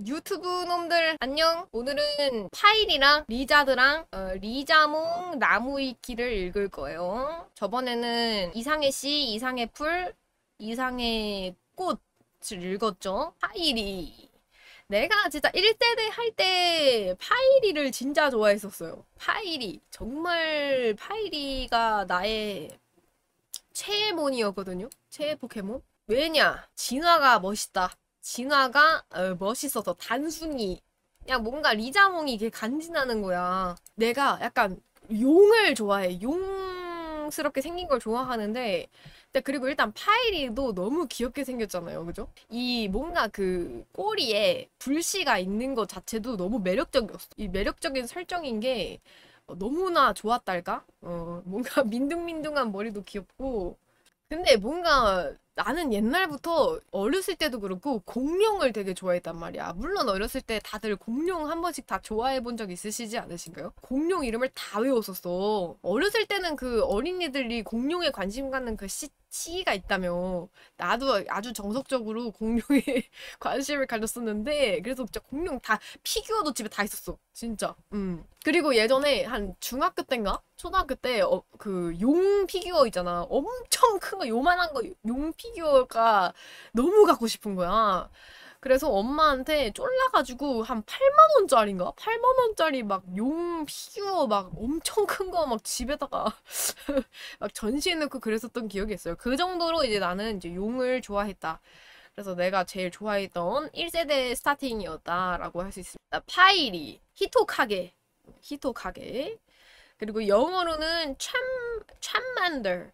유튜브 놈들 안녕. 오늘은 파일이랑 리자드랑 리자몽 나무위키를 읽을 거예요. 저번에는 이상의 씨, 이상의 풀, 이상의 꽃을 읽었죠. 파일이. 내가 진짜 1세대 할 때 파이리를 진짜 좋아했었어요. 파이리. 정말 파이리가 나의 최애몬이었거든요. 최애 포켓몬. 왜냐? 진화가 멋있다. 진화가 멋있어서 단순히 그냥 뭔가 리자몽이 이게 간지나는 거야. 내가 약간 용을 좋아해. 용스럽게 생긴 걸 좋아하는데 근데 그리고 일단 파이리도 너무 귀엽게 생겼잖아요. 그죠? 이 뭔가 그 꼬리에 불씨가 있는 것 자체도 너무 매력적이었어. 이 매력적인 설정인 게 너무나 좋았달까? 뭔가 민둥민둥한 머리도 귀엽고 근데 뭔가 나는 옛날부터 어렸을 때도 그렇고 공룡을 되게 좋아했단 말이야. 물론 어렸을 때 다들 공룡 한 번씩 다 좋아해 본 적 있으시지 않으신가요? 공룡 이름을 다 외웠었어. 어렸을 때는 그 어린이들이 공룡에 관심 갖는 그 시기가 있다며. 나도 아주 정석적으로 공룡에 관심을 가졌었는데 그래서 진짜 공룡 다 피규어도 집에 다 있었어. 진짜. 그리고 예전에 한 중학교 때인가? 초등학교 때 그 용 피규어 있잖아. 엄청 큰 거 요만한 거 용 피규어가 너무 갖고 싶은 거야. 그래서 엄마한테 쫄라가지고 한 8만 원짜리인가? 8만 원짜리 막 용 피규어 막 엄청 큰 거 막 집에다가 막 전시해놓고 그랬었던 기억이 있어요. 그 정도로 이제 나는 이제 용을 좋아했다. 그래서 내가 제일 좋아했던 1세대 스타팅이었다라고 할 수 있습니다. 파이리, 히토카게, 히토카게. 그리고 영어로는 참만더,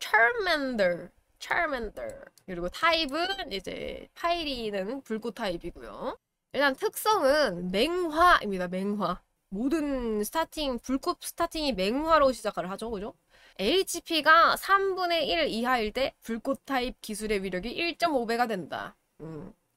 charmander, charmander. 그리고 타입은 이제 파이리는 불꽃 타입이고요. 일단 특성은 맹화입니다. 맹화. 모든 스타팅, 불꽃 스타팅이 맹화로 시작을 하죠. 그죠? HP가 3분의 1 이하일 때 불꽃 타입 기술의 위력이 1.5배가 된다.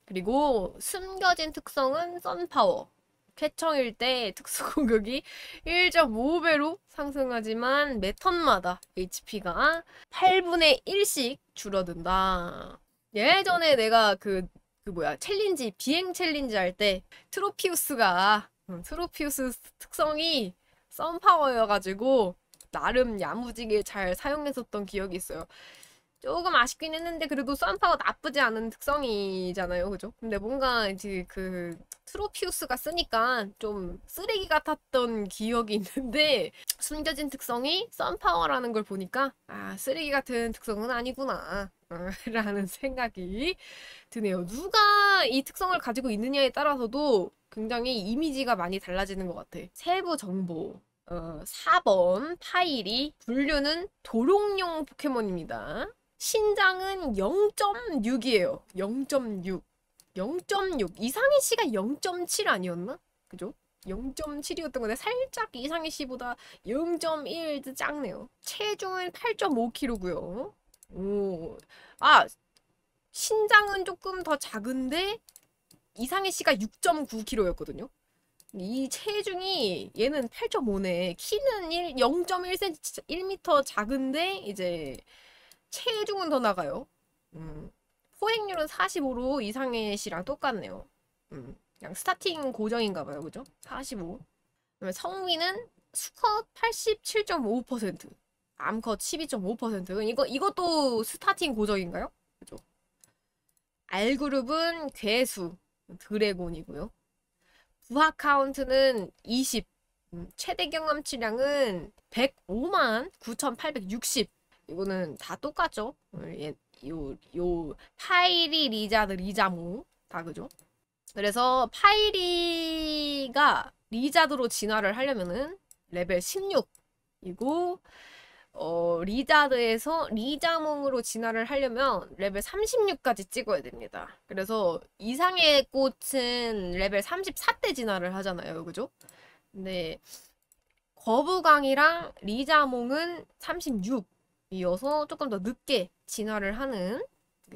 그리고 숨겨진 특성은 썬파워. 쾌청일 때 특수 공격이 1.5배로 상승하지만 매 턴마다 HP가 8분의 1씩 줄어든다. 예전에 내가 그 뭐야 챌린지 비행 챌린지 할 때 트로피우스가 트로피우스 특성이 썬파워여가지고 나름 야무지게 잘 사용했었던 기억이 있어요. 조금 아쉽긴 했는데 그래도 썬파워 나쁘지 않은 특성이잖아요. 그죠? 근데 뭔가 이제 그 트로피우스가 쓰니까 좀 쓰레기 같았던 기억이 있는데 숨겨진 특성이 썬파워라는 걸 보니까 아 쓰레기 같은 특성은 아니구나 라는 생각이 드네요. 누가 이 특성을 가지고 있느냐에 따라서도 굉장히 이미지가 많이 달라지는 것 같아. 세부 정보 4번 파이리 분류는 도롱뇽 포케몬입니다. 신장은 0.6이에요. 0.6. 0.6. 이상희 씨가 0.7 아니었나? 그죠? 0.7이었던 건데 살짝 이상희 씨보다 0.1 작네요. 체중은 8.5kg고요. 오. 아, 신장은 조금 더 작은데 이상희 씨가 6.9kg였거든요. 이 체중이 얘는 8.5네. 키는 0.1cm, 1m 작은데 이제 체중은 더 나가요. 포획률은 45로 이상해 씨랑 똑같네요. 그냥 스타팅 고정인가 봐요. 그죠? 45. 성미는 수컷 87.5%, 암컷 12.5%. 이것도 스타팅 고정인가요? 그죠? R그룹은 괴수, 드래곤이고요. 부하 카운트는 20. 최대 경험치량은 105만 9,860. 이거는 다 똑같죠? 요 파이리, 리자드, 리자몽 다 그죠? 그래서 파이리가 리자드로 진화를 하려면은 레벨 16이고 리자드에서 리자몽으로 진화를 하려면 레벨 36까지 찍어야 됩니다. 그래서 이상의 꽃은 레벨 34때 진화를 하잖아요. 그죠? 근데 거부강이랑 리자몽은 36이어서 조금 더 늦게 진화를 하는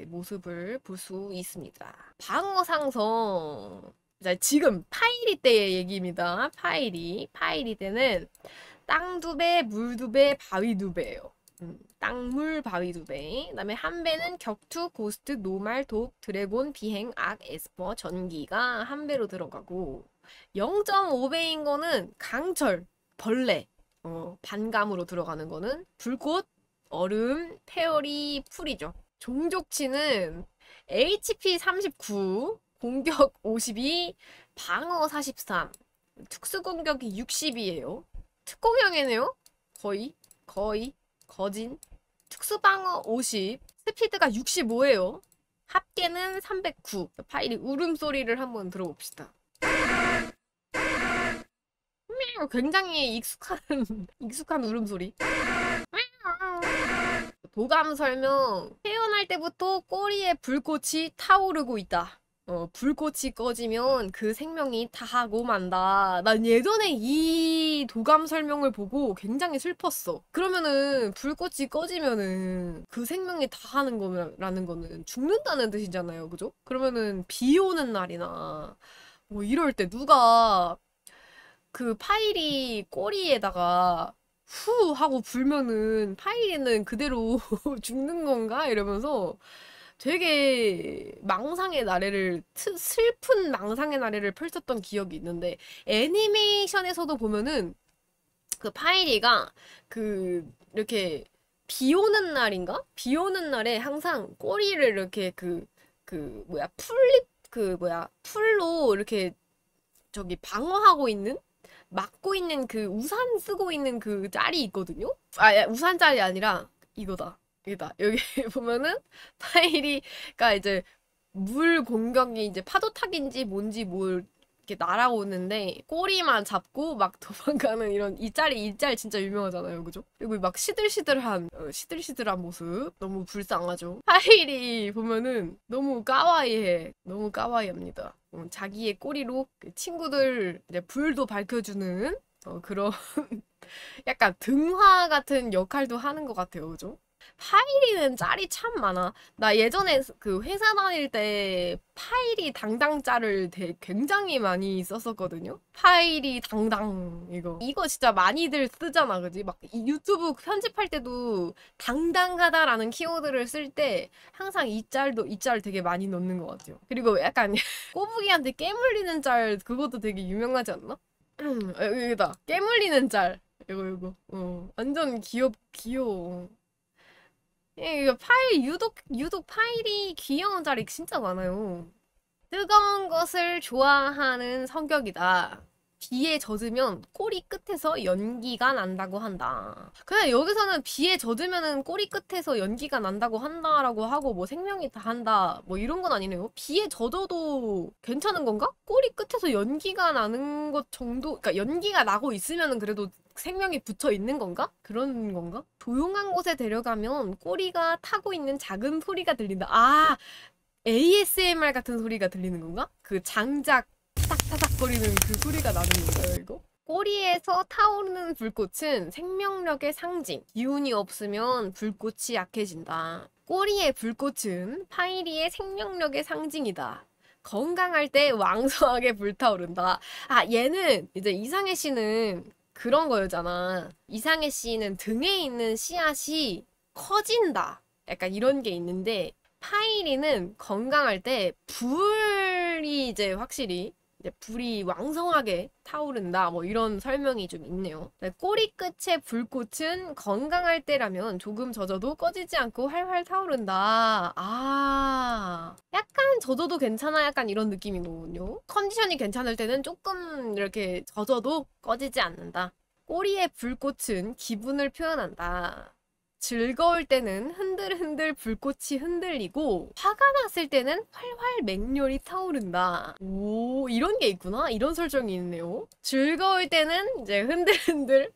모습을 볼 수 있습니다. 방어 상성. 자, 지금 파이리 때의 얘기입니다. 파이리 때는 땅 2배, 물 2배, 바위 2배예요. 땅물 바위 2배. 그다음에 한 배는 격투, 고스트, 노말, 독, 드래곤, 비행, 악, 에스퍼, 전기가 한 배로 들어가고 0.5배인 거는 강철, 벌레, 반감으로 들어가는 거는 불꽃, 얼음, 페어리, 풀이죠. 종족치는 HP 39, 공격 52, 방어 43, 특수 공격이 60이에요. 특공형이네요? 거의, 거진. 특수 방어 50, 스피드가 65예요. 합계는 309. 파일이 울음소리를 한번 들어봅시다. 굉장히 익숙한 울음소리. 도감 설명. 태어날 때부터 꼬리에 불꽃이 타오르고 있다. 불꽃이 꺼지면 그 생명이 다하고 만다. 난 예전에 이 도감 설명을 보고 굉장히 슬펐어. 그러면은 불꽃이 꺼지면은 그 생명이 다하는 거라는 거는 죽는다는 뜻이잖아요. 그죠? 그러면은 비 오는 날이나 뭐 이럴 때 누가 그 파일이 꼬리에다가 후 하고 불면은 파이리는 그대로 죽는 건가? 이러면서 되게 망상의 나래를 슬픈 망상의 나래를 펼쳤던 기억이 있는데 애니메이션에서도 보면은 그 파이리가 그 이렇게 비 오는 날인가? 비 오는 날에 항상 꼬리를 이렇게 풀로 이렇게 저기 방어하고 있는 막고 있는 그 우산 쓰고 있는 그 짤이 있거든요? 우산 짤이 아니라 이거다. 여기다. 여기 보면은 파이리가 이제 물 공격이 이제 파도타기인지 뭔지 이렇게 날아오는데 꼬리만 잡고 막 도망가는 이 짤 진짜 유명하잖아요. 그죠? 그리고 막 시들시들한 모습. 너무 불쌍하죠. 파이리 보면은 너무 까와이해. 너무 까와이합니다. 자기의 꼬리로 그 친구들 이제 불도 밝혀주는 그런 약간 등화 같은 역할도 하는 것 같아요. 그죠? 파이리는 짤이 참 많아. 나 예전에 그 회사 다닐 때 파이리 당당 짤을 굉장히 많이 썼었거든요. 파이리 당당 이거 진짜 많이들 쓰잖아. 그지? 막 유튜브 편집할 때도 당당하다라는 키워드를 쓸 때 항상 이 짤 되게 많이 넣는 것 같아요. 그리고 약간 꼬부기한테 깨물리는 짤 그것도 되게 유명하지 않나? 여기다 깨물리는 짤 이거 완전 귀여워. 이거 유독 파일이 귀여운 자리 진짜 많아요. 뜨거운 것을 좋아하는 성격이다. 비에 젖으면 꼬리 끝에서 연기가 난다고 한다. 그냥 여기서는 비에 젖으면은 꼬리 끝에서 연기가 난다고 한다라고 하고 뭐 생명이 다 한다 뭐 이런 건 아니네요. 비에 젖어도 괜찮은 건가? 꼬리 끝에서 연기가 나는 것 정도, 그러니까 연기가 나고 있으면은 그래도 생명이 붙어 있는 건가? 그런 건가? 조용한 곳에 데려가면 꼬리가 타고 있는 작은 소리가 들린다. 아, ASMR 같은 소리가 들리는 건가? 그 장작 타닥타닥거리는 그 소리가 나는 건가요, 이거? 꼬리에서 타오르는 불꽃은 생명력의 상징. 기운이 없으면 불꽃이 약해진다. 꼬리의 불꽃은 파이리의 생명력의 상징이다. 건강할 때 왕성하게 불타오른다. 아, 얘는 이제 이상해 씨는 그런 거였잖아. 이상해 씨는 등에 있는 씨앗이 커진다. 약간 이런 게 있는데 파이리는 건강할 때 불이 이제 확실히 이제 불이 왕성하게 타오른다. 뭐 이런 설명이 좀 있네요. 꼬리 끝의 불꽃은 건강할 때라면 조금 젖어도 꺼지지 않고 활활 타오른다. 아, 약간 젖어도 괜찮아. 약간 이런 느낌인 거군요. 컨디션이 괜찮을 때는 조금 이렇게 젖어도 꺼지지 않는다. 꼬리의 불꽃은 기분을 표현한다. 즐거울 때는 흔들흔들 불꽃이 흔들리고 화가 났을 때는 활활 맹렬히 타오른다. 오, 이런 게 있구나. 이런 설정이 있네요. 즐거울 때는 이제 흔들흔들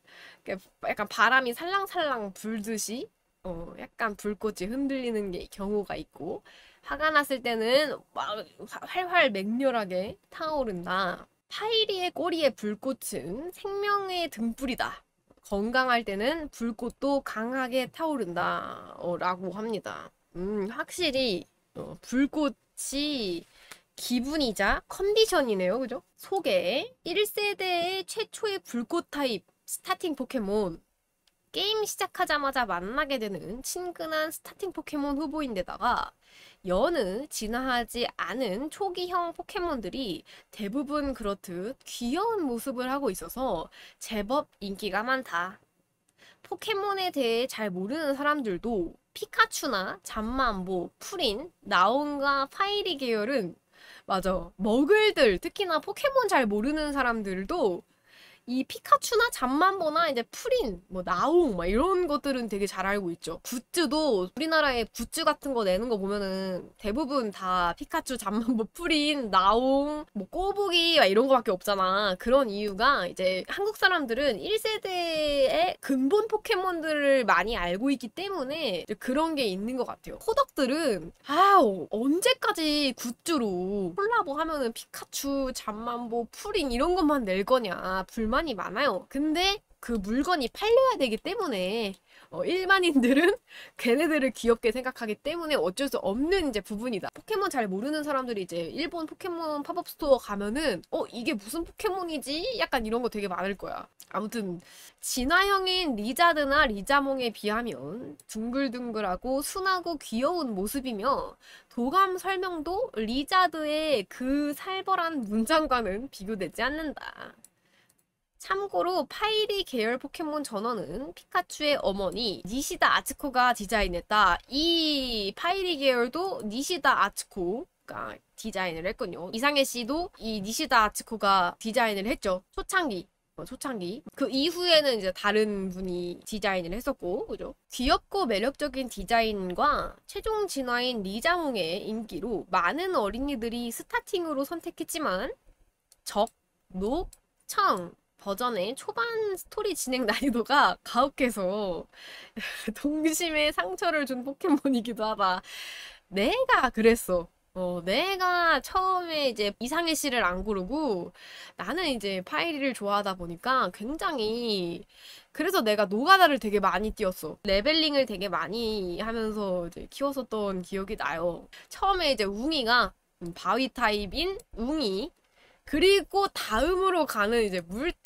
약간 바람이 살랑살랑 불듯이 약간 불꽃이 흔들리는 게 경우가 있고 화가 났을 때는 막 활활 맹렬하게 타오른다. 파이리의 꼬리의 불꽃은 생명의 등불이다. 건강할 때는 불꽃도 강하게 타오른다. 라고 합니다. 확실히 불꽃이 기분이자 컨디션이네요. 그죠? 소개. 1세대의 최초의 불꽃 타입 스타팅 포켓몬. 게임 시작하자마자 만나게 되는 친근한 스타팅 포켓몬 후보인데다가 여느 진화하지 않은 초기형 포켓몬들이 대부분 그렇듯 귀여운 모습을 하고 있어서 제법 인기가 많다. 포켓몬에 대해 잘 모르는 사람들도 피카츄나 잠만보, 프린, 나온과 파이리 계열은 맞아. 머글들, 특히나 포켓몬 잘 모르는 사람들도 이 피카츄나 잠만보나 이제 프린, 뭐 나옹 막 이런 것들은 되게 잘 알고 있죠. 굿즈도 우리나라에 굿즈 같은 거 내는 거 보면은 대부분 다 피카츄, 잠만보, 프린, 나옹, 뭐 꼬부기 막 이런 거밖에 없잖아. 그런 이유가 이제 한국 사람들은 1세대의 근본 포켓몬들을 많이 알고 있기 때문에 이제 그런 게 있는 것 같아요. 호덕들은 언제까지 굿즈로 콜라보 하면은 피카츄, 잠만보, 프린 이런 것만 낼 거냐 불만이 많아요. 근데 그 물건이 팔려야 되기 때문에 일반인들은 걔네들을 귀엽게 생각하기 때문에 어쩔 수 없는 이제 부분이다. 포켓몬 잘 모르는 사람들이 이제 일본 포켓몬 팝업 스토어 가면은 이게 무슨 포켓몬이지? 약간 이런 거 되게 많을 거야. 아무튼 진화형인 리자드나 리자몽에 비하면 둥글둥글하고 순하고 귀여운 모습이며 도감 설명도 리자드의 그 살벌한 문장과는 비교되지 않는다. 참고로 파이리 계열 포켓몬 전원은 피카츄의 어머니 니시다 아츠코가 디자인했다. 이 파이리 계열도 니시다 아츠코가 디자인을 했군요. 이상해 씨도 이 니시다 아츠코가 디자인을 했죠. 초창기. 초창기. 그 이후에는 이제 다른 분이 디자인을 했었고, 그죠? 귀엽고 매력적인 디자인과 최종 진화인 리자몽의 인기로 많은 어린이들이 스타팅으로 선택했지만 적, 녹, 청 버전의 초반 스토리 진행 난이도가 가혹해서 동심에 상처를 준 포켓몬이기도 하다. 내가 그랬어. 내가 처음에 이제 이상해 씨를 안 고르고 나는 이제 파이리를 좋아하다 보니까 굉장히 그래서 내가 노가다를 되게 많이 뛰었어. 레벨링을 되게 많이 하면서 이제 키웠었던 기억이 나요. 처음에 이제 웅이가 바위 타입인 웅이 그리고 다음으로 가는 이제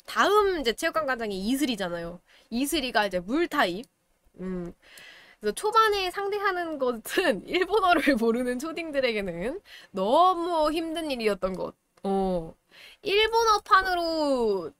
다음 이제 체육관 관장이 이슬이잖아요. 이슬이가 이제 물 타입. 그래서 초반에 상대하는 것은 일본어를 모르는 초딩들에게는 너무 힘든 일이었던 것. 일본어판으로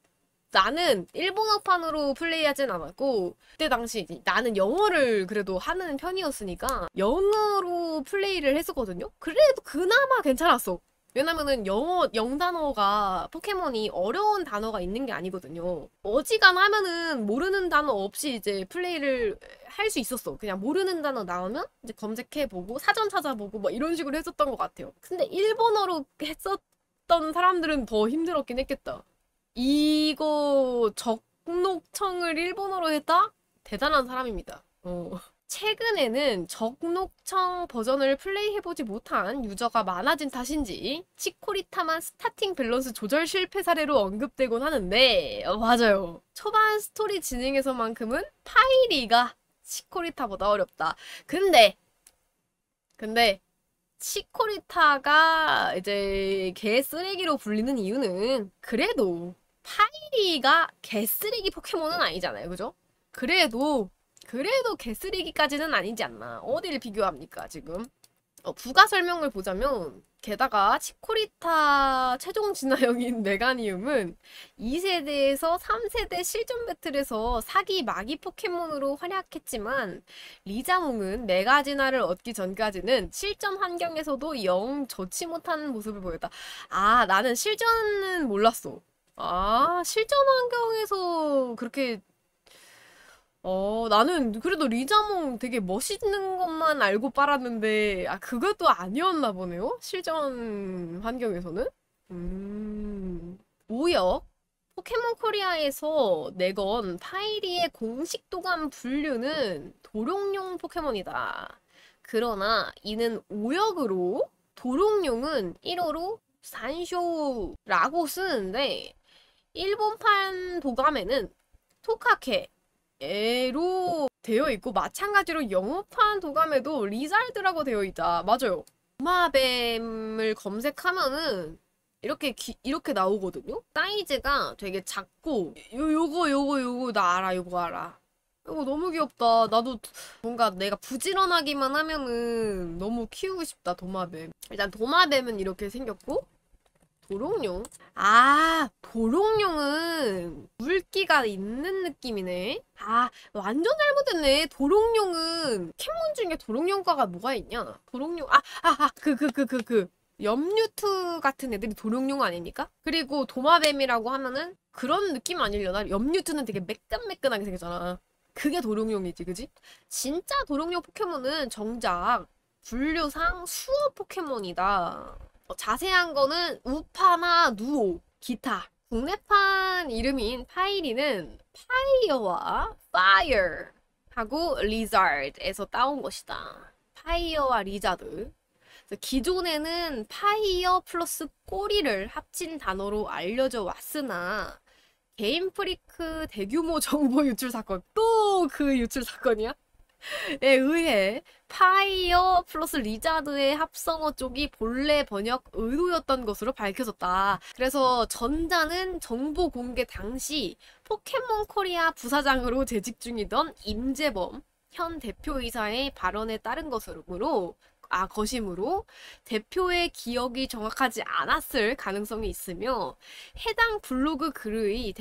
나는 일본어판으로 플레이하진 않았고 그때 당시 나는 영어를 그래도 하는 편이었으니까 영어로 플레이를 했었거든요. 그래도 그나마 괜찮았어. 왜냐면은 영단어가 포켓몬이 어려운 단어가 있는 게 아니거든요. 어지간하면은 모르는 단어 없이 이제 플레이를 할 수 있었어. 그냥 모르는 단어 나오면 이제 검색해보고 사전 찾아보고 뭐 이런 식으로 했었던 것 같아요. 근데 일본어로 했었던 사람들은 더 힘들었긴 했겠다. 이거 적록청을 일본어로 했다? 대단한 사람입니다. 최근에는 적록청 버전을 플레이해보지 못한 유저가 많아진 탓인지 치코리타만 스타팅 밸런스 조절 실패 사례로 언급되곤 하는데 맞아요. 초반 스토리 진행에서만큼은 파이리가 치코리타보다 어렵다. 근데 치코리타가 이제 개쓰레기로 불리는 이유는 그래도 파이리가 개쓰레기 포켓몬은 아니잖아요. 그죠? 그래도 개쓰레기까지는 아니지 않나. 어디를 비교합니까, 지금? 부가 설명을 보자면 게다가 치코리타 최종 진화형인 메가니움은 2세대에서 3세대 실전 배틀에서 사기 마기 포켓몬으로 활약했지만 리자몽은 메가 진화를 얻기 전까지는 실전 환경에서도 영 좋지 못한 모습을 보였다. 아, 나는 실전은 몰랐어. 아, 실전 환경에서 그렇게 나는 그래도 리자몽 되게 멋있는 것만 알고 빨았는데, 그것도 아니었나 보네요? 실전 환경에서는? 오역. 포켓몬 코리아에서 내건 파이리의 공식 도감 분류는 도룡용 포켓몬이다. 그러나 이는 오역으로 도룡용은 1어로 산쇼라고 쓰는데, 일본판 도감에는 토카케, 에로 되어 있고 마찬가지로 영어판 도감에도 리잘드라고 되어 있다. 맞아요. 도마뱀을 검색하면은 이렇게 나오거든요. 사이즈가 되게 작고 요거 나 알아. 요거 알아. 이거 너무 귀엽다. 나도 뭔가 내가 부지런하기만 하면은 너무 키우고 싶다, 도마뱀. 일단 도마뱀은 이렇게 생겼고, 도롱뇽? 아, 도롱뇽은 물기가 있는 느낌이네. 아, 완전 잘못했네. 도롱뇽은 캐몬 중에 도롱뇽과가 뭐가 있냐? 도롱뇽, 염류트 같은 애들이 도롱뇽 아닙니까? 그리고 도마뱀이라고 하면은 그런 느낌 아니려나? 염류트는 되게 매끈매끈하게 생겼잖아. 그게 도롱뇽이지, 그지? 진짜 도롱뇽 포켓몬은 정작 분류상 수어 포켓몬이다. 자세한 거는 우파나 누오, 기타. 국내판 이름인 파이리는 파이어와 파이어 하고 리자드에서 따온 것이다. 파이어와 리자드. 기존에는 파이어 플러스 꼬리를 합친 단어로 알려져 왔으나 게임 프리크 대규모 정보 유출 사건, 또 그 유출 사건이야? 에 의해 파이어 플러스 리자드의 합성어 쪽이 본래 번역 의도였던 것으로 밝혀졌다. 그래서 전자는 정보 공개 당시 포켓몬 코리아 부사장으로 재직 중이던 임재범 현 대표이사의 발언에 따른 것이므로 대표의 기억이 정확하지 않았을 가능성이 있으며 해당 블로그 글의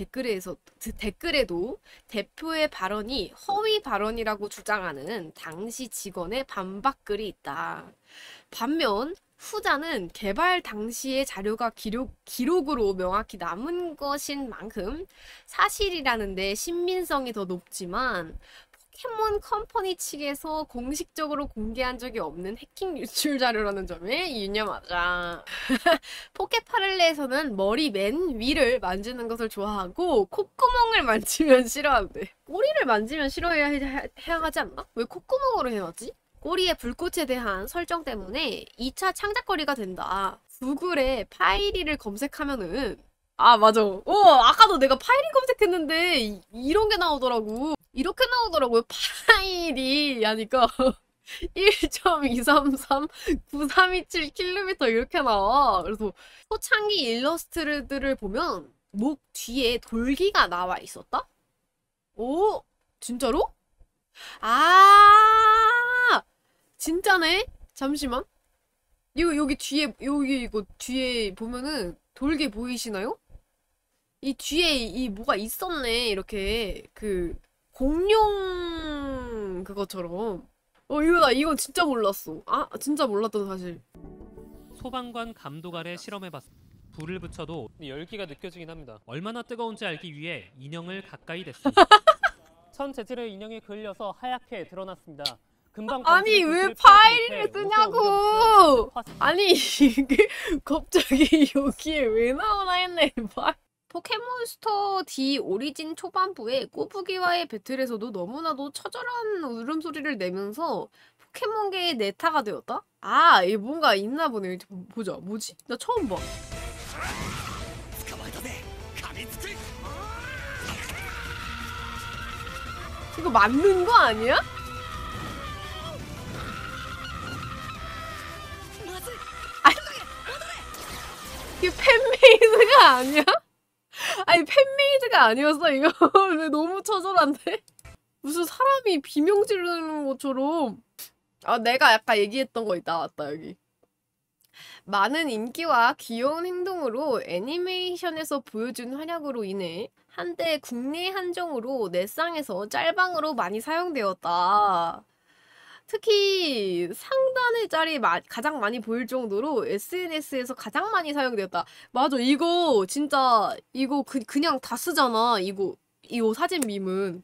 댓글에도 대표의 발언이 허위 발언이라고 주장하는 당시 직원의 반박글이 있다. 반면 후자는 개발 당시의 자료가 기록으로 명확히 남은 것인 만큼 사실이라는데 신빙성이 더 높지만 포켓몬 컴퍼니 측에서 공식적으로 공개한 적이 없는 해킹 유출 자료라는 점에 유념하자. 포켓파를레에서는 머리 맨 위를 만지는 것을 좋아하고 콧구멍을 만지면 싫어한대. 꼬리를 만지면 싫어해야 하지 않나? 왜 콧구멍으로 해놨지? 꼬리의 불꽃에 대한 설정 때문에 2차 창작거리가 된다. 구글에 파이리를 검색하면은 맞아. 아까도 내가 파이리 검색했는데 이런 게 나오더라고. 이렇게 나오더라고요. 파일이 하니까 1.2339327km 이렇게 나와. 그래서 초창기 일러스트들을 보면 목 뒤에 돌기가 나와 있었다? 오, 진짜로? 아, 진짜네? 잠시만. 여기 뒤에, 이거 뒤에 보면은 돌기 보이시나요? 이 뒤에 이 뭐가 있었네. 이렇게 공룡 그것처럼. 이건 진짜 몰랐어. 진짜 몰랐던 사실. 소방관 감독 아래 실험해봤습니다. 불을 붙여도 열기가 느껴지긴 합니다. 얼마나 뜨거운지 알기 위해 인형을 가까이 댔습니다. 천 재질의 인형이 그을려서 하얗게 드러났습니다. 금방 아니 왜 파일을 쓰냐고. 아니 이게 갑자기 여기에 왜 나오나 했네. 포켓몬스터 D 오리진 초반부에 꼬부기와의 배틀에서도 너무나도 처절한 울음소리를 내면서 포켓몬계의 네타가 되었다? 이게 뭔가 있나 보네. 보자. 뭐지? 나 처음 봐. 이거 맞는 거 아니야? 이게 팬메이드가 아니야? 아니 팬메이드가 아니었어 이거. 왜 너무 처절한데? 무슨 사람이 비명 지르는 것처럼. 내가 아까 얘기했던 거 있다. 왔다 여기. 많은 인기와 귀여운 행동으로 애니메이션에서 보여준 활약으로 인해 한때 국내 한정으로 넷상에서 짤방으로 많이 사용되었다. 특히 상단의 짤이 가장 많이 보일 정도로 SNS에서 가장 많이 사용되었다. 맞아, 이거 진짜 이거 그냥 다 쓰잖아. 이거 사진 밈은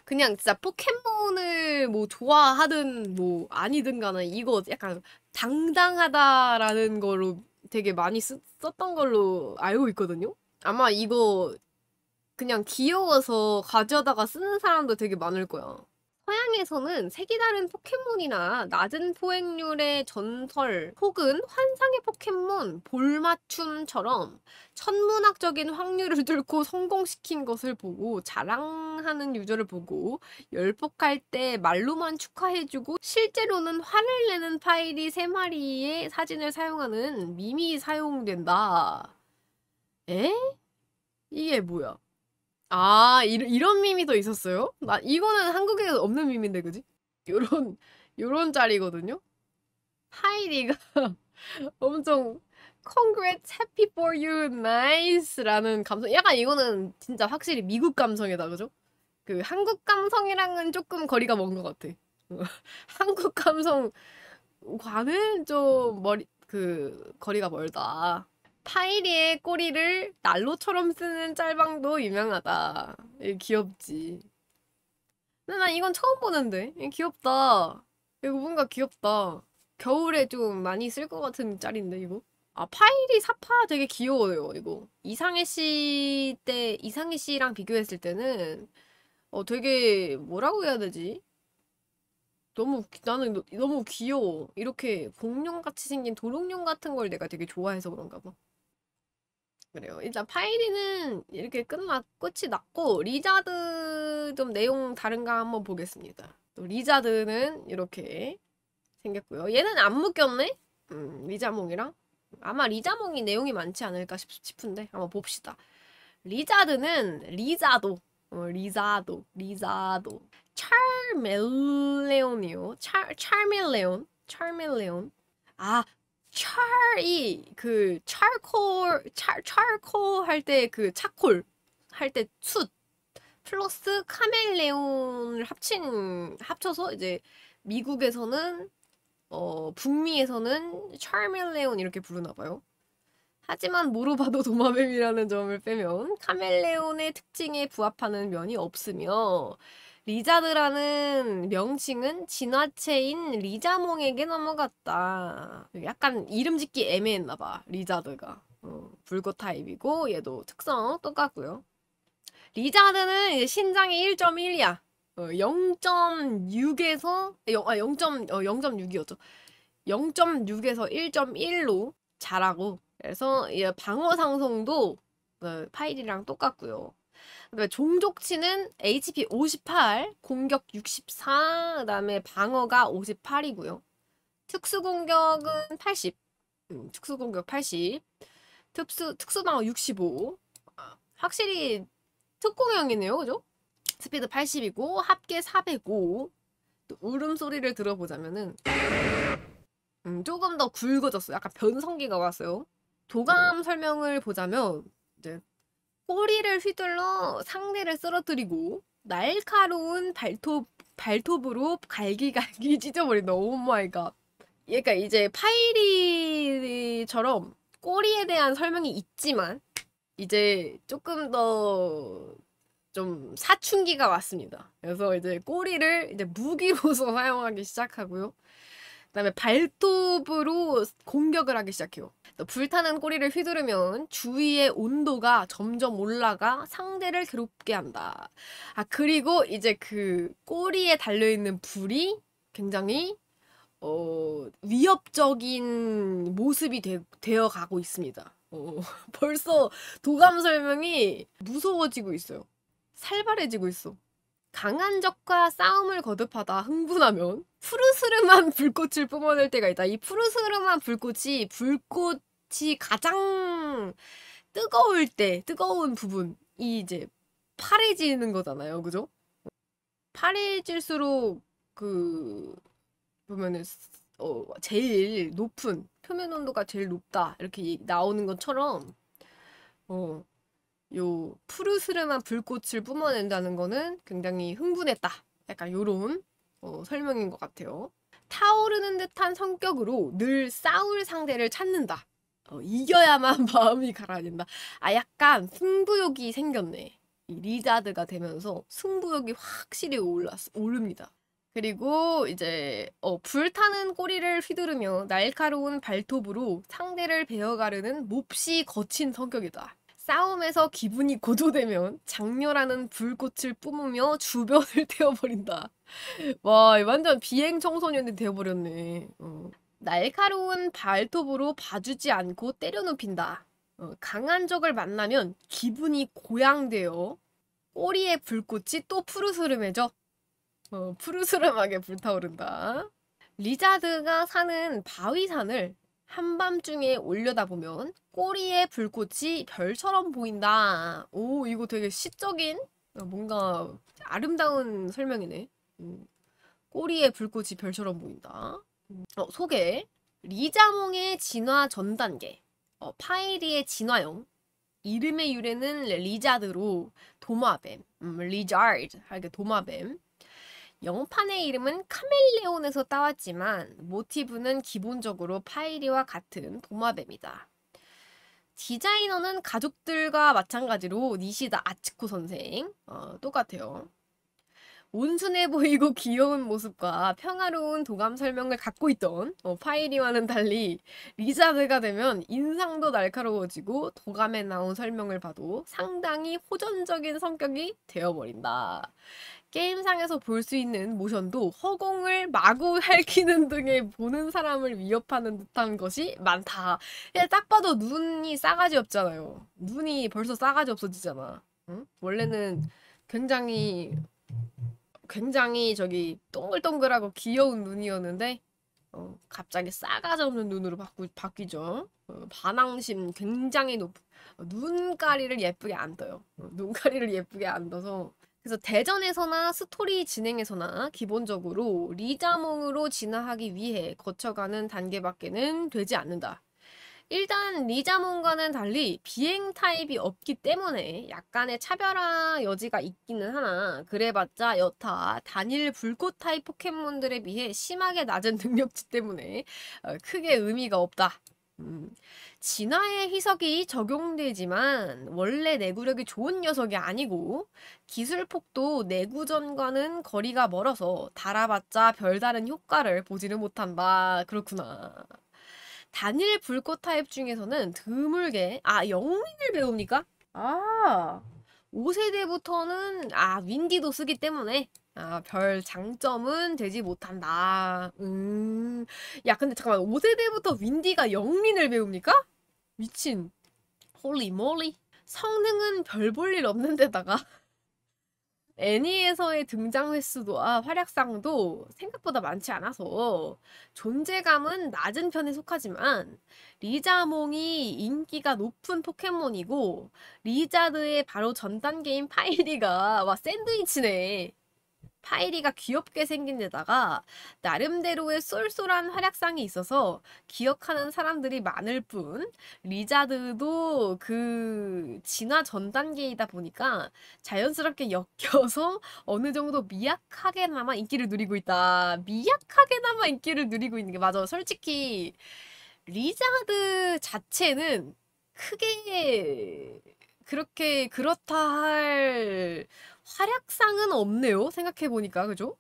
그냥 진짜 포켓몬을 뭐 좋아하든 뭐 아니든 간에 이거 약간 당당하다라는 걸로 되게 많이 썼던 걸로 알고 있거든요. 아마 이거 그냥 귀여워서 가져다가 쓰는 사람도 되게 많을 거야. 서양에서는 색이 다른 포켓몬이나 낮은 포획률의 전설 혹은 환상의 포켓몬 볼맞춤처럼 천문학적인 확률을 뚫고 성공시킨 것을 보고 자랑하는 유저를 보고 열폭할 때 말로만 축하해주고 실제로는 화를 내는 파이리 3마리의 사진을 사용하는 밈이 사용된다. 에? 이게 뭐야? 아, 이런 밈이 더 있었어요? 나 이거는 한국에 없는 밈인데, 그지? 요런 짤이거든요. 하이리가 엄청 Congrats, happy for you, nice라는 감성. 약간 이거는 진짜 확실히 미국 감성이다, 그죠? 그 한국 감성이랑은 조금 거리가 먼 것 같아. 한국 감성과는 좀 거리가 멀다. 파이리의 꼬리를 난로처럼 쓰는 짤방도 유명하다. 귀엽지. 근데 난 이건 처음 보는데. 귀엽다. 이거 뭔가 귀엽다. 겨울에 좀 많이 쓸 것 같은 짤인데, 이거? 아, 파이리 사파 되게 귀여워요, 이거. 이상해 씨랑 비교했을 때는, 되게, 뭐라고 해야 되지? 나는 너무 귀여워. 이렇게 공룡같이 생긴 도롱뇽 같은 걸 내가 되게 좋아해서 그런가 봐. 그래요. 일단 파이리는 이렇게 끝이 났고, 리자드 좀 내용 다른가 한번 보겠습니다. 또 리자드는 이렇게 생겼고요. 얘는 안 묶였네? 리자몽이랑. 아마 리자몽이 내용이 많지 않을까 싶은데 한번 봅시다. 리자도. 리자도. 찰멜레온이요. 찰멜레온. 아, 찰이 그 찰콜 할 때 그 차콜 할 때 숯 플러스 카멜레온을 합쳐서 이제 미국에서는 북미에서는 찰멜레온 이렇게 부르나 봐요. 하지만 모로바도 도마뱀이라는 점을 빼면 카멜레온의 특징에 부합하는 면이 없으며 리자드라는 명칭은 진화체인 리자몽에게 넘어갔다. 약간 이름 짓기 애매했나 봐. 리자드가. 불꽃 타입이고 얘도 특성 똑같고요. 리자드는 이제 신장이 1.1이야. 0.6에서 0.6이었죠. 0.6에서 1.1로 자라고. 그래서 방어 상성도 파일이랑 똑같고요. 그다음에 종족치는 HP 58, 공격 64, 그다음에 방어가 58이고요. 특수공격은 80. 특수공격 80. 특수방어 65. 확실히 특공형이네요. 그죠? 스피드 80이고 합계 405. 또 울음소리를 들어보자면은 조금 더 굵어졌어요. 약간 변성기가 왔어요. 도감 설명을 보자면 이제 꼬리를 휘둘러 상대를 쓰러뜨리고 날카로운 발톱으로 갈기갈기 찢어버린다. 오 마이 갓. 그러니까 이제 파이리처럼 꼬리에 대한 설명이 있지만 이제 조금 더 좀 사춘기가 왔습니다. 그래서 이제 꼬리를 이제 무기로서 사용하기 시작하고요. 그다음에 발톱으로 공격을 하기 시작해요. 불타는 꼬리를 휘두르면 주위의 온도가 점점 올라가 상대를 괴롭게 한다. 아, 그리고 이제 그 꼬리에 달려있는 불이 굉장히 위협적인 모습이 되어 가고 있습니다. 벌써 도감 설명이 무서워지고 있어요. 살벌해지고 있어. 강한 적과 싸움을 거듭하다 흥분하면 푸르스름한 불꽃을 뿜어낼 때가 있다. 이 푸르스름한 불꽃이 가장 뜨거운 부분이 이제 파래지는 거잖아요. 그죠? 파래질수록 보면은 제일 높은 표면 온도가 제일 높다. 이렇게 나오는 것처럼 요 푸르스름한 불꽃을 뿜어낸다는 거는 굉장히 흥분했다. 약간 요런 설명인 것 같아요. 타오르는 듯한 성격으로 늘 싸울 상대를 찾는다. 이겨야만 마음이 가라앉는다. 아, 약간 승부욕이 생겼네. 이 리자드가 되면서 승부욕이 확실히 오릅니다. 그리고 이제 불타는 꼬리를 휘두르며 날카로운 발톱으로 상대를 베어가르는 몹시 거친 성격이다. 싸움에서 기분이 고조되면 장렬하는 불꽃을 뿜으며 주변을 태워버린다. 와, 완전 비행 청소년이 되어버렸네. 날카로운 발톱으로 봐주지 않고 때려눕힌다. 강한 적을 만나면 기분이 고양되어 꼬리의 불꽃이 또 푸르스름해져. 푸르스름하게 불타오른다. 리자드가 사는 바위산을 한밤중에 올려다보면 꼬리에 불꽃이 별처럼 보인다. 오, 이거 되게 시적인 뭔가 아름다운 설명이네. 꼬리에 불꽃이 별처럼 보인다. 소개. 리자몽의 진화 전 단계. 파이리의 진화형. 이름의 유래는 리자드로 도마뱀, 리자드, 하게 도마뱀. 영판의 이름은 카멜레온에서 따왔지만 모티브는 기본적으로 파이리와 같은 도마뱀이다. 디자이너는 가족들과 마찬가지로 니시다 아츠코 선생. 똑같아요. 온순해 보이고 귀여운 모습과 평화로운 도감 설명을 갖고 있던 파이리와는 달리 리자드가 되면 인상도 날카로워지고 도감에 나온 설명을 봐도 상당히 호전적인 성격이 되어버린다. 게임상에서 볼 수 있는 모션도 허공을 마구 핥히는 등의 보는 사람을 위협하는 듯한 것이 많다. 딱 봐도 눈이 싸가지 없잖아요. 눈이 벌써 싸가지 없어지잖아. 응? 원래는 굉장히 저기 동글동글하고 귀여운 눈이었는데 갑자기 싸가지 없는 눈으로 바뀌죠. 반항심 굉장히 눈가리를 예쁘게 안 떠요. 눈가리를 예쁘게 안 떠서 그래서 대전에서나 스토리 진행에서나 기본적으로 리자몽으로 진화하기 위해 거쳐가는 단계밖에는 되지 않는다. 일단 리자몽과는 달리 비행 타입이 없기 때문에 약간의 차별화 여지가 있기는 하나 그래봤자 여타 단일 불꽃 타입 포켓몬들에 비해 심하게 낮은 능력치 때문에 크게 의미가 없다. 진화의 희석이 적용되지만 원래 내구력이 좋은 녀석이 아니고 기술폭도 내구전과는 거리가 멀어서 달아봤자 별다른 효과를 보지는 못한다. 그렇구나. 단일 불꽃 타입 중에서는 드물게 영린을 배웁니까? 5세대부터는 윈디도 쓰기 때문에 별 장점은 되지 못한다. 야, 근데 잠깐만. 5세대부터 윈디가 영린을 배웁니까? 미친. 홀리 몰리. 성능은 별 볼 일 없는 데다가 애니에서의 등장 횟수도 활약상도 생각보다 많지 않아서 존재감은 낮은 편에 속하지만 리자몽이 인기가 높은 포켓몬이고 리자드의 바로 전 단계인 파이리가 샌드위치네. 파이리가 귀엽게 생긴 데다가 나름대로의 쏠쏠한 활약상이 있어서 기억하는 사람들이 많을 뿐 리자드도 그 진화 전 단계이다 보니까 자연스럽게 엮여서 어느 정도 미약하게나마 인기를 누리고 있다. 미약하게나마 인기를 누리고 있는 게 맞아. 솔직히 리자드 자체는 크게 그렇게 그렇다 할 활약상은 없네요. 생각해보니까, 그죠?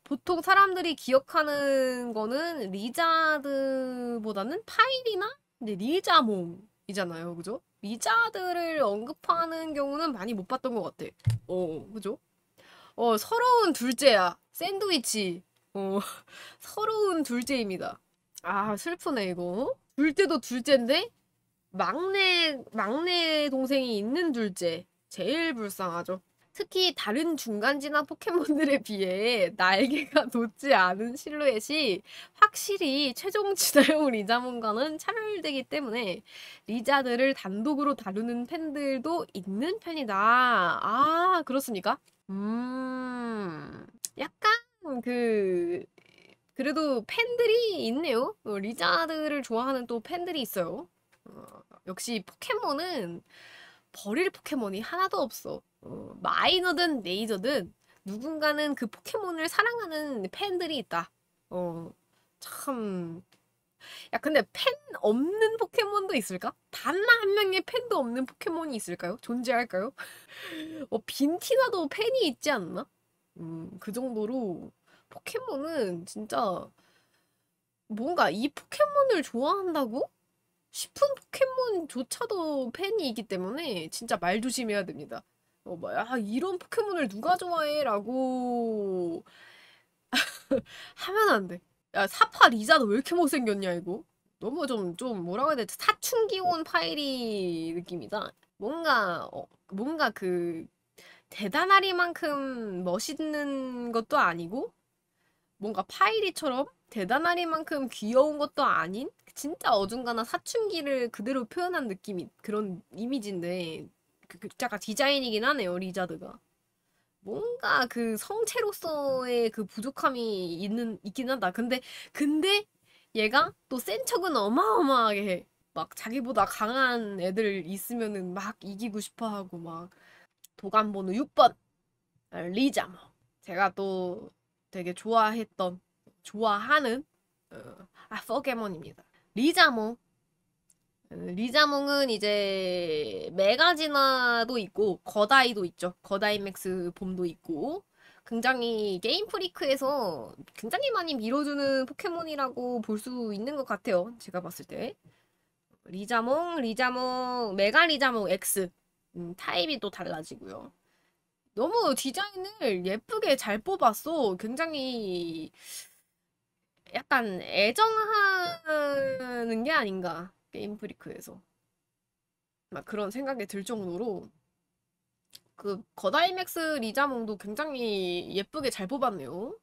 보통 사람들이 기억하는 거는 리자드보다는 파일이나 이제 리자몽이잖아요. 그죠? 리자드를 언급하는 경우는 많이 못 봤던 것 같아. 그죠? 서러운 둘째야. 샌드위치. 서러운 둘째입니다. 슬프네, 이거. 둘째도 둘째인데, 막내 동생이 있는 둘째. 제일 불쌍하죠. 특히 다른 중간 진화 포켓몬들에 비해 날개가 돋지 않은 실루엣이 확실히 최종 진화용 리자몽과는 차별되기 때문에 리자드를 단독으로 다루는 팬들도 있는 편이다. 그렇습니까? 약간 그래도 팬들이 있네요. 리자드를 좋아하는 또 팬들이 있어요. 역시 포켓몬은 버릴 포켓몬이 하나도 없어. 마이너든 메이저든 누군가는 그 포켓몬을 사랑하는 팬들이 있다. 참. 야, 근데 팬 없는 포켓몬도 있을까? 단 한 명의 팬도 없는 포켓몬이 있을까요? 존재할까요? 빈티나도 팬이 있지 않나? 그 정도로 포켓몬은 진짜 뭔가 이 포켓몬을 좋아한다고? 싶은 포켓몬조차도 팬이 있기 때문에 진짜 말 조심해야 됩니다. 이런 포켓몬을 누가 좋아해? 라고 하면 안 돼. 야, 사파 리자도 왜 이렇게 못생겼냐, 이거? 너무 좀 뭐라고 해야 되지? 사춘기 온 파이리 느낌이다. 뭔가 대단하리만큼 멋있는 것도 아니고, 뭔가 파이리처럼 대단하리만큼 귀여운 것도 아닌 진짜 어중간한 사춘기를 그대로 표현한 느낌이 그런 이미지인데 약간 디자인이긴 하네요 리자드가. 뭔가 그 성체로서의 그 부족함이 있긴 하다. 근데 얘가 또 센 척은 어마어마하게 해. 막 자기보다 강한 애들 있으면은 막 이기고 싶어 하고 막 도감번호 6번 리자몽. 제가 또 되게 좋아하는 포켓몬입니다. 리자몽. 리자몽은 이제 메가지나도 있고 거다이도 있죠. 거다이 맥스 봄도 있고 굉장히 게임 프리크에서 굉장히 많이 밀어주는 포켓몬이라고 볼 수 있는 것 같아요. 제가 봤을 때. 리자몽, 메가 리자몽 X. 타입이 또 달라지고요. 너무 디자인을 예쁘게 잘 뽑았어. 굉장히 약간 애정하는 게 아닌가. 게임 프리크에서. 막 그런 생각이 들 정도로 그 거다이맥스 리자몽도 굉장히 예쁘게 잘 뽑았네요.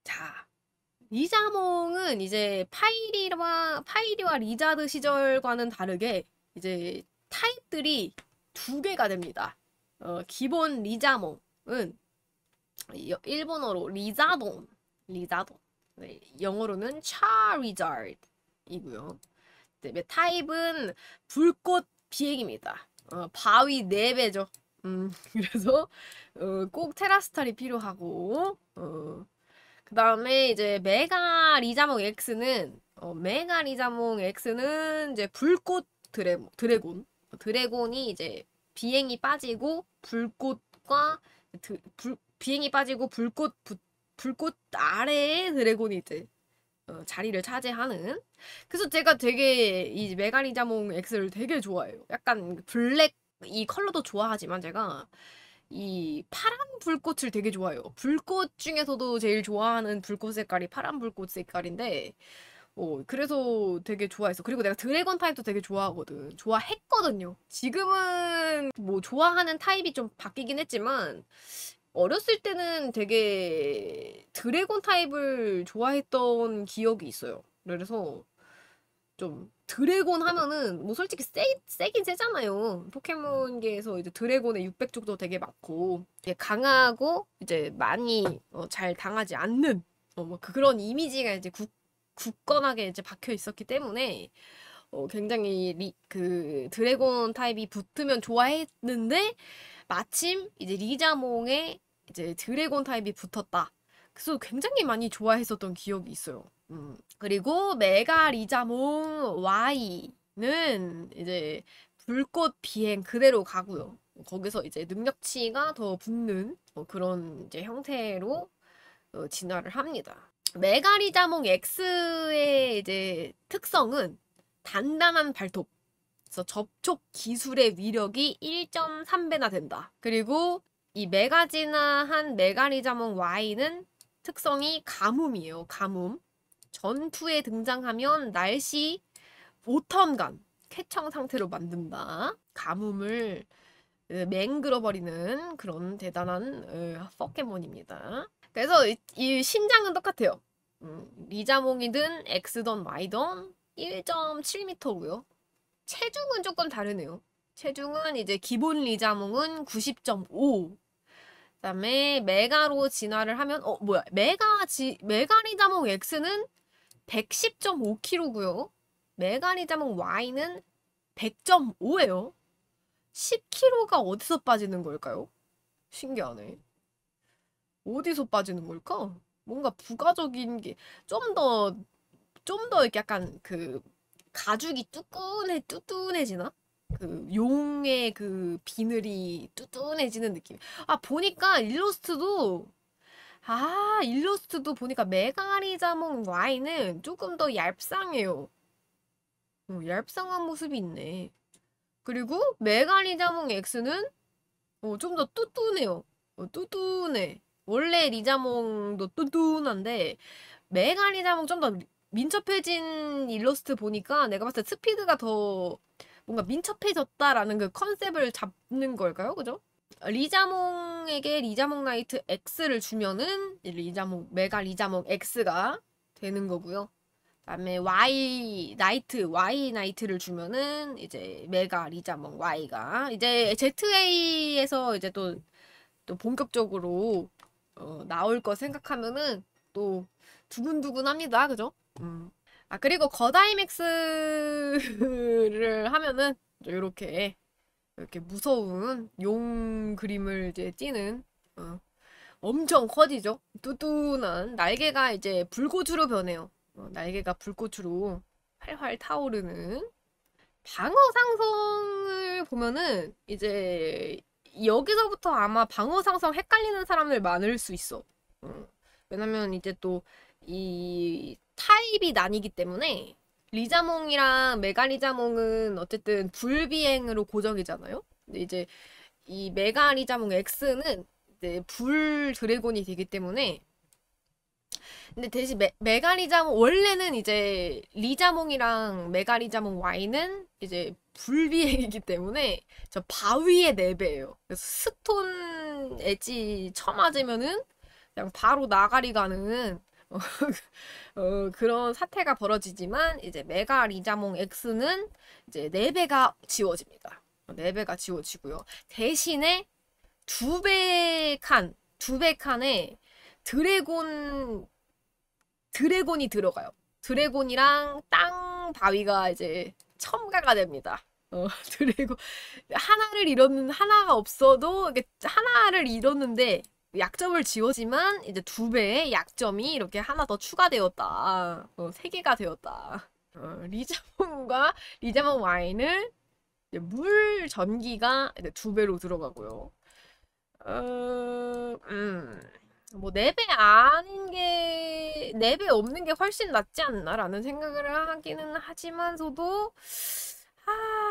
자, 리자몽은 이제 파이리와 리자드 시절과는 다르게 이제 타입들이 두 개가 됩니다. 기본 리자몽은 일본어로 리자돈. 네, 영어로는 차리자드이고요. 네, 타입은 불꽃 비행입니다. 바위 4배죠. 그래서 꼭 테라스탈이 필요하고 그 다음에 이제 메가 리자몽 X는 이제 불꽃 드래곤이 이제 비행이 빠지고 불꽃과 비행이 빠지고 불꽃 아래에 드래곤이 이제 자리를 차지하는. 그래서 제가 되게 이 메가리자몽 X를 되게 좋아해요. 약간 블랙 이 컬러도 좋아하지만 제가 이 파란 불꽃을 되게 좋아해요. 불꽃 중에서도 제일 좋아하는 불꽃 색깔이 파란 불꽃 색깔인데 그래서 되게 좋아했어. 그리고 내가 드래곤 타입도 되게 좋아하거든. 좋아했거든요. 지금은 뭐 좋아하는 타입이 좀 바뀌긴 했지만 어렸을 때는 되게 드래곤 타입을 좋아했던 기억이 있어요. 그래서 좀 드래곤 하면은 뭐 솔직히 세긴 세잖아요. 포켓몬계에서 이제 드래곤의 600족도 되게 많고 이게 강하고 이제 많이 잘 당하지 않는 뭐 그런 이미지가 이제 굳건하게 이제 박혀 있었기 때문에 굉장히 그 드래곤 타입이 붙으면 좋아했는데 마침 이제 리자몽에 이제 드래곤 타입이 붙었다. 그래서 굉장히 많이 좋아했었던 기억이 있어요. 그리고 메가 리자몽 Y는 이제 불꽃 비행 그대로 가고요. 거기서 이제 능력치가 더 붙는 그런 이제 형태로 진화를 합니다. 메가 리자몽 X의 이제 특성은 단단한 발톱. 그래서 접촉 기술의 위력이 1.3배나 된다. 그리고 이 메가진화한 메가리자몽 Y는 특성이 가뭄이에요. 가뭄. 전투에 등장하면 날씨 5턴간 쾌청 상태로 만든다. 가뭄을 맹글어버리는 그런 대단한 포켓몬입니다. 그래서 이 신장은 똑같아요. 리자몽이든 X든 Y든 1.7m고요. 체중은 조금 다르네요. 체중은 이제 기본 리자몽은 90.5. 그다음에 메가로 진화를 하면 메가 리자몽 X는 110.5kg고요. 메가 리자몽 Y는 100.5예요. 10kg가 어디서 빠지는 걸까요? 신기하네. 어디서 빠지는 걸까? 뭔가 부가적인 게 좀 더 이렇게 약간 그 가죽이 뚜뚜해지나? 그 용의 그 비늘이 뚜뚜해지는 느낌. 보니까 일러스트도 보니까 메가리자몽 Y는 조금 더 얇상해요. 얇상한 모습이 있네. 그리고 메가리자몽 X는 좀 더 뚜뚜해요. 뚜뚜해. 원래 리자몽도 뚜뚜한데 메가리자몽 좀 더 민첩해진 일러스트 보니까 내가 봤을 때 스피드가 더 뭔가 민첩해졌다라는 그 컨셉을 잡는 걸까요? 그죠? 리자몽에게 리자몽 나이트 X를 주면은 메가 리자몽 X가 되는 거고요. 그다음에 Y 나이트를 주면은 이제 메가 리자몽 Y가 이제 ZA에서 이제 또 본격적으로 나올 거 생각하면은 또 두근두근합니다. 그죠? 아, 그리고 거다이맥스를 하면은 이렇게 무서운 용 그림을 이제 띠는 엄청 커지죠. 뚜뚜한 날개가 이제 불꽃으로 변해요. 날개가 불꽃으로 활활 타오르는 방어 상성을 보면은 이제 여기서부터 아마 방어 상성 헷갈리는 사람들 많을 수 있어. 왜냐면 이제 또 이 타입이 나뉘기 때문에 리자몽이랑 메가리자몽은 어쨌든 불비행으로 고정이잖아요. 근데 이제 이 메가리자몽 X는 이제 불 드래곤이 되기 때문에 근데 대신 메가리자몽 원래는 이제 리자몽이랑 메가리자몽 Y는 이제 불비행이기 때문에 저 바위의 4배예요. 그래서 스톤 엣지 쳐맞으면은 그냥 바로 나가리 가는 그런 사태가 벌어지지만 이제 메가 리자몽 X는 이제 4배가 지워집니다. 4배가 지워지고요. 대신에 2배 칸에 드래곤이 들어가요. 드래곤이랑 땅 바위가 이제 첨가가 됩니다. 드래곤 하나가 없어도 하나를 잃었는데 약점을 지워지만 이제 2배의 약점이 이렇게 하나 더 추가되었다. 3개가 되었다. 리자몽과 리자몽 와인을 물 전기가 이제 2배로 들어가고요. 뭐 4배 아닌 게 4배 없는 게 훨씬 낫지 않나라는 생각을 하기는 하지만서도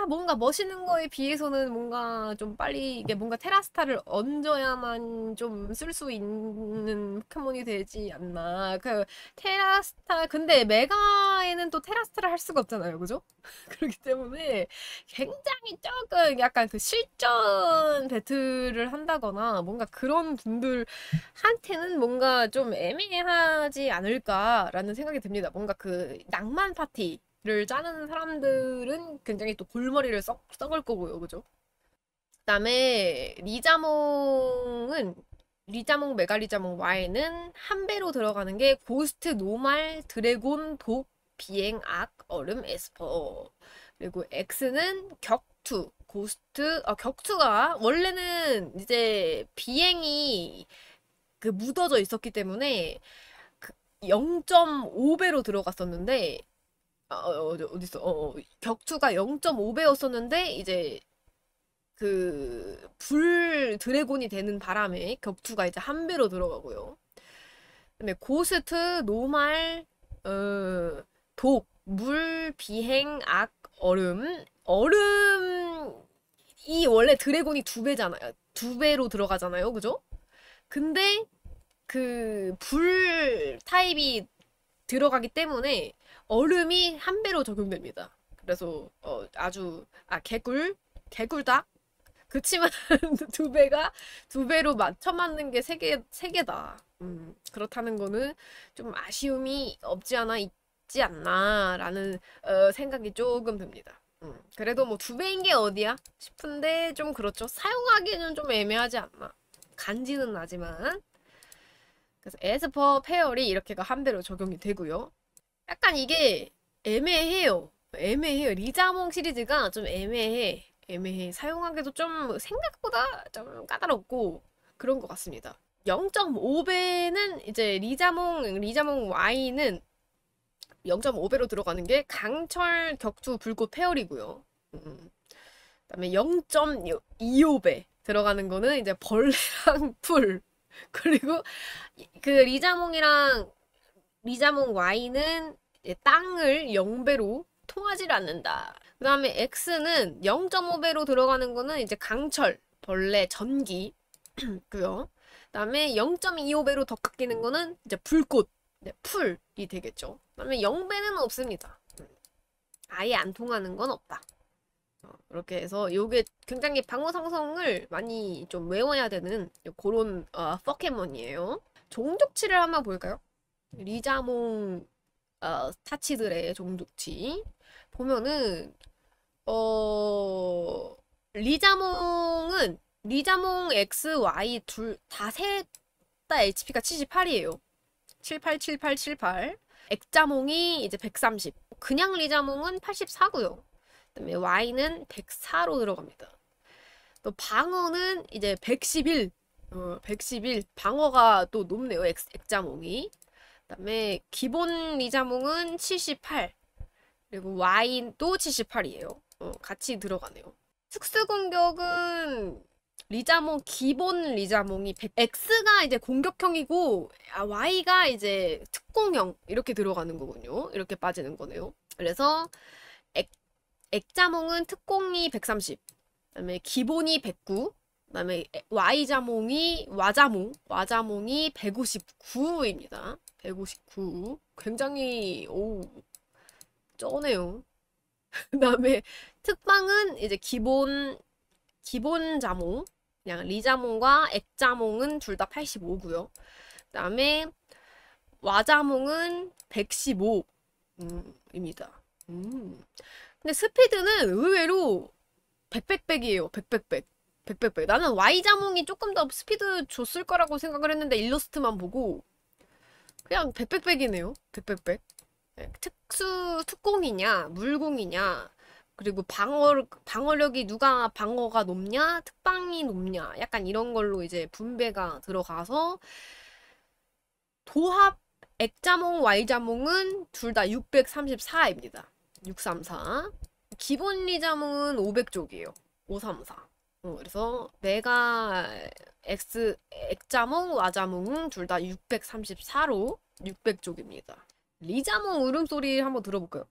뭔가 멋있는 거에 비해서는 뭔가 좀 빨리 이게 뭔가 테라스타를 얹어야만 좀 쓸 수 있는 포켓몬이 되지 않나. 근데 메가에는 또 테라스타를 할 수가 없잖아요. 그죠? 그렇기 때문에 굉장히 조금 약간 그 실전 배틀을 한다거나 뭔가 그런 분들한테는 뭔가 좀 애매하지 않을까라는 생각이 듭니다. 뭔가 그 낭만 파티 를 짜는 사람들은 굉장히 또 골머리를 썩을 거고요. 그죠? 그다음에 리자몽 메가리자몽 Y는 1배로 들어가는 게 고스트 노말 드래곤 독 비행 악 얼음 에스퍼. 그리고 X는 격투가 원래는 이제 비행이 그 묻어져 있었기 때문에 0.5배로 들어갔었는데 어딨어? 격투가 0.5배였었는데 이제 그 불 드래곤이 되는 바람에 격투가 이제 1배로 들어가고요. 근데 고스트, 노말, 독, 물, 비행, 악, 얼음이 원래 드래곤이 2배잖아요. 2배로 들어가잖아요. 그죠? 근데 그 불 타입이 들어가기 때문에 얼음이 1배로 적용됩니다. 그래서 개꿀닭. 그치만 2배로 맞춰 맞는 게 3개다. 그렇다는 거는 좀 아쉬움이 없지 않아 있지 않나라는 생각이 조금 듭니다. 그래도 뭐 2배인 게 어디야 싶은데 좀 그렇죠. 사용하기는 좀 애매하지 않나. 간지는 나지만. 그래서 에스퍼 페어리 이렇게가 1배로 적용이 되고요. 약간 이게 애매해요. 리자몽 시리즈가 좀 애매해. 사용하기도 좀 생각보다 좀 까다롭고 그런 것 같습니다. 0.5배는 이제 리자몽 Y는 0.5배로 들어가는 게 강철 격투 불꽃 페어리고요. 그다음에 0.25배 들어가는 거는 이제 벌레랑 풀. 그리고 그 리자몽 Y는 땅을 0배로 통하지 않는다. 그 다음에 X는 0.5배로 들어가는 거는 이제 강철, 벌레, 전기. 고요. 그 다음에 0.25배로 더 깎이는 거는 이제 불꽃, 풀이 되겠죠. 그 다음에 0배는 없습니다. 아예 안 통하는 건 없다. 이렇게 해서 요게 굉장히 방어 상성을 많이 좀 외워야 되는 그런 포켓몬이에요. 종족치를 한번 볼까요? 리자몽 타치들의 종족치 보면은 리자몽 X, Y 셋 다 HP가 78이에요. 78, 78, 78. 액자몽이 이제 130. 그냥 리자몽은 84고요. 그다음에 Y는 104로 들어갑니다. 또 방어는 이제 111. 111. 방어가 또 높네요. 액자몽이. 그다음에 기본 리자몽은 78. 그리고 Y도 78이에요. 같이 들어가네요. 특수 공격은 기본 리자몽이 X가 이제 공격형이고 Y가 이제 특공형 이렇게 들어가는 거군요. 이렇게 빠지는 거네요. 그래서 액자몽은 특공이 130, 그다음에 기본이 109, 그다음에 와자몽이 159입니다. 159. 굉장히 쩌네요. 그다음에 특방은 이제 기본 자몽, 그냥 리자몽과 액자몽은 둘 다 85고요. 그다음에 와자몽은 115입니다. 근데 스피드는 의외로 100이에요. 100. 나는 Y자몽이 조금 더 스피드 줬을 거라고 생각을 했는데 일러스트만 보고 그냥 100이네요. 100. 특공이냐, 물공이냐, 그리고 방어력이 누가 방어가 높냐, 특방이 높냐, 약간 이런 걸로 이제 분배가 들어가서 도합 액자몽, Y자몽은 둘 다 634입니다. 634. 기본 리자몽은 500쪽이에요. 534. 그래서 메가 액자몽, 와자몽은 둘 다 634로 600쪽입니다. 리자몽 울음소리 한번 들어볼까요?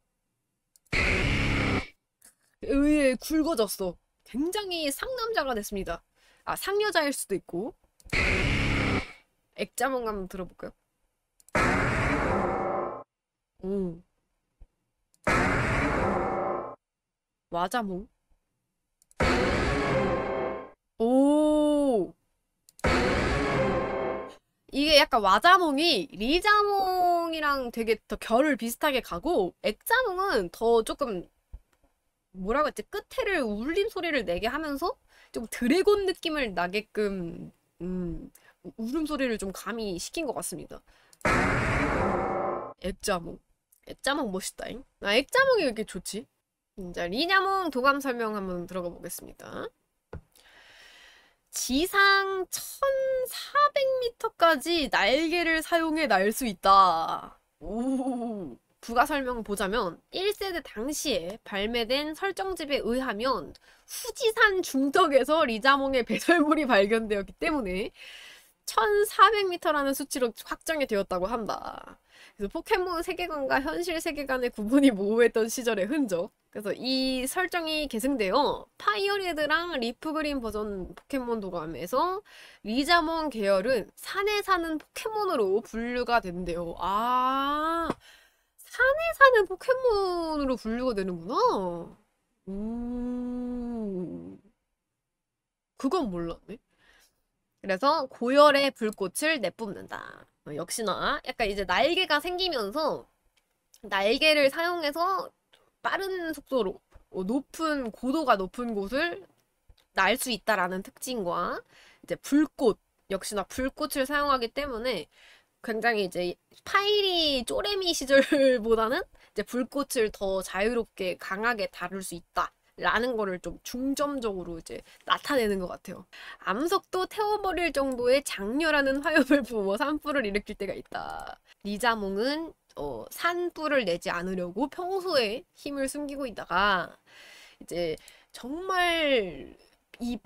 의외 굵어졌어. 굉장히 상남자가 됐습니다. 상여자일 수도 있고. 액자몽 한번 들어볼까요? 와자몽. 오. 이게 약간 와자몽이 리자몽이랑 되게 더 결을 비슷하게 가고 액자몽은 더 조금 뭐라고 했지? 끝에를 울림 소리를 내게 하면서 좀 드래곤 느낌을 나게끔 울음소리를 좀 가미시킨 것 같습니다. 액자몽 멋있다잉. 액자몽이 왜 이렇게 좋지? 자, 리자몽 도감 설명 한번 들어가 보겠습니다. 지상 1400m까지 날개를 사용해 날 수 있다. 오. 부가 설명 보자면 1세대 당시에 발매된 설정집에 의하면 후지산 중턱에서 리자몽의 배설물이 발견되었기 때문에 1400m라는 수치로 확정이 되었다고 한다. 그래서 포켓몬 세계관과 현실 세계관의 구분이 모호했던 시절의 흔적. 그래서 이 설정이 계승되어 파이어레드랑 리프그린 버전 포켓몬 도감에서 리자몽 계열은 산에 사는 포켓몬으로 분류가 된대요. 산에 사는 포켓몬으로 분류가 되는구나. 그건 몰랐네. 그래서 고열의 불꽃을 내뿜는다. 역시나 약간 이제 날개가 생기면서 날개를 사용해서 빠른 속도로 고도가 높은 곳을 날 수 있다라는 특징과 이제 역시나 불꽃을 사용하기 때문에 굉장히 이제 파이리 쪼레미 시절보다는 이제 불꽃을 더 자유롭게 강하게 다룰 수 있다. 라는 거를 좀 중점적으로 이제 나타내는 것 같아요. 암석도 태워버릴 정도의 장렬하는 화염을 부어 산불을 일으킬 때가 있다. 리자몽은 산불을 내지 않으려고 평소에 힘을 숨기고 있다가 이제 정말 이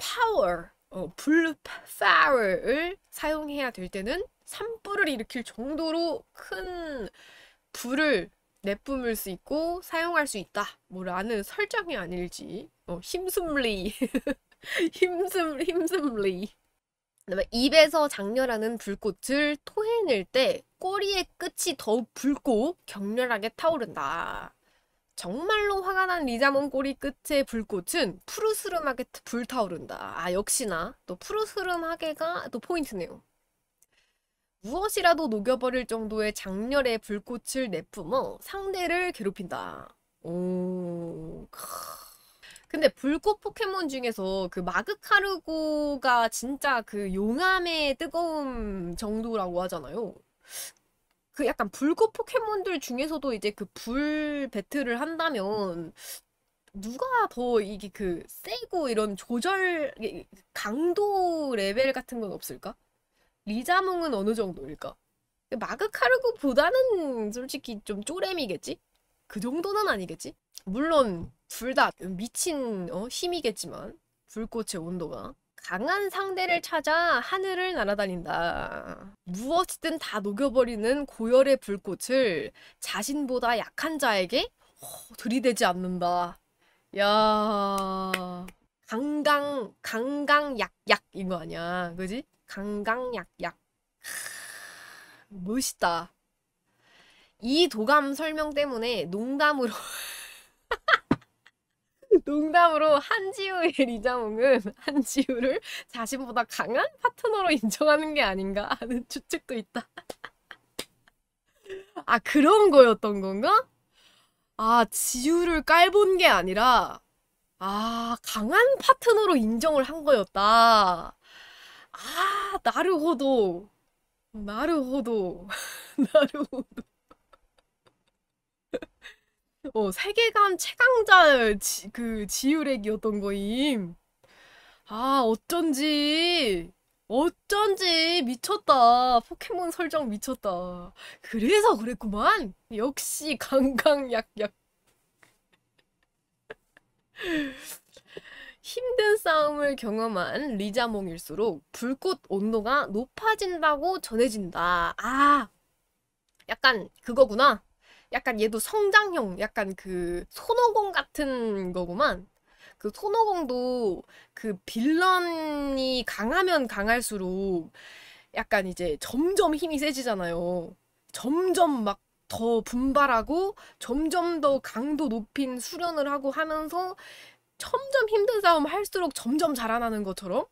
불파워를 사용해야 될 때는 산불을 일으킬 정도로 큰 불을 내뿜을 수 있고 사용할 수 있다. 뭐라는 설정이 아닐지. 힘숨리. 힘숨리. 그다음에 입에서 장렬하는 불꽃을 토해낼 때 꼬리의 끝이 더욱 붉고 격렬하게 타오른다. 정말로 화가 난 리자몽 꼬리 끝의 불꽃은 푸르스름하게 불타오른다. 아, 역시나 또 푸르스름하게가 또 포인트네요. 무엇이라도 녹여버릴 정도의 장렬의 불꽃을 내뿜어 상대를 괴롭힌다. 오, 근데 불꽃 포켓몬 중에서 그 마그카르고가 진짜 그 용암의 뜨거움 정도라고 하잖아요. 그 약간 불꽃 포켓몬들 중에서도 이제 그 불 배틀을 한다면 누가 더 이게 그 세고 이런 조절 강도 레벨 같은 건 없을까? 리자몽은 어느 정도일까? 마그카르고보다는 솔직히 좀 쪼렙이겠지? 그 정도는 아니겠지? 물론 둘 다 미친 힘이겠지만 불꽃의 온도가 강한 상대를 찾아 하늘을 날아다닌다. 무엇이든 다 녹여버리는 고열의 불꽃을 자신보다 약한 자에게 들이대지 않는다. 야, 강강약약인 거 아니야, 그지? 강강약약. 멋있다. 이 도감 설명 때문에 농담으로 농담으로 한지우의 리자몽은 한지우를 자신보다 강한 파트너로 인정하는 게 아닌가 하는 추측도 있다. 아, 그런 거였던 건가? 아, 지우를 깔본 게 아니라 아, 강한 파트너로 인정을 한 거였다. 아, 나르호도. 나르호도. 나르호도. 세계관 최강자 그 지유렉이었던 거임. 아, 어쩐지 미쳤다. 포켓몬 설정 미쳤다. 그래서 그랬구만. 역시 강강약약. 힘든 싸움을 경험한 리자몽일수록 불꽃 온도가 높아진다고 전해진다. 아, 약간 그거구나. 약간 얘도 성장형, 약간 그 손오공 같은 거구만. 그 손오공도 그 빌런이 강하면 강할수록 약간 이제 점점 힘이 세지잖아요. 점점 막 더 분발하고 점점 더 강도 높인 수련을 하고 하면서 점점 힘든 싸움 할수록 점점 자라나는 것처럼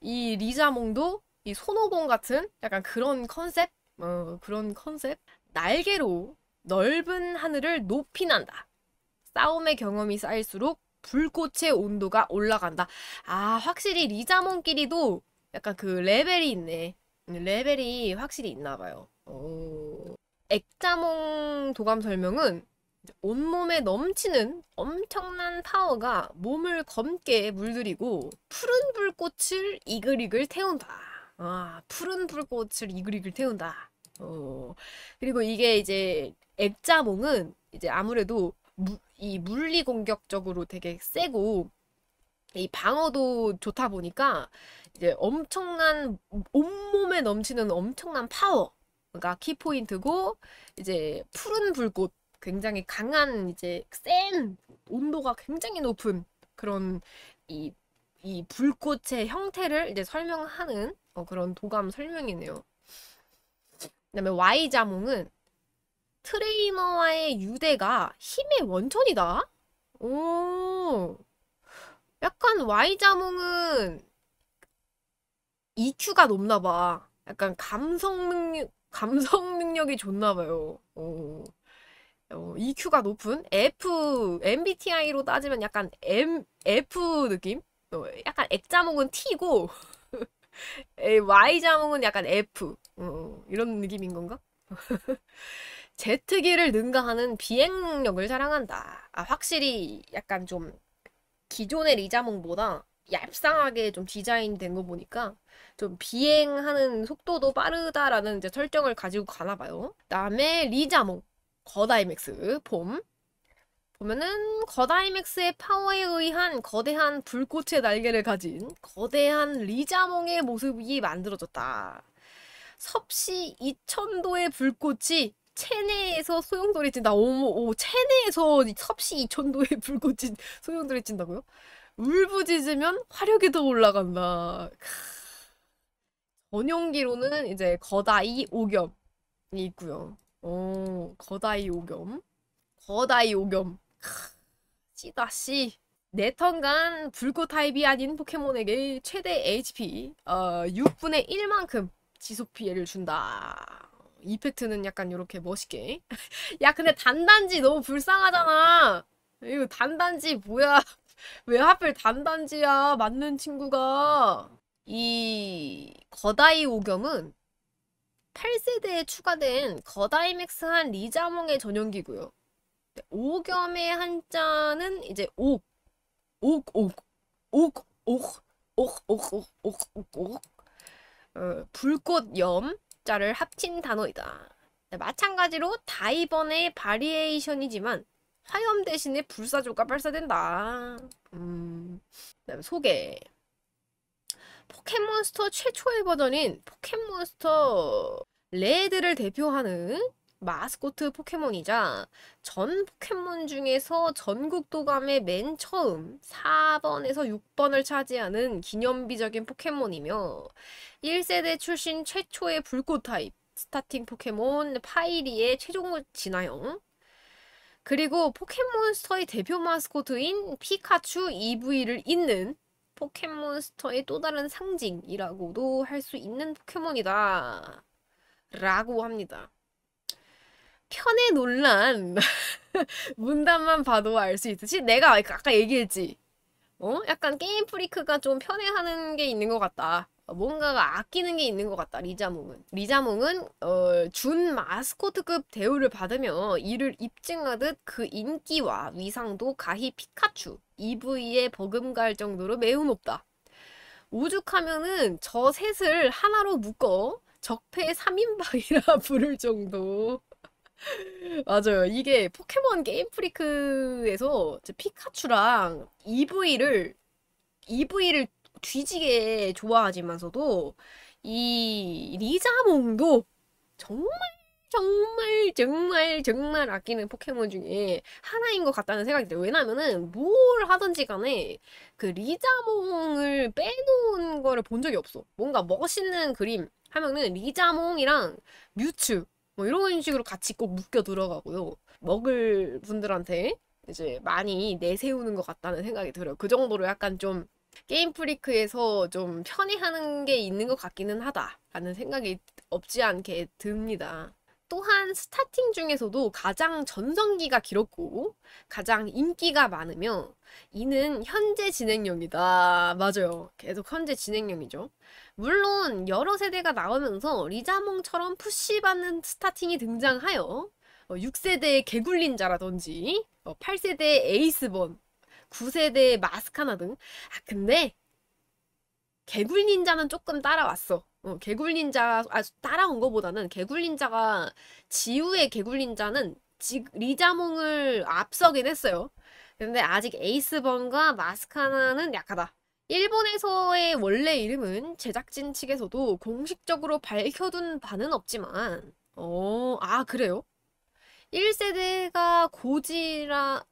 이 리자몽도 이 손오공 같은 약간 그런 컨셉? 그런 컨셉? 날개로 넓은 하늘을 높이 난다. 싸움의 경험이 쌓일수록 불꽃의 온도가 올라간다. 아, 확실히 리자몽끼리도 약간 그 레벨이 있네. 레벨이 확실히 있나 봐요. 액자몽 도감 설명은 온몸에 넘치는 엄청난 파워가 몸을 검게 물들이고 푸른 불꽃을 이글이글 태운다. 아, 푸른 불꽃을 이글이글 태운다. 그리고 이게 이제 액자몽은 이제 아무래도 이 물리 공격적으로 되게 세고 이 방어도 좋다 보니까 이제 엄청난 온몸에 넘치는 엄청난 파워가 키포인트고 이제 푸른 불꽃 굉장히 강한 이제 센 온도가 굉장히 높은 그런 이 불꽃의 형태를 이제 설명하는 그런 도감 설명이네요. 그다음에 Y자몽은 트레이너와의 유대가 힘의 원천이다. 오, 약간 Y자몽은 EQ가 높나 봐. 약간 감성 능력이 좋나 봐요. EQ가 높은 MBTI로 따지면 약간 F 느낌? 약간 X자몽은 T고 Y자몽은 약간 F. 이런 느낌인 건가? 제트기를 능가하는 비행 능력을 자랑한다. 아, 확실히 약간 좀 기존의 리자몽보다 얄쌍하게 좀 디자인된 거 보니까 좀 비행하는 속도도 빠르다라는 이제 설정을 가지고 가나 봐요. 그다음에 리자몽 거다이맥스 폼 보면은 거다이맥스의 파워에 의한 거대한 불꽃의 날개를 가진 거대한 리자몽의 모습이 만들어졌다. 섭씨 2000도의 불꽃이 체내에서 소용돌이친다. 오, 체내에서 섭씨 2000도의 불꽃이 소용돌이친다고요? 울부짖으면 화력이 더 올라간다. 전용기로는 이제 거다이 오겸이 있고요. 거다이 오겸. 거다이 오겸. 씨다 씨. 내 턴간 불꽃 타입이 아닌 포켓몬에게 최대 HP 6분의 1만큼 지속 피해를 준다. 이펙트는 약간 요렇게 멋있게. 야 근데 단단지 너무 불쌍하잖아. 이거 단단지 뭐야. 왜 하필 단단지야 맞는 친구가. 이 거다이 오겸은 8세대에 추가된 거다이맥스한 리자몽의 전용기고요. 오겸의 한자는 이제 옥, 옥, 옥, 옥, 옥, 옥, 옥, 옥, 옥, 옥, 옥. 불꽃 염자를 합친 단어이다. 마찬가지로 다이번의 바리에이션이지만 화염 대신에 불사조가 발사된다. 그다음에 소개. 포켓몬스터 최초의 버전인 포켓몬스터 레드를 대표하는 마스코트 포켓몬이자 전 포켓몬 중에서 전국도감의 맨 처음 4번에서 6번을 차지하는 기념비적인 포켓몬이며 1세대 출신 최초의 불꽃 타입 스타팅 포켓몬 파이리의 최종 진화형, 그리고 포켓몬스터의 대표 마스코트인 피카츄 EV를 잇는 포켓몬스터의 또 다른 상징이라고도 할 수 있는 포켓몬이다 라고 합니다. 편의 논란 문단만 봐도 알 수 있듯이 내가 아까 얘기했지. 약간 게임 프리크가 좀 편애하는 게 있는 것 같다. 뭔가가 아끼는 게 있는 것 같다. 리자몽은 준 마스코트급 대우를 받으며 이를 입증하듯 그 인기와 위상도 가히 피카츄 EV에 버금갈 정도로 매우 높다. 오죽하면은 저 셋을 하나로 묶어 적폐 3인방이라 부를 정도. 맞아요. 이게 포켓몬 게임 프리크에서 피카츄랑 EV를 뒤지게 좋아하지만서도 이 리자몽도 정말 아끼는 포켓몬 중에 하나인 것 같다는 생각이 들어요. 왜냐면은 뭘 하든지 간에 그 리자몽을 빼놓은 거를 본 적이 없어. 뭔가 멋있는 그림 하면은 리자몽이랑 뮤츠 뭐 이런 식으로 같이 꼭 묶여 들어가고요. 먹을 분들한테 이제 많이 내세우는 것 같다는 생각이 들어요. 그 정도로 약간 좀 게임 프리크에서 좀 편애하는 게 있는 것 같기는 하다라는 생각이 없지 않게 듭니다. 또한 스타팅 중에서도 가장 전성기가 길었고 가장 인기가 많으며 이는 현재 진행형이다. 맞아요. 계속 현재 진행형이죠. 물론 여러 세대가 나오면서 리자몽처럼 푸시받는 스타팅이 등장하여 6세대의 개굴린자라든지 8세대의 에이스본, 9세대의 마스카나 등. 근데 개굴닌자는 조금 따라왔어. 개굴닌자 따라온 거보다는 개굴닌자가 지우의 개굴닌자는 리자몽을 앞서긴 했어요. 근데 아직 에이스번과 마스카나는 약하다. 일본에서의 원래 이름은 제작진 측에서도 공식적으로 밝혀둔 바는 없지만 그래요? 1세대가 고질라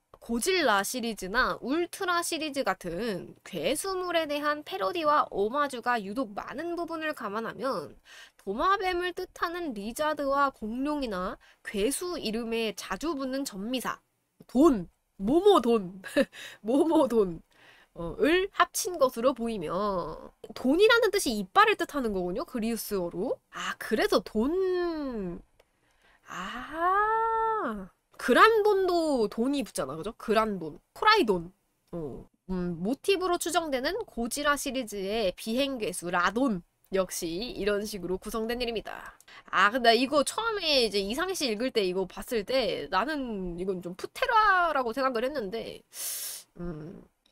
시리즈나 울트라 시리즈 같은 괴수물에 대한 패러디와 오마주가 유독 많은 부분을 감안하면 도마뱀을 뜻하는 리자드와 공룡이나 괴수 이름에 자주 붙는 전미사 모모돈 을 합친 것으로 보이며 돈이라는 뜻이 이빨을 뜻하는 거군요. 그리스어로. 그래서 그란돈도 돈이 붙잖아. 그죠? 그란돈. 코라이돈. 모티브로 추정되는 고지라 시리즈의 비행괴수 라돈 역시 이런 식으로 구성된 이름이다. 근데 이거 처음에 이제 이상씨 읽을 때 이거 봤을 때 나는 이건 좀 푸테라라고 생각을 했는데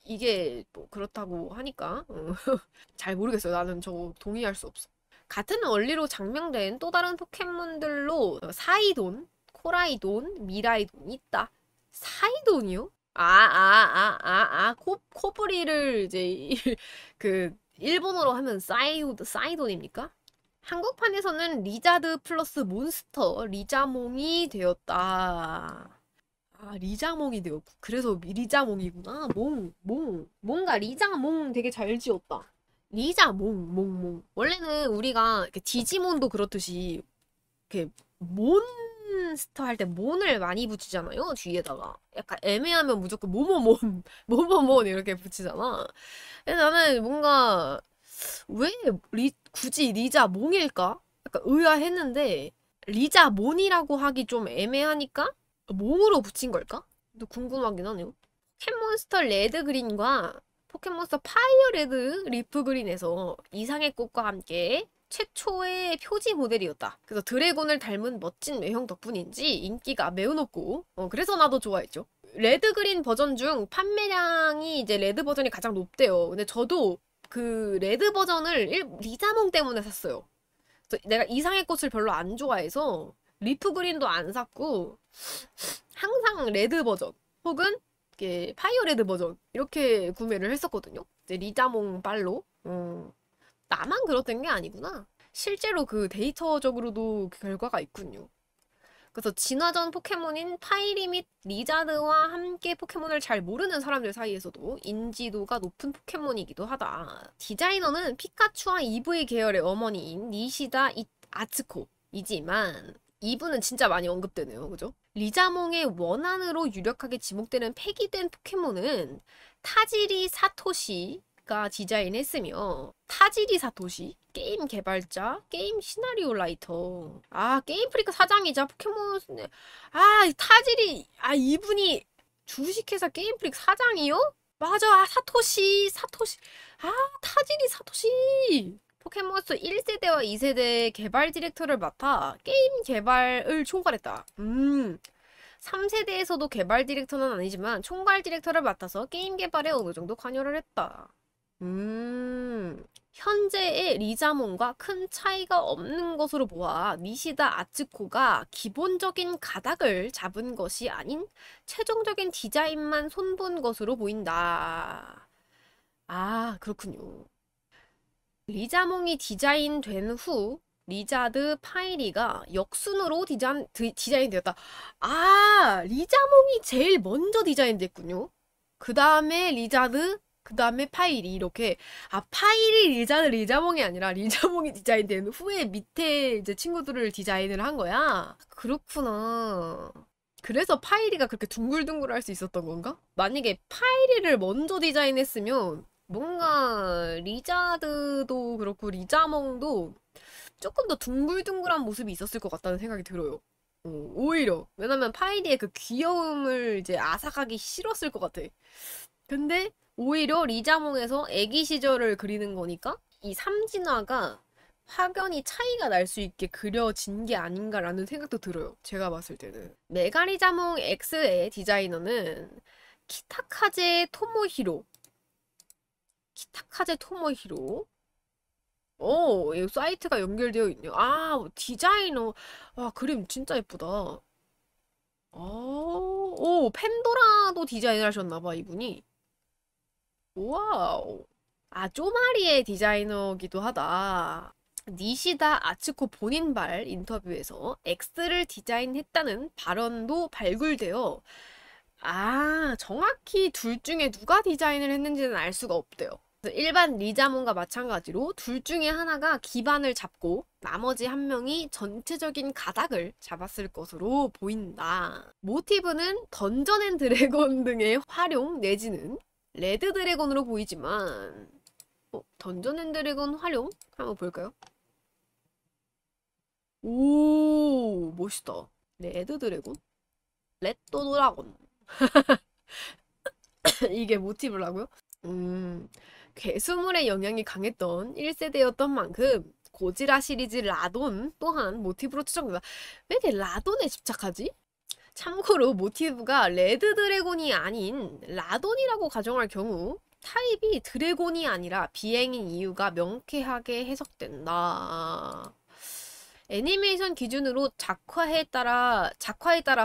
이게 뭐 그렇다고 하니까 잘 모르겠어요. 나는 저거 동의할 수 없어. 같은 원리로 장명된 또 다른 포켓몬들로 사이돈, 코라이돈, 미라이돈이 있다. 사이돈이요? 코브리를 이제 그 일본어로 하면 사이돈입니까? 한국판에서는 리자드 플러스 몬스터 리자몽이 되었다. 리자몽이 되었고 그래서 리자몽이구나. 뭔가 리자몽 되게 잘 지었다. 리자몽. 원래는 우리가 이렇게 디지몬도 그렇듯이 이렇게 몬 몬스터 할 때 몬을 많이 붙이잖아요. 뒤에다가. 약간 애매하면 무조건 모모몬, 모모몬 이렇게 붙이잖아. 근데 나는 뭔가 왜 굳이 리자 몽일까? 약간 의아했는데 리자 몬이라고 하기 좀 애매하니까 몽으로 붙인 걸까? 또 궁금하긴 하네요. 포켓몬스터 레드 그린과 포켓몬스터 파이어 레드 리프 그린에서 이상의 꽃과 함께 최초의 표지 모델이었다. 그래서 드래곤을 닮은 멋진 외형 덕분인지 인기가 매우 높고 그래서 나도 좋아했죠. 레드 그린 버전 중 판매량이 이제 레드 버전이 가장 높대요. 근데 저도 그 레드 버전을 리자몽 때문에 샀어요. 그래서 내가 이상의 꽃을 별로 안 좋아해서 리프 그린도 안 샀고 항상 레드 버전 혹은 이게 파이어 레드 버전 이렇게 구매를 했었거든요. 이제 리자몽 빨로. 나만 그렇던 게 아니구나. 실제로 그 데이터적으로도 그 결과가 있군요. 그래서 진화전 포켓몬인 파이리 및 리자드와 함께 포켓몬을 잘 모르는 사람들 사이에서도 인지도가 높은 포켓몬이기도 하다. 디자이너는 피카츄와 EV 계열의 어머니인 니시다 아츠코이지만 이분은 진짜 많이 언급되네요. 그죠? 리자몽의 원안으로 유력하게 지목되는 폐기된 포켓몬은 타지리 사토시가 디자인했으며 타지리 사토시? 게임 개발자, 게임 시나리오 라이터. 아, 게임 프리크 사장이자 포켓몬, 타지리, 이분이 주식회사 게임 프리크 사장이요? 맞아, 사토시. 타지리 사토시. 포켓몬스터 1세대와 2세대 개발 디렉터를 맡아 게임 개발을 총괄했다. 3세대에서도 개발 디렉터는 아니지만 총괄 디렉터를 맡아서 게임 개발에 어느 정도 관여를 했다. 현재의 리자몽과 큰 차이가 없는 것으로 보아 니시다 아츠코가 기본적인 가닥을 잡은 것이 아닌 최종적인 디자인만 손본 것으로 보인다. 아, 그렇군요. 리자몽이 디자인된 후 리자드 파이리가 역순으로 디자인되었다. 아, 리자몽이 제일 먼저 디자인됐군요. 그 다음에 리자드, 그 다음에 파이리 이렇게. 아, 파이리, 리자드, 리자몽이 아니라 리자몽이 디자인된 후에 밑에 이제 친구들을 디자인을 한 거야. 그렇구나. 그래서 파이리가 그렇게 둥글둥글 할 수 있었던 건가? 만약에 파이리를 먼저 디자인했으면 뭔가 리자드도 그렇고 리자몽도 조금 더 둥글둥글한 모습이 있었을 것 같다는 생각이 들어요. 오히려. 왜냐면 파이리의 그 귀여움을 이제 앗아가기 싫었을 것 같아. 근데 오히려 리자몽에서 애기 시절을 그리는 거니까 이 삼진화가 확연히 차이가 날 수 있게 그려진 게 아닌가라는 생각도 들어요. 제가 봤을 때는. 메가리자몽 X의 디자이너는 키타카제 토모히로. 이 사이트가 연결되어 있네요. 아, 디자이너. 와, 그림 진짜 예쁘다. 팬도라도 디자인을 하셨나봐, 이분이. 와우. 아, 쪼마리의 디자이너기도 하다. 니시다 아츠코 본인 발 인터뷰에서 X를 디자인했다는 발언도 발굴되어 정확히 둘 중에 누가 디자인을 했는지는 알 수가 없대요. 일반 리자몽과 마찬가지로 둘 중에 하나가 기반을 잡고 나머지 한 명이 전체적인 가닥을 잡았을 것으로 보인다. 모티브는 던전 앤 드래곤 등의 활용 내지는 레드 드래곤으로 보이지만 던전 앤 드래곤 활용? 한번 볼까요? 오, 멋있다. 레드 드래곤? 레드 드라곤. 이게 모티브라고요? 괴수물의 영향이 강했던 1세대였던 만큼 고지라 시리즈 라돈 또한 모티브로 추정된다. 왜 이렇게 라돈에 집착하지? 참고로 모티브가 레드 드래곤이 아닌 라돈이라고 가정할 경우 타입이 드래곤이 아니라 비행인 이유가 명쾌하게 해석된다. 애니메이션 기준으로 작화에 따라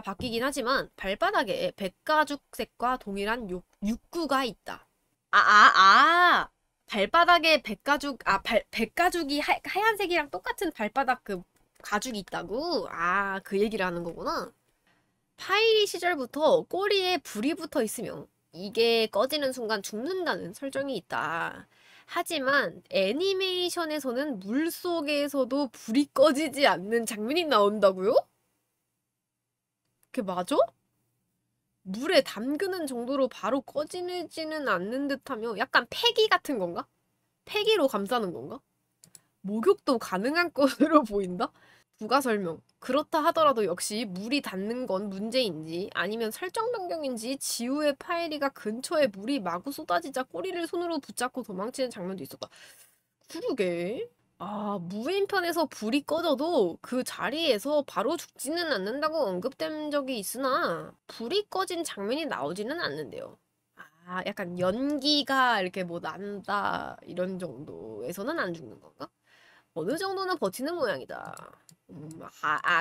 바뀌긴 하지만 발바닥에 백가죽색과 동일한 육구가 있다. 발바닥에 백가죽이 하얀색이랑 똑같은 발바닥 그 가죽이 있다고? 그 얘기를 하는 거구나. 파이리 시절부터 꼬리에 불이 붙어 있으며 이게 꺼지는 순간 죽는다는 설정이 있다. 하지만 애니메이션에서는 물속에서도 불이 꺼지지 않는 장면이 나온다고요? 그게 맞아? 물에 담그는 정도로 바로 꺼지지는 않는 듯하며 약간 폐기 같은 건가? 폐기로 감싸는 건가? 목욕도 가능한 것으로 보인다? 부가 설명. 그렇다 하더라도 역시 물이 닿는 건 문제인지 아니면 설정 변경인지 지우의 파이리가 근처에 물이 마구 쏟아지자 꼬리를 손으로 붙잡고 도망치는 장면도 있었다. 그러게. 아, 무인편에서 불이 꺼져도 그 자리에서 바로 죽지는 않는다고 언급된 적이 있으나 불이 꺼진 장면이 나오지는 않는데요. 아, 약간 연기가 이렇게 뭐 난다 이런 정도에서는 안 죽는 건가? 어느 정도는 버티는 모양이다.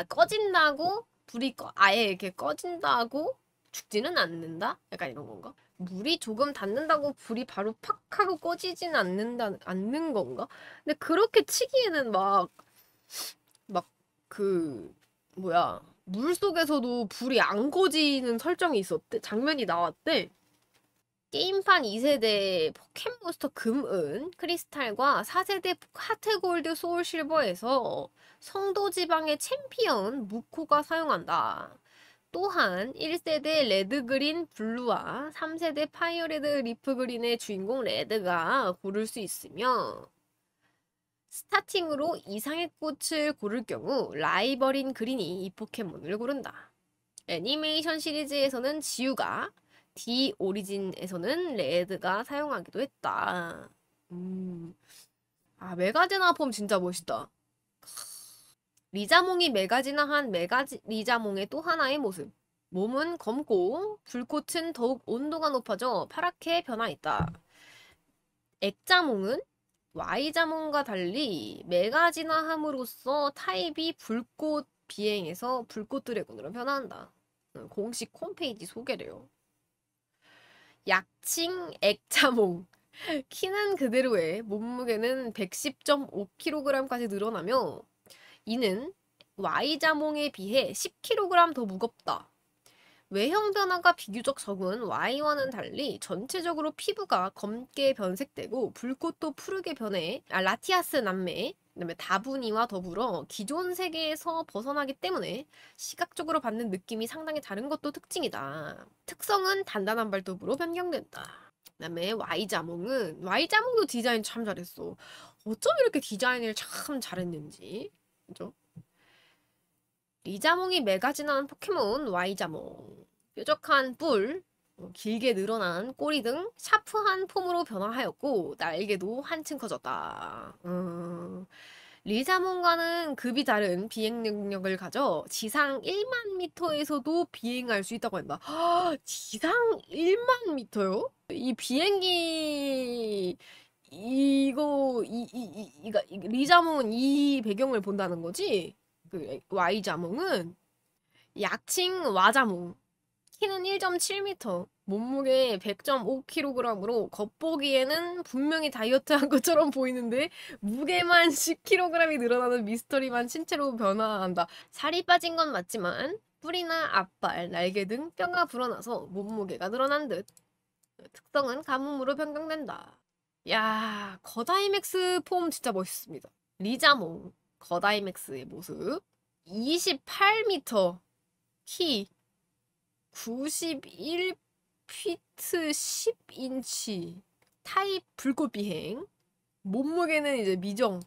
꺼진다고 불이 아예 이렇게 꺼진다고 죽지는 않는다? 약간 이런 건가? 물이 조금 닿는다고 불이 바로 팍 하고 꺼지진 않는 건가? 근데 그렇게 치기에는 뭐야, 물 속에서도 불이 안 꺼지는 설정이 있었대. 장면이 나왔대. 게임판 2세대 포켓몬스터 금은 크리스탈과 4세대 하트골드 소울실버에서 성도지방의 챔피언 무코가 사용한다. 또한 1세대 레드그린 블루와 3세대 파이어레드 리프그린의 주인공 레드가 고를 수 있으며 스타팅으로 이상의 꽃을 고를 경우 라이벌인 그린이 이 포켓몬을 고른다. 애니메이션 시리즈에서는 지우가 D 오리진에서는 레드가 사용하기도 했다. 아, 메가제나 폼 진짜 멋있다. 리자몽이 메가지나한 리자몽의 또 하나의 모습. 몸은 검고 불꽃은 더욱 온도가 높아져 파랗게 변화했다. 액자몽은 Y자몽과 달리 메가진화함으로써 타입이 불꽃 비행에서 불꽃 드래곤으로 변화한다. 공식 홈페이지 소개래요. 약칭 액자몽. 키는 그대로에 몸무게는 110.5kg까지 늘어나며 이는 Y자몽에 비해 10kg 더 무겁다. 외형 변화가 비교적 적은 Y와는 달리 전체적으로 피부가 검게 변색되고 불꽃도 푸르게 변해 라티아스 남매, 그다음에 다분이와 더불어 기존 세계에서 벗어나기 때문에 시각적으로 받는 느낌이 상당히 다른 것도 특징이다. 특성은 단단한 발톱으로 변경된다. 그다음에 Y자몽도 디자인 참 잘했어. 어쩜 이렇게 디자인을 참 잘했는지. 그죠? 리자몽이 메가진화한 포켓몬 Y자몽. 뾰족한 뿔, 길게 늘어난 꼬리 등 샤프한 폼으로 변화하였고 날개도 한층 커졌다. 리자몽과는 급이 다른 비행 능력을 가져 지상 1만 미터에서도 비행할 수 있다고 한다. 지상 1만 미터요? 이 비행기 리자몽은 이 배경을 본다는 거지? 그 Y자몽은 약칭 와자몽. 키는 1.7m, 몸무게 100.5kg으로 겉보기에는 분명히 다이어트한 것처럼 보이는데 무게만 10kg이 늘어나는 미스터리만 신체로 변화한다. 살이 빠진 건 맞지만 뿔이나 앞발, 날개 등 뼈가 불어나서 몸무게가 늘어난 듯. 특성은 가뭄으로 변경된다. 야, 거다이맥스 폼 진짜 멋있습니다. 리자몽, 거다이맥스의 모습. 28m, 키 91피트 10인치, 타입 불꽃 비행, 몸무게는 이제 미정.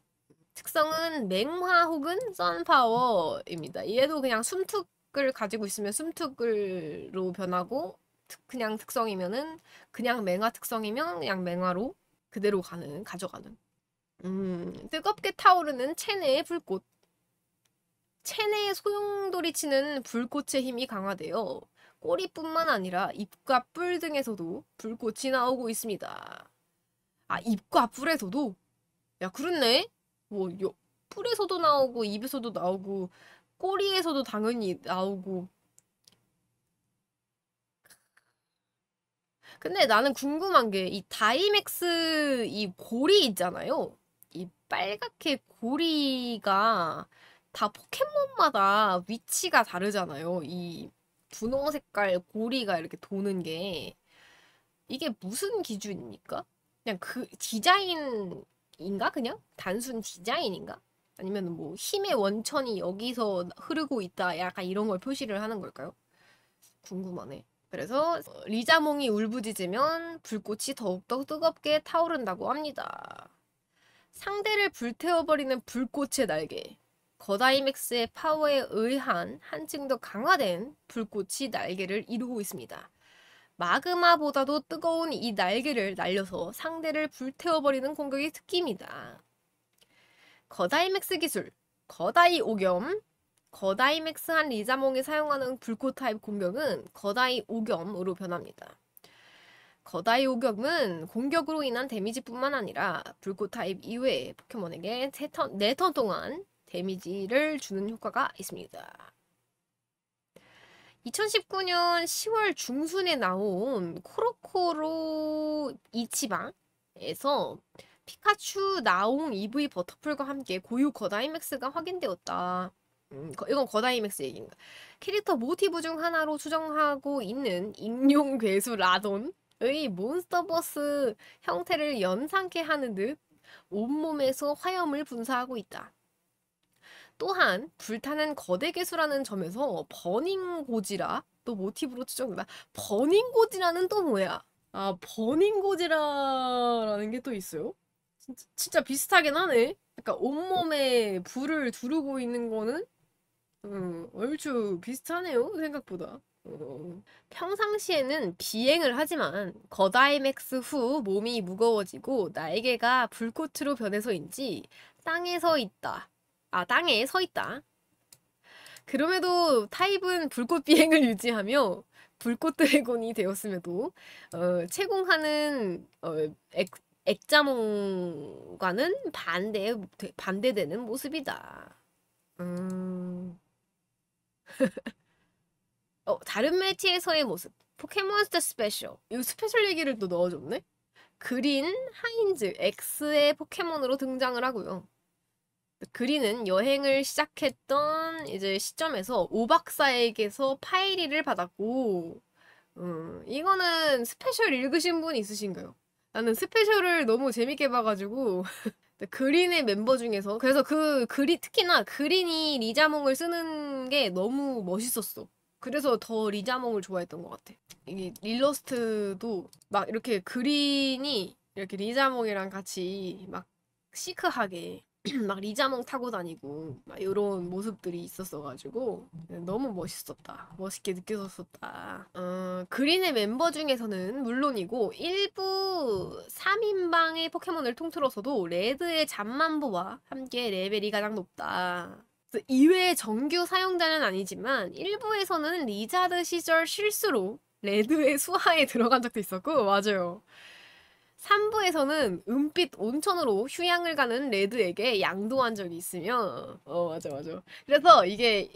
특성은 맹화 혹은 선파워입니다. 얘도 그냥 숨특을 가지고 있으면 숨특으로 변하고 그냥 특성이면은 그냥 맹화 특성이면 그냥 맹화로 그대로 가져가는. 뜨겁게 타오르는 체내의 불꽃. 체내에 소용돌이치는 불꽃의 힘이 강화되어 꼬리뿐만 아니라 잎과 뿔 등에서도 불꽃이 나오고 있습니다. 아, 잎과 뿔에서도? 야, 그렇네? 뿔에서도 나오고, 입에서도 나오고, 꼬리에서도 당연히 나오고. 근데 나는 궁금한 게, 이 다이맥스 이 고리 있잖아요? 이 빨갛게 고리가 다 포켓몬마다 위치가 다르잖아요. 이 분홍 색깔 고리가 이렇게 도는 게 이게 무슨 기준입니까? 그냥 그 디자인인가? 그냥? 단순 디자인인가? 아니면 뭐 힘의 원천이 여기서 흐르고 있다 약간 이런 걸 표시를 하는 걸까요? 궁금하네. 그래서 리자몽이 울부짖으면 불꽃이 더욱더 뜨겁게 타오른다고 합니다. 상대를 불태워버리는 불꽃의 날개. 거다이맥스의 파워에 의한 한층 더 강화된 불꽃이 날개를 이루고 있습니다. 마그마보다도 뜨거운 이 날개를 날려서 상대를 불태워버리는 공격이 특기입니다. 거다이맥스 기술, 거다이 오겸. 거다이맥스한 리자몽이 사용하는 불꽃 타입 공격은 거다이 오겸으로 변합니다. 거다이 오겸은 공격으로 인한 데미지뿐만 아니라 불꽃 타입 이외의 포켓몬에게 4턴 동안 데미지를 주는 효과가 있습니다. 2019년 10월 중순에 나온 코로코로 이치방에서 피카츄, 나옹, EV 버터풀과 함께 고유 거다이맥스가 확인되었다. 이건 거다이맥스 얘기인가. 캐릭터 모티브 중 하나로 추정하고 있는 익룡 괴수 라돈의 몬스터버스 형태를 연상케 하는 듯 온몸에서 화염을 분사하고 있다. 또한 불타는 거대 괴수라는 점에서 버닝 고지라도 모티브로 추정된다. 버닝 고지라는 또 뭐야? 아, 버닝 고지라라는 게 또 있어요? 진짜 비슷하긴 하네. 약간 온몸에 불을 두르고 있는 거는 얼추 비슷하네요, 생각보다. 평상시에는 비행을 하지만 거다이맥스 후 몸이 무거워지고 날개가 불꽃으로 변해서인지 땅에 서 있다. 그럼에도 타입은 불꽃 비행을 유지하며 불꽃 드래곤이 되었음에도 채공하는 액자몽과는 반대되는 모습이다. 다른 매치에서의 모습. 포켓몬스터 스페셜. 이 스페셜 얘기를 또 넣어줬네? 그린, 하인즈, X의 포켓몬으로 등장을 하고요. 그린은 여행을 시작했던 이제 시점에서 오박사에게서 파이리를 받았고, 이거는 스페셜 읽으신 분 있으신가요? 나는 스페셜을 너무 재밌게 봐가지고, 그린의 멤버 중에서, 그래서 특히나 그린이 리자몽을 쓰는 게 너무 멋있었어. 그래서 더 리자몽을 좋아했던 것 같아. 이게 일러스트도 막 이렇게 그린이 이렇게 리자몽이랑 같이 막 시크하게 막 리자몽 타고 다니고 막 이런 모습들이 있었어가지고 너무 멋있었다. 멋있게 느껴졌었다. 그린의 멤버 중에서는 물론이고 일부 3인방의 포켓몬을 통틀어서도 레드의 잠만보와 함께 레벨이 가장 높다. 이외의 정규 사용자는 아니지만 일부에서는 리자드 시절 실수로 레드의 수하에 들어간 적도 있었고, 맞아요. 3부에서는 은빛 온천으로 휴양을 가는 레드에게 양도한 적이 있으며, 맞아. 그래서 이게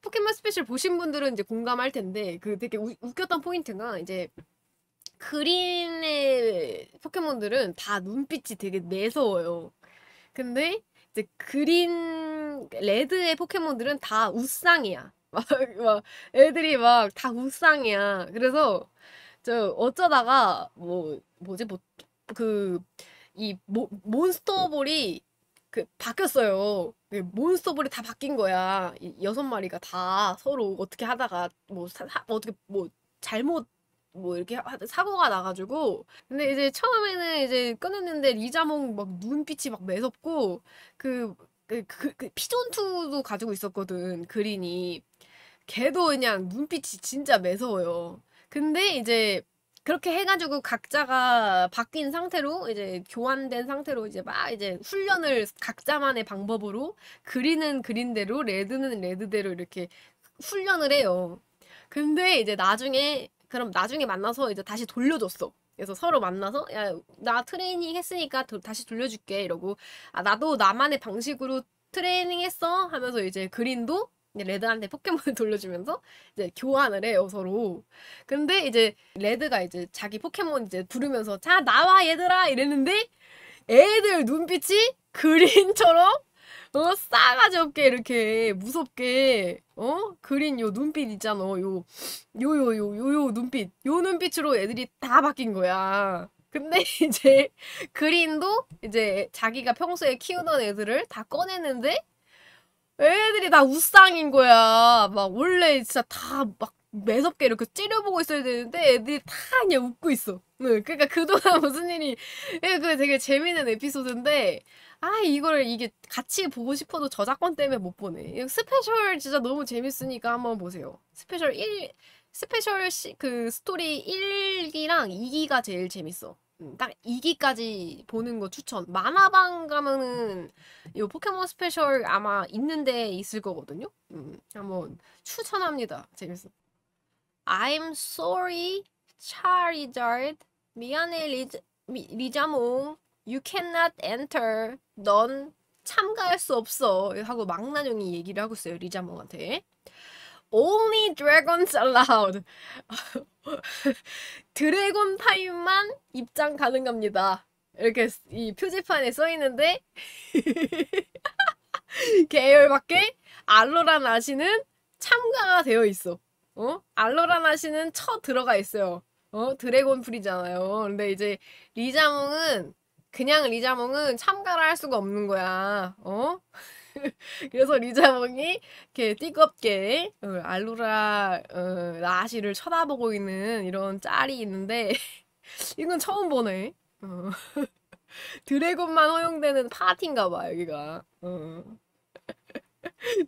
포켓몬 스페셜 보신 분들은 이제 공감할 텐데, 되게 웃겼던 포인트가 이제 그린의 포켓몬들은 다 눈빛이 되게 매서워요. 근데 이제 레드의 포켓몬들은 다 웃상이야. 막 애들이 막 다 웃상이야. 그래서 어쩌다가 몬스터볼이 바뀌었어요. 몬스터볼이 다 바뀐 거야. 6마리가 다 서로 어떻게 하다가 어떻게 잘못 이렇게 사고가 나가지고. 근데 이제 처음에는 이제 꺼냈는데 리자몽 막 눈빛이 막 매섭고 피존투도 가지고 있었거든, 그린이. 걔도 그냥 눈빛이 진짜 매서워요. 근데 이제 그렇게 해가지고 각자가 바뀐 상태로 이제 교환된 상태로 이제 막 이제 훈련을 각자만의 방법으로 그린은 그린대로 레드는 레드대로 이렇게 훈련을 해요. 근데 이제 나중에 만나서 이제 다시 돌려줬어. 그래서 서로 만나서 야, 나 트레이닝 했으니까 다시 돌려줄게 이러고, 나도 나만의 방식으로 트레이닝 했어 하면서 이제 그린도 레드한테 포켓몬을 돌려주면서 이제 교환을 해요, 서로. 근데 이제 레드가 이제 자기 포켓몬 이제 부르면서 자, 나와 얘들아 이랬는데 애들 눈빛이 그린처럼 싸가지 없게 이렇게 무섭게 그린 요 눈빛 있잖아. 요 눈빛. 요 눈빛으로 애들이 다 바뀐 거야. 근데 이제 그린도 이제 자기가 평소에 키우던 애들을 다 꺼냈는데 애들이 다 우상인 거야. 막 원래 진짜 다 막 매섭게 이렇게 째려보고 있어야 되는데 애들이 다 그냥 웃고 있어. 응, 그러니까 그동안 무슨 일이 그 되게 재밌는 에피소드인데 이게 같이 보고 싶어도 저작권 때문에 못 보네. 이거 스페셜 진짜 너무 재밌으니까 한번 보세요. 그 스토리 1기랑 2기가 제일 재밌어. 딱 2기까지 보는 거 추천. 만화방 가면은 이 포켓몬 스페셜 아마 있는데 있을 거거든요. 한번 추천합니다. 재밌어. I'm sorry, Charizard. 미안해, 리자몽. You cannot enter. 넌 참가할 수 없어. 하고 망나뇽이 얘기를 하고 있어요, 리자몽한테. Only dragons allowed. 드래곤 타임만 입장 가능합니다. 이렇게 이 표지판에 써 있는데 계열밖에 알로라 나시는 참가가 되어 있어. 알로라 나시는 쳐 들어가 있어요. 드래곤 풀이잖아요. 근데 이제 리자몽은 참가를 할 수가 없는 거야. 그래서 리자몽이 이렇게 띠껍게 알로라 나시를 쳐다보고 있는 이런 짤이 있는데 이건 처음 보네. 드래곤만 허용되는 파티인가 봐 여기가.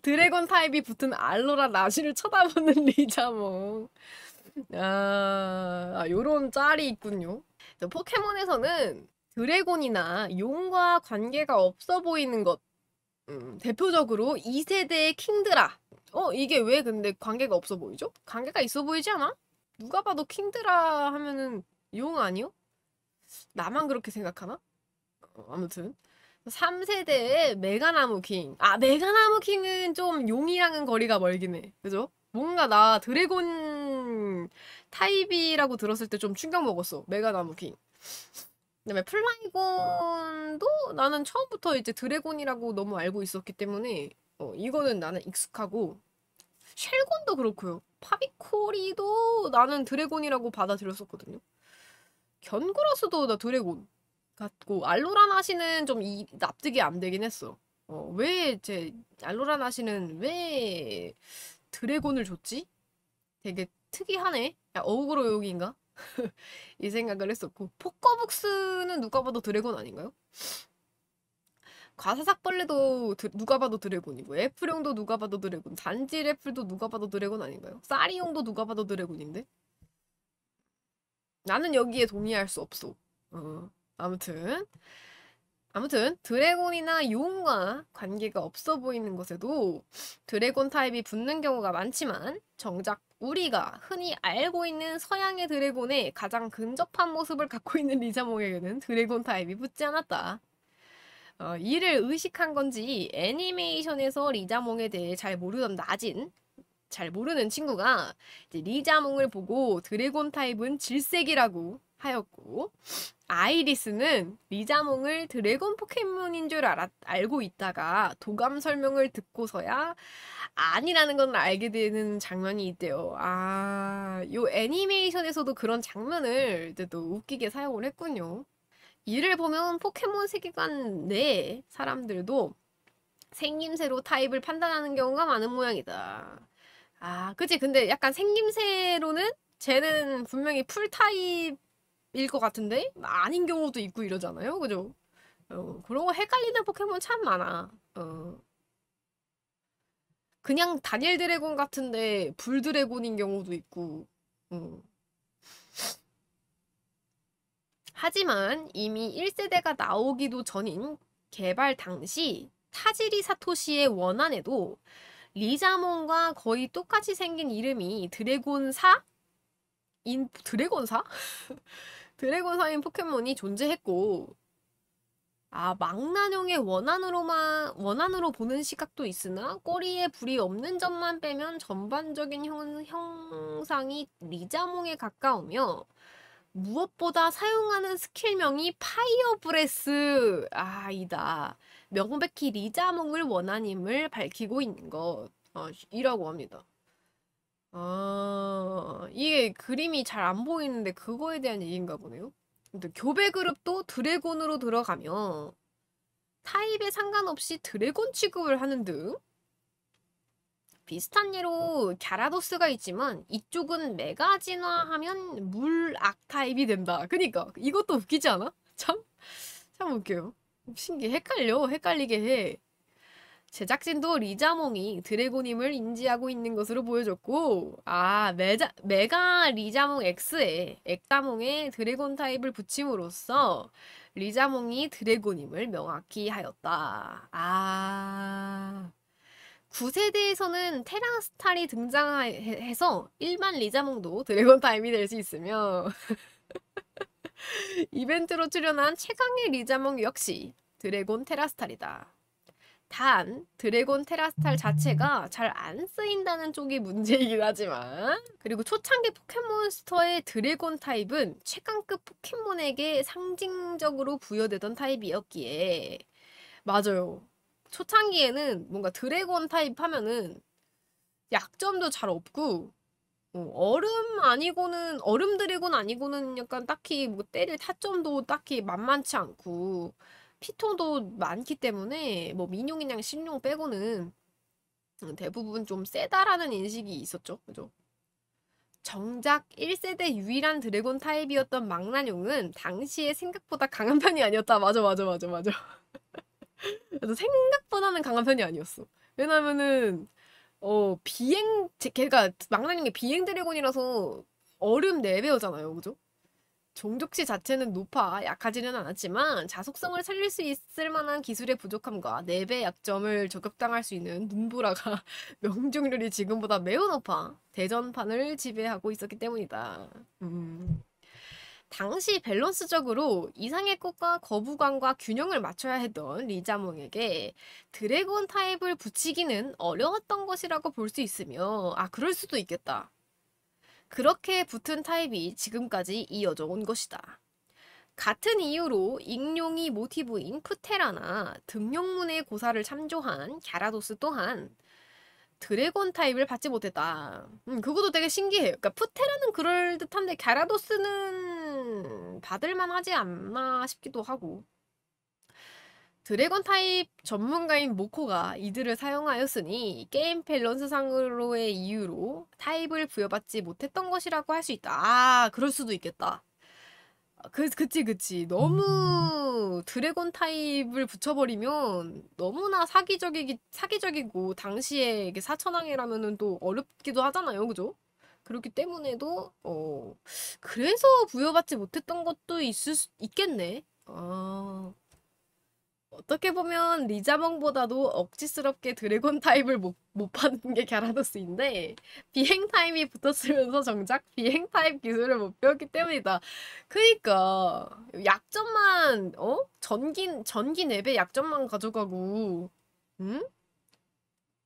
드래곤 타입이 붙은 알로라 나시를 쳐다보는 리자몽. 요런 짤이 있군요. 포켓몬에서는 드래곤이나 용과 관계가 없어 보이는 것. 대표적으로 2세대의 킹드라. 이게 왜 근데 관계가 없어 보이죠? 관계가 있어 보이지 않아? 누가 봐도 킹드라 하면은 용 아니요? 나만 그렇게 생각하나? 아무튼 3세대의 메가나무킹. 메가나무킹은 좀 용이랑은 거리가 멀긴 해. 그죠? 뭔가 나 드래곤 타입이라고 들었을 때 좀 충격 먹었어. 메가나무킹. 그다음에 플라이곤도 나는 처음부터 이제 드래곤이라고 너무 알고 있었기 때문에 이거는 나는 익숙하고 쉘곤도 그렇고요. 파비코리도 나는 드래곤이라고 받아들였었거든요. 견그라스도 나 드래곤 같고 알로라나시는 좀 납득이 안 되긴 했어. 알로라나시는 왜 드래곤을 줬지? 되게 특이하네. 어그로 용인가? 이 생각을 했었고 포커북스는 누가 봐도 드래곤 아닌가요? 과사삭벌레도 누가 봐도 드래곤이고 애플용도 누가 봐도 드래곤 단지애플도 누가 봐도 드래곤 아닌가요? 쌀이용도 누가 봐도 드래곤인데 나는 여기에 동의할 수 없어. 아무튼 드래곤이나 용과 관계가 없어 보이는 것에도 드래곤 타입이 붙는 경우가 많지만 정작 우리가 흔히 알고 있는 서양의 드래곤에 가장 근접한 모습을 갖고 있는 리자몽에게는 드래곤 타입이 붙지 않았다. 이를 의식한 건지 애니메이션에서 리자몽에 대해 잘 모르는 친구가 이제 리자몽을 보고 드래곤 타입은 질색이라고 하였고 아이리스는 리자몽을 드래곤 포켓몬인 줄 알고 있다가 도감 설명을 듣고서야 아니라는 건 알게 되는 장면이 있대요. 요 애니메이션에서도 그런 장면을 이제 또 웃기게 사용을 했군요. 이를 보면 포켓몬 세계관 내 사람들도 생김새로 타입을 판단하는 경우가 많은 모양이다. 그치. 근데 약간 생김새로는 쟤는 분명히 풀 타입일 것 같은데 아닌 경우도 있고 이러잖아요. 그죠? 그런 거 헷갈리는 포켓몬 참 많아. 그냥 다니엘 드래곤 같은데 불 드래곤인 경우도 있고. 하지만 이미 1세대가 나오기도 전인 개발 당시 타지리 사토시의 원안에도 리자몽과 거의 똑같이 생긴 이름이 드래곤사? 드래곤사인 포켓몬이 존재했고, 망나뇽의 원한으로 보는 시각도 있으나, 꼬리에 불이 없는 점만 빼면 전반적인 형상이 리자몽에 가까우며, 무엇보다 사용하는 스킬명이 파이어 브레스. 이다. 명백히 리자몽을 원한임을 밝히고 있는 것. 이라고 합니다. 이게 그림이 잘 안 보이는데 그거에 대한 얘기인가 보네요. 근데 교배 그룹도 드래곤으로 들어가며 타입에 상관없이 드래곤 취급을 하는 등 비슷한 예로 갸라도스가 있지만 이쪽은 메가 진화하면 물 악타입이 된다. 그니까 이것도 웃기지 않아? 참 웃겨요. 신기해. 헷갈리게 해. 제작진도 리자몽이 드래곤임을 인지하고 있는 것으로 보여졌고, 메가 리자몽 X에 액다몽에 드래곤 타입을 붙임으로써 리자몽이 드래곤임을 명확히 하였다. 9세대에서는 테라스탈이 등장해서 일반 리자몽도 드래곤 타입이 될 수 있으며, 이벤트로 출연한 최강의 리자몽 역시 드래곤 테라스탈이다. 단, 드래곤 테라스탈 자체가 잘 안 쓰인다는 쪽이 문제이긴 하지만, 그리고 초창기 포켓몬스터의 드래곤 타입은 최강급 포켓몬에게 상징적으로 부여되던 타입이었기에, 맞아요. 초창기에는 뭔가 드래곤 타입 하면은 약점도 잘 없고, 얼음 드래곤 아니고는 약간 딱히 뭐 때릴 타점도 딱히 만만치 않고, 피통도 많기 때문에 뭐 민용이랑 신용 빼고는 대부분 좀 세다라는 인식이 있었죠. 그죠? 정작 1세대 유일한 드래곤 타입이었던 망나뇽은 당시에 생각보다 강한 편이 아니었다. 맞아. 그래서 생각보다는 강한 편이 아니었어. 왜냐면은 걔가 망나뇽이 비행 드래곤이라서 얼음 4배우잖아요. 그죠? 종족치 자체는 높아 약하지는 않았지만 자속성을 살릴 수 있을 만한 기술의 부족함과 4배 약점을 저격당할 수 있는 눈보라가 명중률이 지금보다 매우 높아 대전판을 지배하고 있었기 때문이다. 당시 밸런스적으로 이상의 꽃과 거부감과 균형을 맞춰야 했던 리자몽에게 드래곤 타입을 붙이기는 어려웠던 것이라고 볼 수 있으며, 그럴 수도 있겠다. 그렇게 붙은 타입이 지금까지 이어져 온 것이다. 같은 이유로 익룡이 모티브인 푸테라나 등용문의 고사를 참조한 갸라도스 또한 드래곤 타입을 받지 못했다. 그것도 되게 신기해요. 그러니까 푸테라는 그럴듯한데 갸라도스는 받을만 하지 않나 싶기도 하고. 드래곤 타입 전문가인 모코가 이들을 사용하였으니 게임 밸런스상으로의 이유로 타입을 부여받지 못했던 것이라고 할 수 있다. 그럴 수도 있겠다. 그치. 너무 드래곤 타입을 붙여버리면 너무나 사기적이고 당시에 이게 사천왕이라면은 또 어렵기도 하잖아요. 그죠? 그렇기 때문에도 그래서 부여받지 못했던 것도 있겠네. 어떻게 보면 리자몽보다도 억지스럽게 드래곤 타입을 못 받는 게 갸라도스인데 비행 타입이 붙었으면서 정작 비행 타입 기술을 못 배웠기 때문이다. 그니까 약점만 전기 4배 약점만 가져가고 응?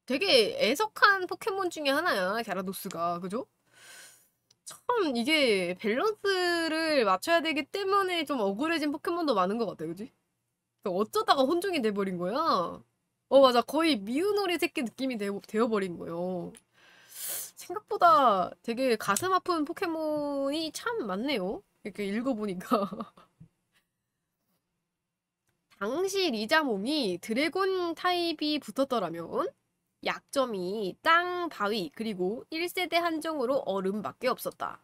되게 애석한 포켓몬 중에 하나야 갸라도스가. 그죠? 참 이게 밸런스를 맞춰야 되기 때문에 좀 억울해진 포켓몬도 많은 것 같아. 그지? 어쩌다가 혼종이 돼버린 거야? 맞아. 거의 미우놀이 새끼 느낌이 되어버린 거예요. 생각보다 되게 가슴 아픈 포켓몬이 참 많네요. 이렇게 읽어보니까. 당시 리자몽이 드래곤 타입이 붙었더라면 약점이 땅, 바위, 그리고 1세대 한정으로 얼음밖에 없었다.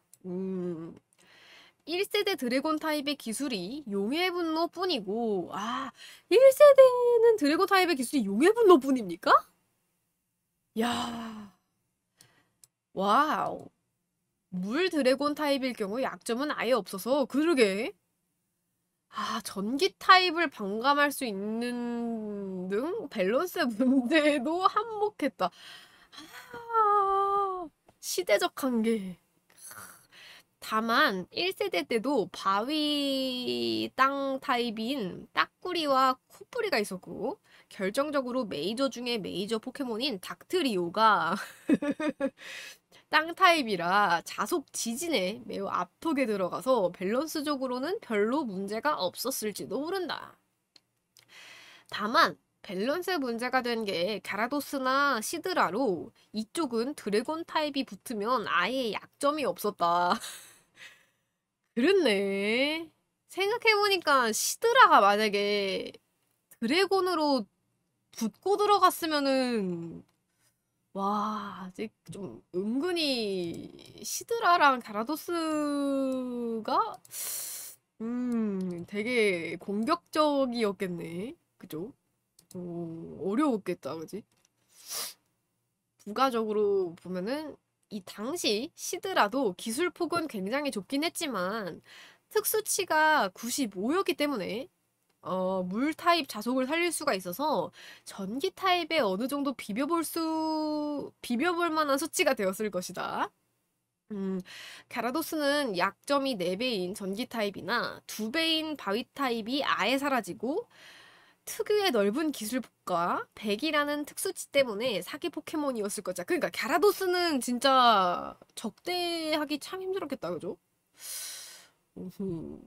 1세대 드래곤 타입의 기술이 용의 분노 뿐이고, 1세대는 드래곤 타입의 기술이 용의 분노 뿐입니까? 야, 와우. 물 드래곤 타입일 경우 약점은 아예 없어서, 그러게. 전기 타입을 반감할 수 있는 등 밸런스 문제도 한몫했다. 시대적 한계. 다만 1세대 때도 바위 땅 타입인 딱구리와 코뿌리가 있었고 결정적으로 메이저 중에 메이저 포켓몬인 닥트리오가 땅 타입이라 자속 지진에 매우 아프게 들어가서 밸런스적으로는 별로 문제가 없었을지도 모른다. 다만 밸런스 문제가 된 게 갸라도스나 시드라로 이쪽은 드래곤 타입이 붙으면 아예 약점이 없었다. 그렇네. 생각해보니까 시드라가 만약에 드래곤으로 붙고 들어갔으면은 와, 아직 좀 은근히 시드라랑 가라도스가 되게 공격적이었겠네. 그죠? 어려웠겠다, 그지? 부가적으로 보면은 이 당시 시드라도 기술폭은 굉장히 좁긴 했지만 특수치가 95였기 때문에 물 타입 자속을 살릴 수가 있어서 전기 타입에 어느 정도 비벼볼 만한 수치가 되었을 것이다. 음, 가라도스는 약점이 4배인 전기 타입이나 2배인 바위 타입이 아예 사라지고 특유의 넓은 기술과 100이라는 특수치 때문에 사기 포켓몬이었을 거죠. 그러니까 갸라도스는 진짜 적대하기 참 힘들었겠다, 그죠? 음흠.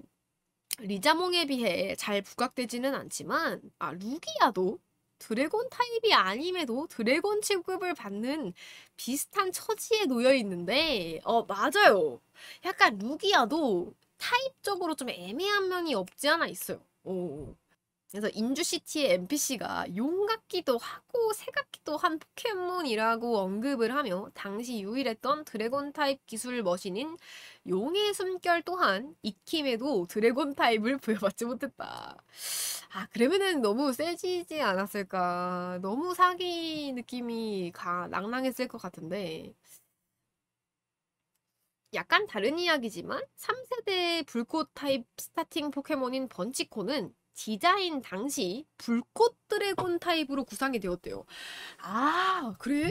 리자몽에 비해 잘 부각되지는 않지만, 루기아도 드래곤 타입이 아님에도 드래곤 취급을 받는 비슷한 처지에 놓여 있는데, 맞아요. 약간 루기아도 타입적으로 좀 애매한 면이 없지 않아 있어요. 그래서 인주시티의 NPC가 용 같기도 하고 새 같기도 한 포켓몬이라고 언급을 하며 당시 유일했던 드래곤 타입 기술 머신인 용의 숨결 또한 익힘에도 드래곤 타입을 부여받지 못했다. 그러면은 너무 세지지 않았을까. 너무 사기 느낌이 낭낭했을 것 같은데. 약간 다른 이야기지만 3세대 불꽃 타입 스타팅 포켓몬인 번치코는 디자인 당시 불꽃 드래곤 타입으로 구상이 되었대요. 그래?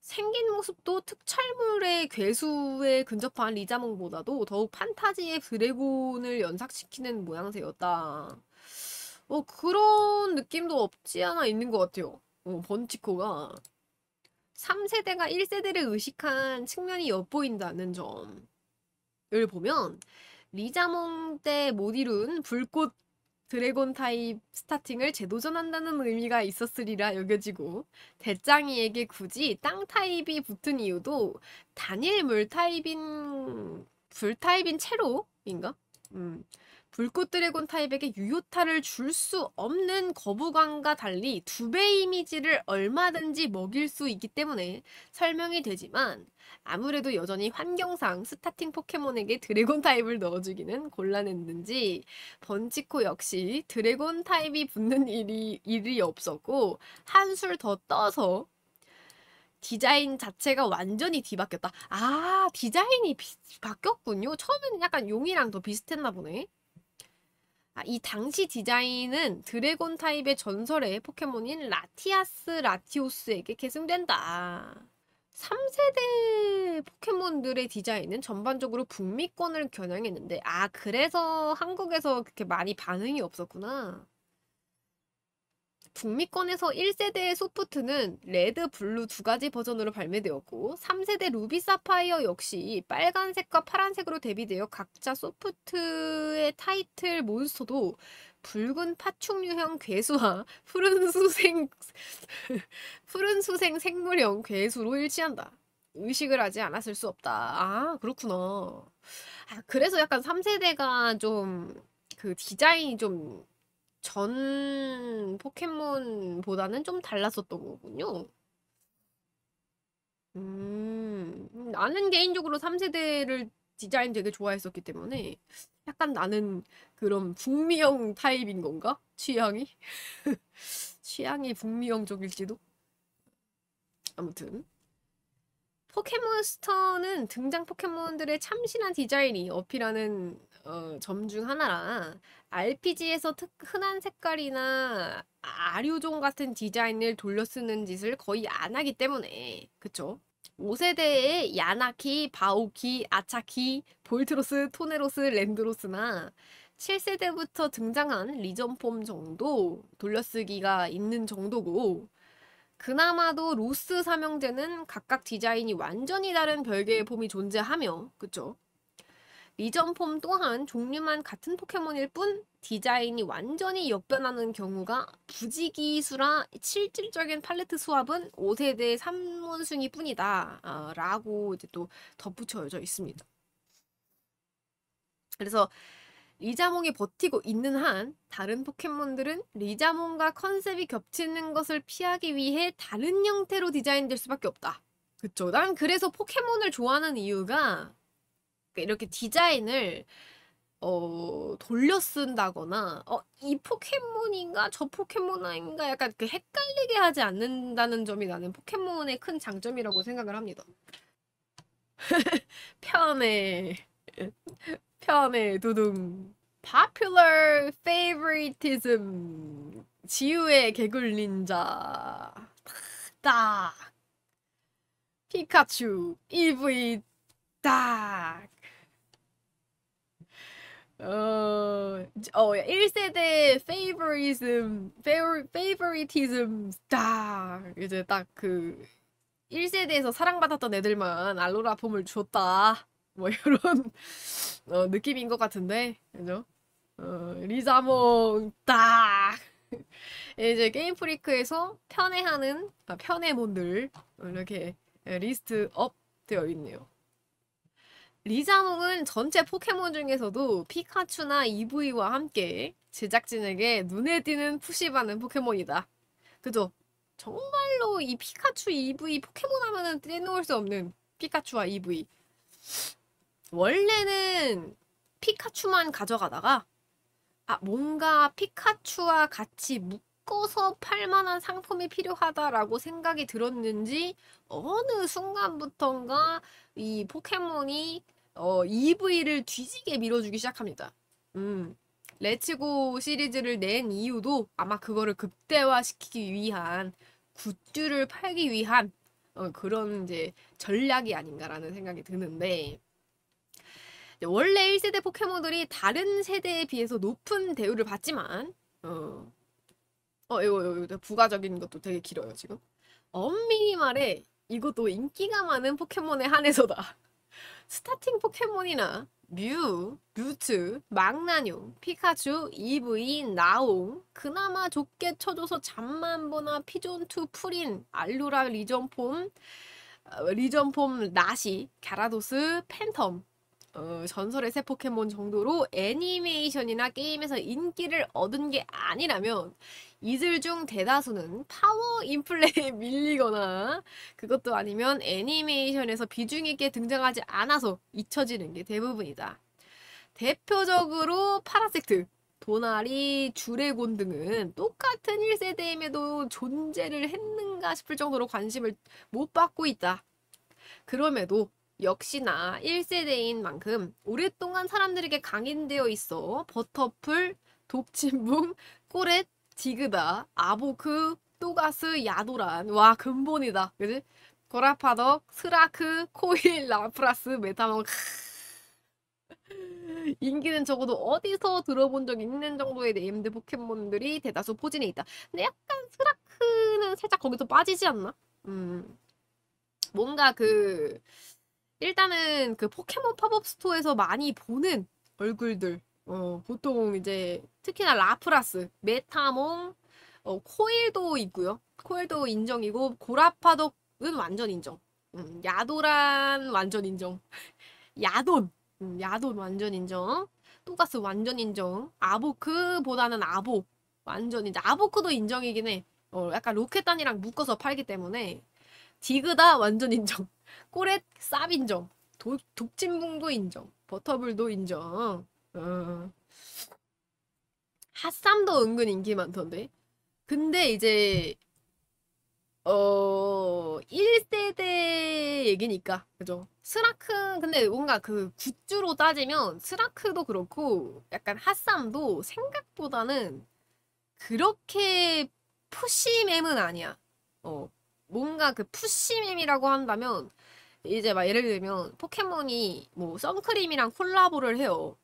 생긴 모습도 특촬물의 괴수에 근접한 리자몽보다도 더욱 판타지의 드래곤을 연상시키는 모양새였다. 그런 느낌도 없지 않아 있는 것 같아요. 번치코가 3세대가 1세대를 의식한 측면이 엿보인다는 점을 보면 리자몽 때 못 이룬 불꽃 드래곤 타입 스타팅을 재도전한다는 의미가 있었으리라 여겨지고 대짱이에게 굳이 땅 타입이 붙은 이유도 단일 물 타입인 불 타입인 채로인가? 불꽃 드래곤 타입에게 유효타를 줄 수 없는 거부감과 달리 2배 이미지를 얼마든지 먹일 수 있기 때문에 설명이 되지만 아무래도 여전히 환경상 스타팅 포켓몬에게 드래곤 타입을 넣어주기는 곤란했는지 번치코 역시 드래곤 타입이 붙는 일이 없었고 한술 더 떠서 디자인 자체가 완전히 뒤바뀌었다. 디자인이 바뀌었군요. 처음에는 약간 용이랑 더 비슷했나 보네. 이 당시 디자인은 드래곤 타입의 전설의 포켓몬인 라티아스 라티오스에게 계승된다. 3세대 포켓몬들의 디자인은 전반적으로 북미권을 겨냥했는데, 그래서 한국에서 그렇게 많이 반응이 없었구나. 북미권에서 1세대의 소프트는 레드, 블루 2가지 버전으로 발매되었고 3세대 루비 사파이어 역시 빨간색과 파란색으로 대비되어 각자 소프트의 타이틀 몬스터도 붉은 파충류형 괴수와 푸른 수생 생물형 괴수로 일치한다. 의식을 하지 않았을 수 없다. 그렇구나. 그래서 약간 3세대가 좀 그 디자인이 좀 전 포켓몬보다는 좀 달랐었던 거군요. 나는 개인적으로 3세대를 디자인 되게 좋아했었기 때문에 약간 나는 그런 북미형 타입인 건가? 취향이? 취향이 북미형 쪽일지도? 아무튼. 포켓몬스터는 등장 포켓몬들의 참신한 디자인이 어필하는 점 중 하나라 RPG에서 흔한 색깔이나 아류종 같은 디자인을 돌려 쓰는 짓을 거의 안 하기 때문에 그쵸? 5세대의 야나키, 바오키, 아차키, 볼트로스, 토네로스, 랜드로스나 7세대부터 등장한 리전폼 정도 돌려쓰기가 있는 정도고 그나마도 로스 삼형제는 각각 디자인이 완전히 다른 별개의 폼이 존재하며, 그쵸? 리전 폼 또한 종류만 같은 포켓몬일 뿐 디자인이 완전히 역변하는 경우가 부지기수라 실질적인 팔레트 수합은 5세대 3원숭이 뿐이다. 라고 이제 또 덧붙여져 있습니다. 그래서 리자몽이 버티고 있는 한 다른 포켓몬들은 리자몽과 컨셉이 겹치는 것을 피하기 위해 다른 형태로 디자인될 수밖에 없다. 그쵸. 난 그래서 포켓몬을 좋아하는 이유가 이렇게 디자인을 돌려 쓴다거나 이 포켓몬인가 저 포켓몬인가 약간 그 헷갈리게 하지 않는다는 점이 나는 포켓몬의 큰 장점이라고 생각을 합니다. 편해. 편해 두둥. Popular favoritism. 지우의 개굴 닌자. 딱. 피카츄. EV 딱. 1세대 favoritism 딱. 이제 딱 그 1세대에서 사랑받았던 애들만 알로라 폼을 줬다. 뭐 이런 느낌인 것 같은데, 그죠? 리자몽 딱 이제 게임 프리크에서 편애하는 편애몬들 이렇게 리스트 업 되어 있네요. 리자몽은 전체 포켓몬 중에서도 피카츄나 EV와 함께 제작진에게 눈에 띄는 푸시받는 포켓몬이다. 그죠? 정말로 이 피카츄, EV 포켓몬 하면은 떼놓을 수 없는 피카츄와 EV. 원래는 피카츄만 가져가다가 뭔가 피카츄와 같이 묶어서 팔만한 상품이 필요하다라고 생각이 들었는지 어느 순간부턴가 이 포켓몬이 EV를 뒤지게 밀어주기 시작합니다. 레츠고 시리즈를 낸 이유도 아마 그거를 극대화시키기 위한 굿즈를 팔기 위한 그런 이제 전략이 아닌가라는 생각이 드는데, 원래 1세대 포켓몬들이 다른 세대에 비해서 높은 대우를 받지만 이거 부가적인 것도 되게 길어요 지금. 엄밀히 말해 이것도 인기가 많은 포켓몬에 한해서다. 스타팅 포켓몬이나 뮤트, 망나뇽, 피카츄, EV, 나옹, 그나마 좋게 쳐줘서 잠만보나 피존투, 프린, 알루라, 리전폼, 나시, 갸라도스, 팬텀, 전설의 새 포켓몬 정도로 애니메이션이나 게임에서 인기를 얻은 게 아니라면 이들 중 대다수는 파워 인플레에 밀리거나 그것도 아니면 애니메이션에서 비중 있게 등장하지 않아서 잊혀지는 게 대부분이다. 대표적으로 파라섹트, 도나리, 주레곤 등은 똑같은 1세대임에도 존재를 했는가 싶을 정도로 관심을 못 받고 있다. 그럼에도 역시나 1세대인 만큼 오랫동안 사람들에게 강인되어 있어 버터풀, 독침붕, 꼬렛, 디그다, 아보크, 또가스, 야도란. 와, 근본이다. 그지? 고라파덕, 스라크, 코일, 라프라스, 메타몽. 인기는 적어도 어디서 들어본 적 있는 정도의 네임드 포켓몬들이 대다수 포진해 있다. 근데 약간 스라크는 살짝 거기서 빠지지 않나? 뭔가 일단은 그 포켓몬 팝업 스토어에서 많이 보는 얼굴들. 보통 이제 특히나 라프라스, 메타몽, 코일도 있고요. 코일도 인정이고 고라파덕은 완전 인정. 야도란 완전 인정. 야돈 완전 인정. 또가스 완전 인정. 아보크보다는 아보 완전 인정. 아보크도 인정이긴 해. 약간 로켓단이랑 묶어서 팔기 때문에. 디그다 완전 인정. 꼬렛 쌉 인정. 독침붕도 인정. 버터블도 인정. 핫삼도 은근 인기 많던데. 근데 이제 1세대 얘기니까 그죠? 스라크 근데 뭔가 그 굿즈로 따지면 스라크도 그렇고 약간 핫삼도 생각보다는 그렇게 푸시mem은 아니야. 뭔가 그 푸시mem이라고 한다면 이제 막 예를 들면 포켓몬이 뭐 선크림이랑 콜라보를 해요.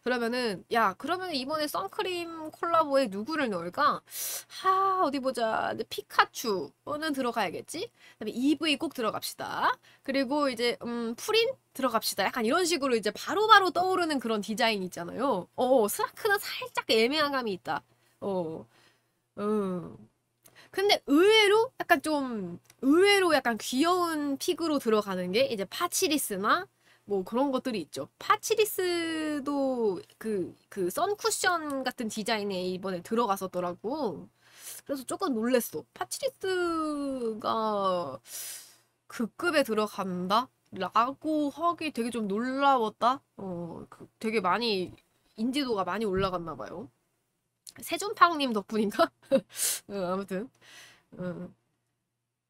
그러면은 그러면 이번에 선크림 콜라보에 누구를 넣을까? 어디 보자. 근데 피카츄는 들어가야겠지? 그다음에 EV 꼭 들어갑시다. 그리고 이제 프린 들어갑시다. 약간 이런 식으로 이제 바로바로 떠오르는 그런 디자인 있잖아요. 스라크는 살짝 애매한 감이 있다. 근데 의외로 약간 귀여운 픽으로 들어가는 게 이제 파치리스나 뭐 그런 것들이 있죠. 파치리스도 그 선쿠션 같은 디자인에 이번에 들어갔었더라고. 그래서 조금 놀랬어. 파치리스가 그 급에 들어간다? 라고 하기 되게 좀 놀라웠다. 되게 많이 인지도가 많이 올라갔나 봐요. 세준팡님 덕분인가? 아무튼.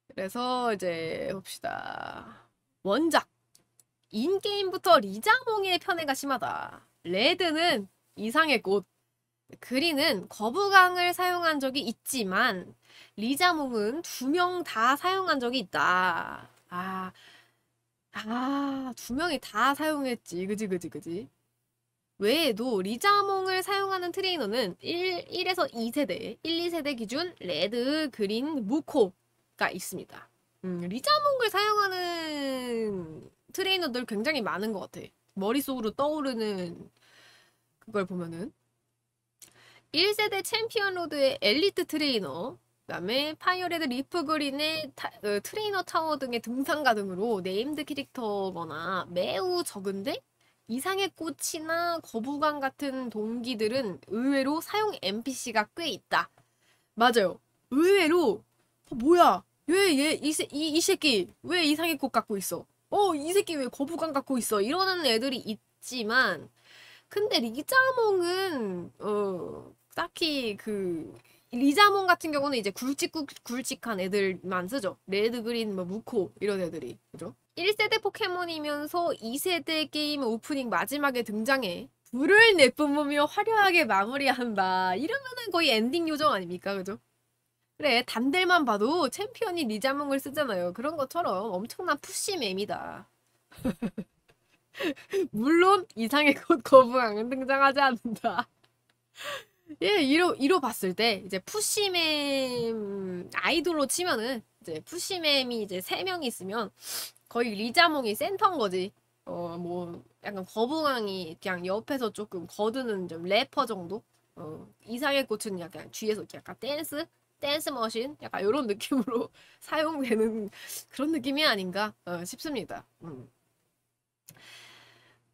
그래서 이제 봅시다. 원작. 인게임부터 리자몽의 편애가 심하다. 레드는 이상의 꽃. 그린은 거부강을 사용한 적이 있지만 리자몽은 2명 다 사용한 적이 있다. 두 명이 다 사용했지. 그지. 외에도 리자몽을 사용하는 트레이너는 1에서 2세대, 1, 2세대 기준 레드, 그린, 무코가 있습니다. 리자몽을 사용하는 트레이너들 굉장히 많은 것 같아. 머릿속으로 떠오르는 그걸 보면은 1세대 챔피언 로드의 엘리트 트레이너, 그다음에 파이어레드 리프 그린의 트레이너 타워 등의 등산가 등으로 네임드 캐릭터거나 매우 적은데 이상의 꽃이나 거부감 같은 동기들은 의외로 사용 NPC가 꽤 있다. 맞아요. 의외로 뭐야? 왜 이 새끼 왜 이상의 꽃 갖고 있어? 이 새끼 왜 거부감 갖고 있어? 이러는 애들이 있지만 근데 리자몽은 딱히 리자몽 같은 경우는 이제 굵직한 애들만 쓰죠. 레드, 그린, 뭐 무코 이런 애들이 그죠? 1세대 포켓몬이면서 2세대 게임 오프닝 마지막에 등장해 불을 내뿜으며 화려하게 마무리한다. 이러면은 거의 엔딩 요정 아닙니까? 그죠? 그래, 단들만 봐도 챔피언이 리자몽을 쓰잖아요. 그런 것처럼 엄청난 푸시맵이다. 물론 이상의 꽃 거부강은 등장하지 않는다. 예, 이로 봤을 때 이제 푸시맨 아이돌로 치면은 이제 푸시맨이 이제 3명이 있으면 거의 리자몽이 센터인 거지. 뭐 약간 거부강이 그냥 옆에서 조금 거드는 좀 래퍼 정도. 이상의 꽃은 약간 뒤에서 약간 댄스 머신 약간 이런 느낌으로 사용되는 그런 느낌이 아닌가 싶습니다.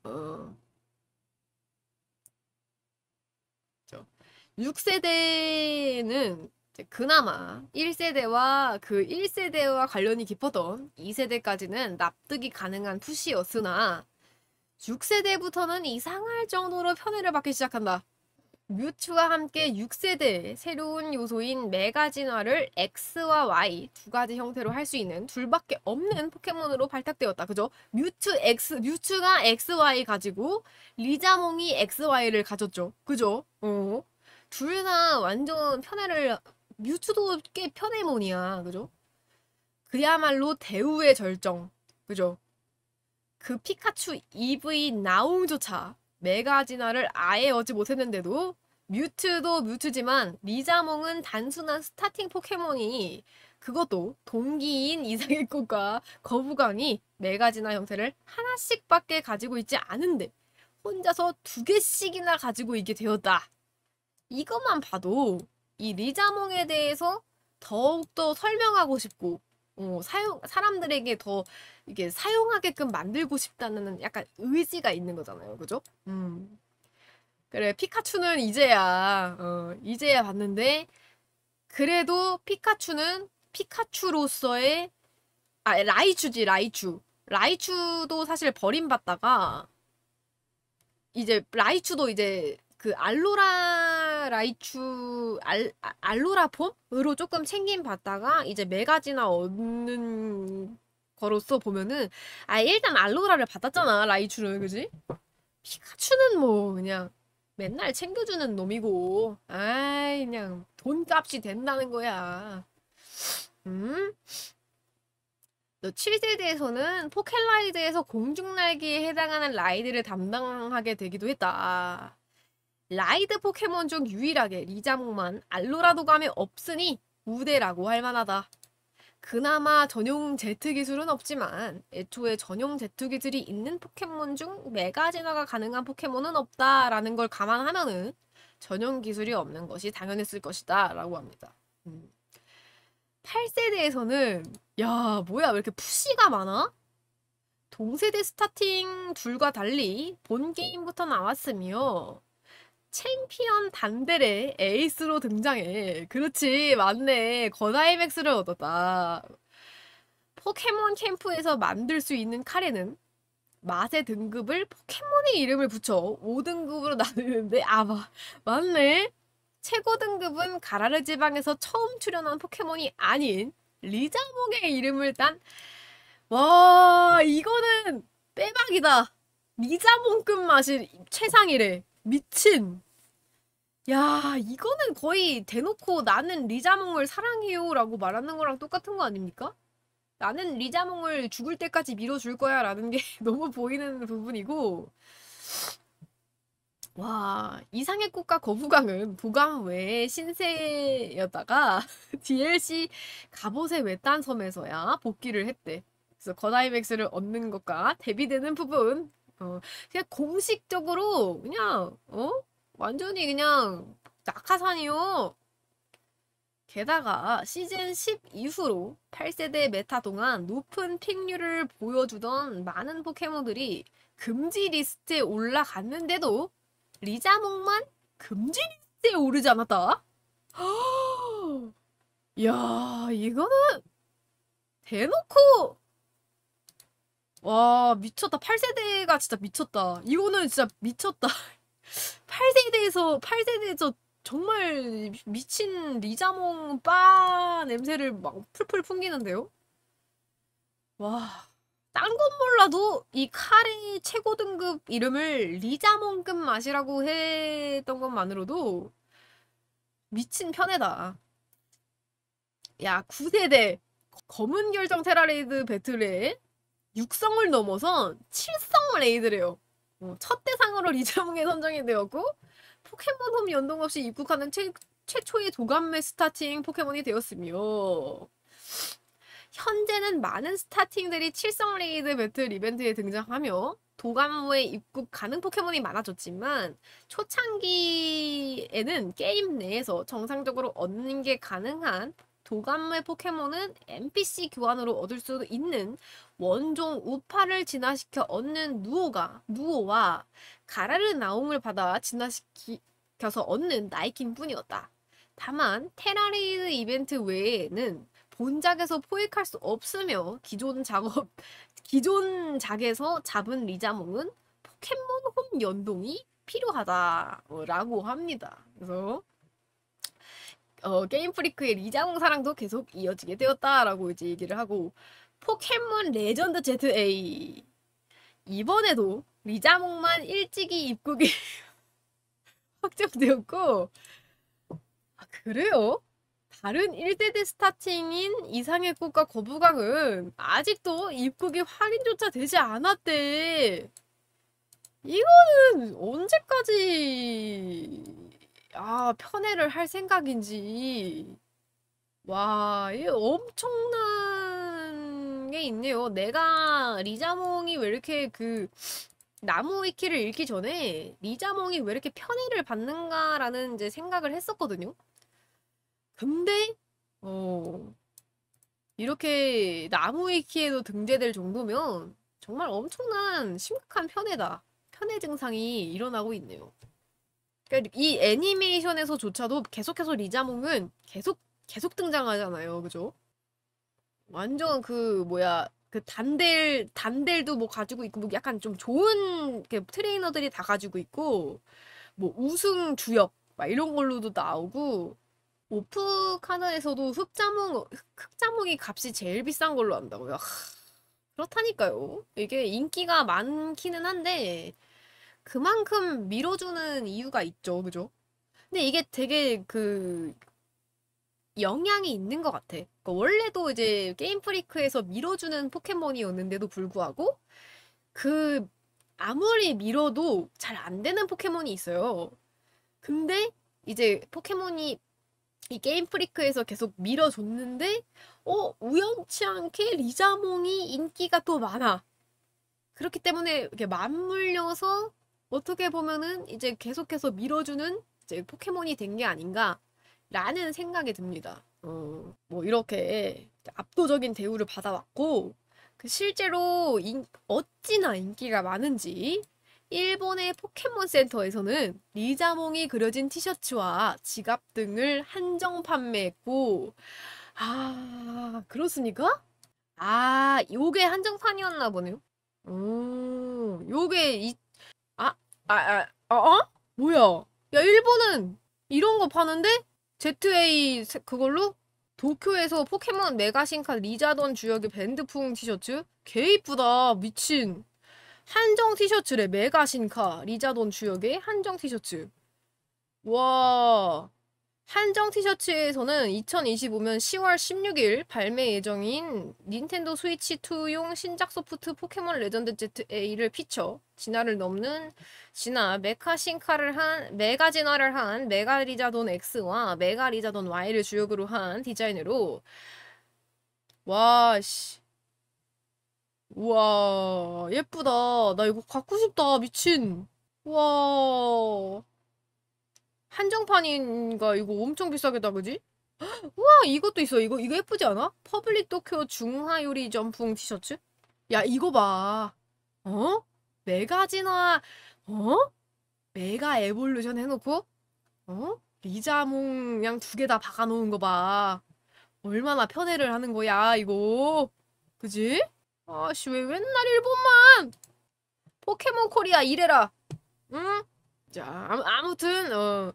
어, 6세대는 그나마 1세대와 관련이 깊었던 2세대까지는 납득이 가능한 푸시였으나 6세대부터는 이상할 정도로 편애를 받기 시작한다. 뮤츠와 함께 6세대의 새로운 요소인 메가 진화를 X와 Y 두 가지 형태로 할 수 있는 둘밖에 없는 포켓몬으로 발탁되었다. 그죠? 뮤츠가 XY 가지고 리자몽이 XY를 가졌죠. 그죠? 둘 다 완전 뮤츠도 꽤 편해몬이야. 그죠? 그야말로 대우의 절정. 그죠? 그 피카츄 EV 나옹조차 메가 진화를 아예 얻지 못했는데도 뮤츠도 뮤츠지만 리자몽은 단순한 스타팅 포켓몬이 그것도 동기인 이상의 꽃과 거부강이 메가 진화 형태를 하나씩밖에 가지고 있지 않은데 혼자서 2개씩이나 가지고 있게 되었다. 이것만 봐도 이 리자몽에 대해서 더욱더 설명하고 싶고 사람들에게 더 이게 사용하게끔 만들고 싶다는 약간 의지가 있는 거잖아요. 그죠? 그래, 피카츄는 이제야 봤는데, 그래도 피카츄는 피카츄로서의, 라이츄지, 라이츄. 라이츄도 사실 버림받다가, 이제, 라이츄도 이제, 알로라 라이츄, 알로라 폼으로 조금 챙김받다가, 이제 메가지나 얻는 거로서 보면은, 일단 알로라를 받았잖아, 라이츄는, 그지? 피카츄는 뭐, 그냥, 맨날 챙겨주는 놈이고, 그냥, 돈값이 된다는 거야. 너 7세대에서는 포켓라이드에서 공중날개에 해당하는 라이드를 담당하게 되기도 했다. 라이드 포켓몬 중 유일하게 리자몽만 알로라도감에 없으니 우대라고 할 만하다. 그나마 전용 Z 기술은 없지만 애초에 전용 Z 기술이 있는 포켓몬 중 메가 진화가 가능한 포켓몬은 없다라는 걸 감안하면은 전용 기술이 없는 것이 당연했을 것이다 라고 합니다. 8세대에서는 야 뭐야 왜 이렇게 푸시가 많아? 동세대 스타팅 둘과 달리 본 게임부터 나왔으며 챔피언 단델의 에이스로 등장해. 그렇지, 맞네. 거다이맥스를 얻었다. 포켓몬 캠프에서 만들 수 있는 카레는 맛의 등급을 포켓몬의 이름을 붙여 5등급으로 나누는데, 맞네. 최고 등급은 가라르 지방에서 처음 출연한 포켓몬이 아닌 리자몽의 이름을 딴, 와, 이거는 빼박이다. 리자몽급 맛이 최상이래. 미친. 야, 이거는 거의 대놓고 나는 리자몽을 사랑해요 라고 말하는 거랑 똑같은 거 아닙니까? 나는 리자몽을 죽을 때까지 밀어줄 거야 라는 게 너무 보이는 부분이고, 와, 이상의 꽃과 거부강은 도감 외의 신세였다가 DLC 갑옷의 외딴 섬에서야 복귀를 했대. 그래서 거다이맥스를 얻는 것과 대비되는 부분, 그냥 공식적으로 그냥 완전히 그냥 낙하산이요. 게다가 시즌 10 이후로 8세대 메타 동안 높은 픽률을 보여주던 많은 포켓몬들이 금지 리스트에 올라갔는데도 리자몽만 금지 리스트에 오르지 않았다? 야, 이거는 대놓고, 와, 미쳤다. 8세대가 진짜 미쳤다. 이거는 진짜 미쳤다. 8세대에서 정말 미친 리자몽 바 냄새를 막 풀풀 풍기는데요? 와, 딴 건 몰라도 이 카레 최고 등급 이름을 리자몽급 맛이라고 했던 것만으로도 미친 편애다. 야, 9세대 검은 결정 테라레이드 배틀에 6성을 넘어선 7성 레이드래요. 첫 대상으로 리자몽에 선정이 되었고 포켓몬 홈 연동 없이 입국하는 최초의 도감매 스타팅 포켓몬이 되었으며, 현재는 많은 스타팅들이 7성 레이드 배틀 이벤트에 등장하며 도감무에 입국 가능 포켓몬이 많아졌지만, 초창기에는 게임 내에서 정상적으로 얻는 게 가능한 도감무의 포켓몬은 NPC 교환으로 얻을 수 있는 원종 우파를 진화시켜 얻는 누오와 가라르 나옹을 받아 진화시켜서 얻는 나이킨 뿐이었다. 다만 테라레이드 이벤트 외에는 본작에서 포획할 수 없으며 기존 작에서 잡은 리자몽은 포켓몬 홈 연동이 필요하다라고 합니다. 그래서 게임 프리크의 리자몽 사랑도 계속 이어지게 되었다라고 이제 얘기를 하고, 포켓몬 레전드 ZA 이번에도 리자몽만 일찍이 입국이 확정되었고, 그래요? 다른 1세대 스타팅인 이상의 꽃과 거부강은 아직도 입국이 확인조차 되지 않았대. 이거는 언제까지 편애를 할 생각인지. 와, 이 엄청난 게 있네요. 내가 리자몽이 왜 이렇게 나무 위키를 읽기 전에 리자몽이 왜 이렇게 편애를 받는가라는 이제 생각을 했었거든요. 근데 이렇게 나무 위키에도 등재될 정도면 정말 엄청난 심각한 편애 증상이 일어나고 있네요. 그러니까 이 애니메이션에서조차도 계속해서 리자몽은 계속 등장하잖아요. 그죠? 완전 단델도 뭐 가지고 있고, 뭐 약간 좀 좋은 트레이너들이 다 가지고 있고, 뭐 우승 주역 막 이런 걸로도 나오고, 오프 카드에서도 흑자몽이 값이 제일 비싼 걸로 한다고요. 그렇다니까요. 이게 인기가 많기는 한데 그만큼 밀어주는 이유가 있죠. 그죠? 근데 이게 되게 영향이 있는 것 같아. 그러니까 원래도 이제 게임 프리크에서 밀어주는 포켓몬이었는데도 불구하고 아무리 밀어도 잘 안 되는 포켓몬이 있어요. 근데 이제 포켓몬이 이 게임 프리크에서 계속 밀어줬는데 우연치 않게 리자몽이 인기가 또 많아. 그렇기 때문에 이렇게 맞물려서 어떻게 보면은 이제 계속해서 밀어주는 이제 포켓몬이 된 게 아닌가라는 생각이 듭니다. 뭐 이렇게 압도적인 대우를 받아왔고, 실제로 어찌나 인기가 많은지 일본의 포켓몬 센터에서는 리자몽이 그려진 티셔츠와 지갑 등을 한정 판매했고, 아, 그렇습니까? 아, 요게 한정판이었나 보네요. 요게 뭐야? 야, 일본은 이런 거 파는데? ZA 그걸로? 도쿄에서 포켓몬 메가신카 리자돈 주역의 밴드풍 티셔츠? 개 이쁘다. 미친. 한정 티셔츠래. 메가신카 리자돈 주역의 한정 티셔츠. 와. 한정 티셔츠에서는 2025년 10월 16일 발매 예정인 닌텐도 스위치 2용 신작 소프트 포켓몬 레전드 ZA를 피처 진화를 넘는 메가 진화를 한 메가 리자돈 X와 메가 리자돈 Y를 주역으로 한 디자인으로 와 씨. 우와 예쁘다. 나 이거 갖고 싶다. 미친. 우와 한정판인가 이거 엄청 비싸겠다 그지? 우와 이것도 있어. 이거 예쁘지 않아? 퍼블릭 도쿄 중화요리 점풍 티셔츠? 야 이거 봐. 어? 메가 진화 어? 메가 에볼루션 해놓고 어? 리자몽 그냥 두 개 다 박아놓은 거 봐. 얼마나 편애를 하는 거야 이거. 그지? 아씨 왜 맨날 일본만. 포켓몬 코리아 이래라. 응? 자 아무튼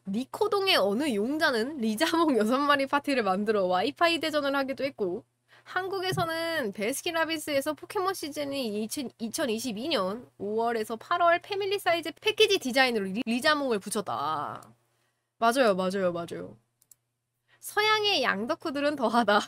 니코동의 어느 용자는 리자몽 6마리 파티를 만들어 와이파이 대전을 하기도 했고 한국에서는 베스킨라빈스에서 포켓몬 시즌이 2022년 5월에서 8월 패밀리 사이즈 패키지 디자인으로 리자몽을 붙였다. 맞아요. 서양의 양덕후들은 더하다.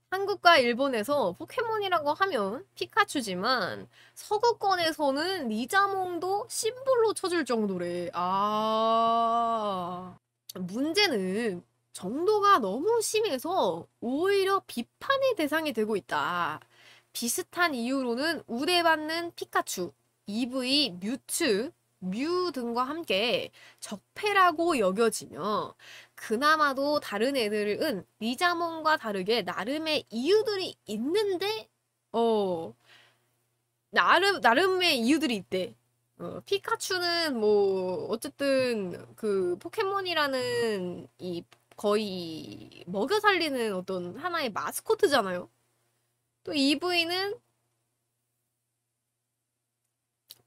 한국과 일본에서 포켓몬이라고 하면 피카츄지만 서구권에서는 리자몽도 심볼로 쳐줄 정도래. 아, 문제는 정도가 너무 심해서 오히려 비판의 대상이 되고 있다. 비슷한 이유로는 우대받는 피카츄, EV, 뮤 등과 함께 적폐라고 여겨지며 그나마도 다른 애들은 리자몽과 다르게 나름의 이유들이 있는데 나름의 이유들이 있대. 피카츄는 뭐 어쨌든 그 포켓몬이라는 이 거의 먹여 살리는 어떤 하나의 마스코트잖아요. 또 EV는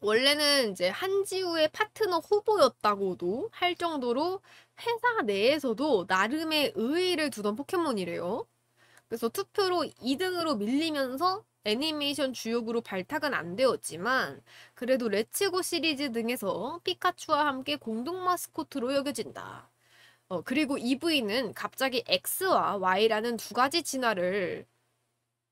원래는 이제 한지우의 파트너 후보였다고도 할 정도로 회사 내에서도 나름의 의의를 두던 포켓몬이래요. 그래서 투표로 2등으로 밀리면서 애니메이션 주역으로 발탁은 안 되었지만 그래도 레츠고 시리즈 등에서 피카츄와 함께 공동 마스코트로 여겨진다. 그리고 EV는 갑자기 X와 Y라는 두 가지 진화를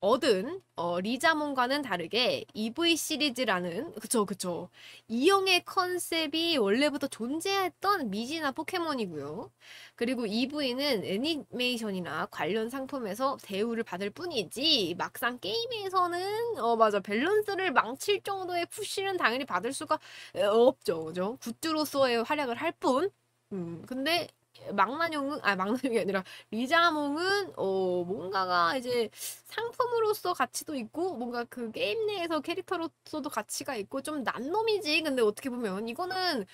얻은 리자몽과는 다르게 EV 시리즈라는 그쵸 이형의 컨셉이 원래부터 존재했던 미지나 포켓몬이고요. 그리고 EV는 애니메이션이나 관련 상품에서 대우를 받을 뿐이지 막상 게임에서는 맞아 밸런스를 망칠 정도의 푸시는 당연히 받을 수가 없죠. 그죠? 굿즈로서의 활약을 할 뿐. 근데 망나뇽이 아니라 리자몽은 뭔가가 이제 상품으로서 가치도 있고 뭔가 그 게임 내에서 캐릭터로서도 가치가 있고 좀 난 놈이지. 근데 어떻게 보면 이거는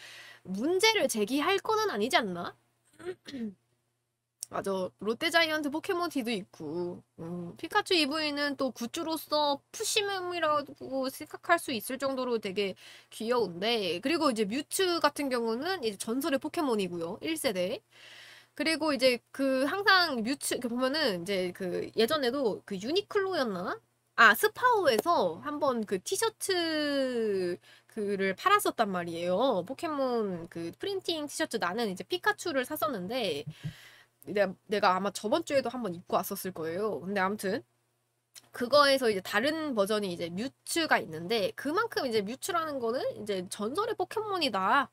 문제를 제기할 거는 아니지 않나? 맞아. 롯데자이언트 포켓몬티도 있고 피카츄 EV는 또 굿즈로서 푸시mem이라고 생각할 수 있을 정도로 되게 귀여운데 그리고 이제 뮤츠 같은 경우는 이제 전설의 포켓몬이고요. 1세대. 그리고 이제 그 항상 뮤츠 이렇게 보면은 이제 그 예전에도 그 유니클로였나? 스파오에서 한번 그 티셔츠 그를 팔았었단 말이에요. 포켓몬 그 프린팅 티셔츠 나는 이제 피카츄를 샀었는데 내가 아마 저번 주에도 한번 입고 왔었을 거예요. 근데 아무튼 그거에서 이제 다른 버전이 이제 뮤츠가 있는데 그만큼 이제 뮤츠라는 거는 이제 전설의 포켓몬이다.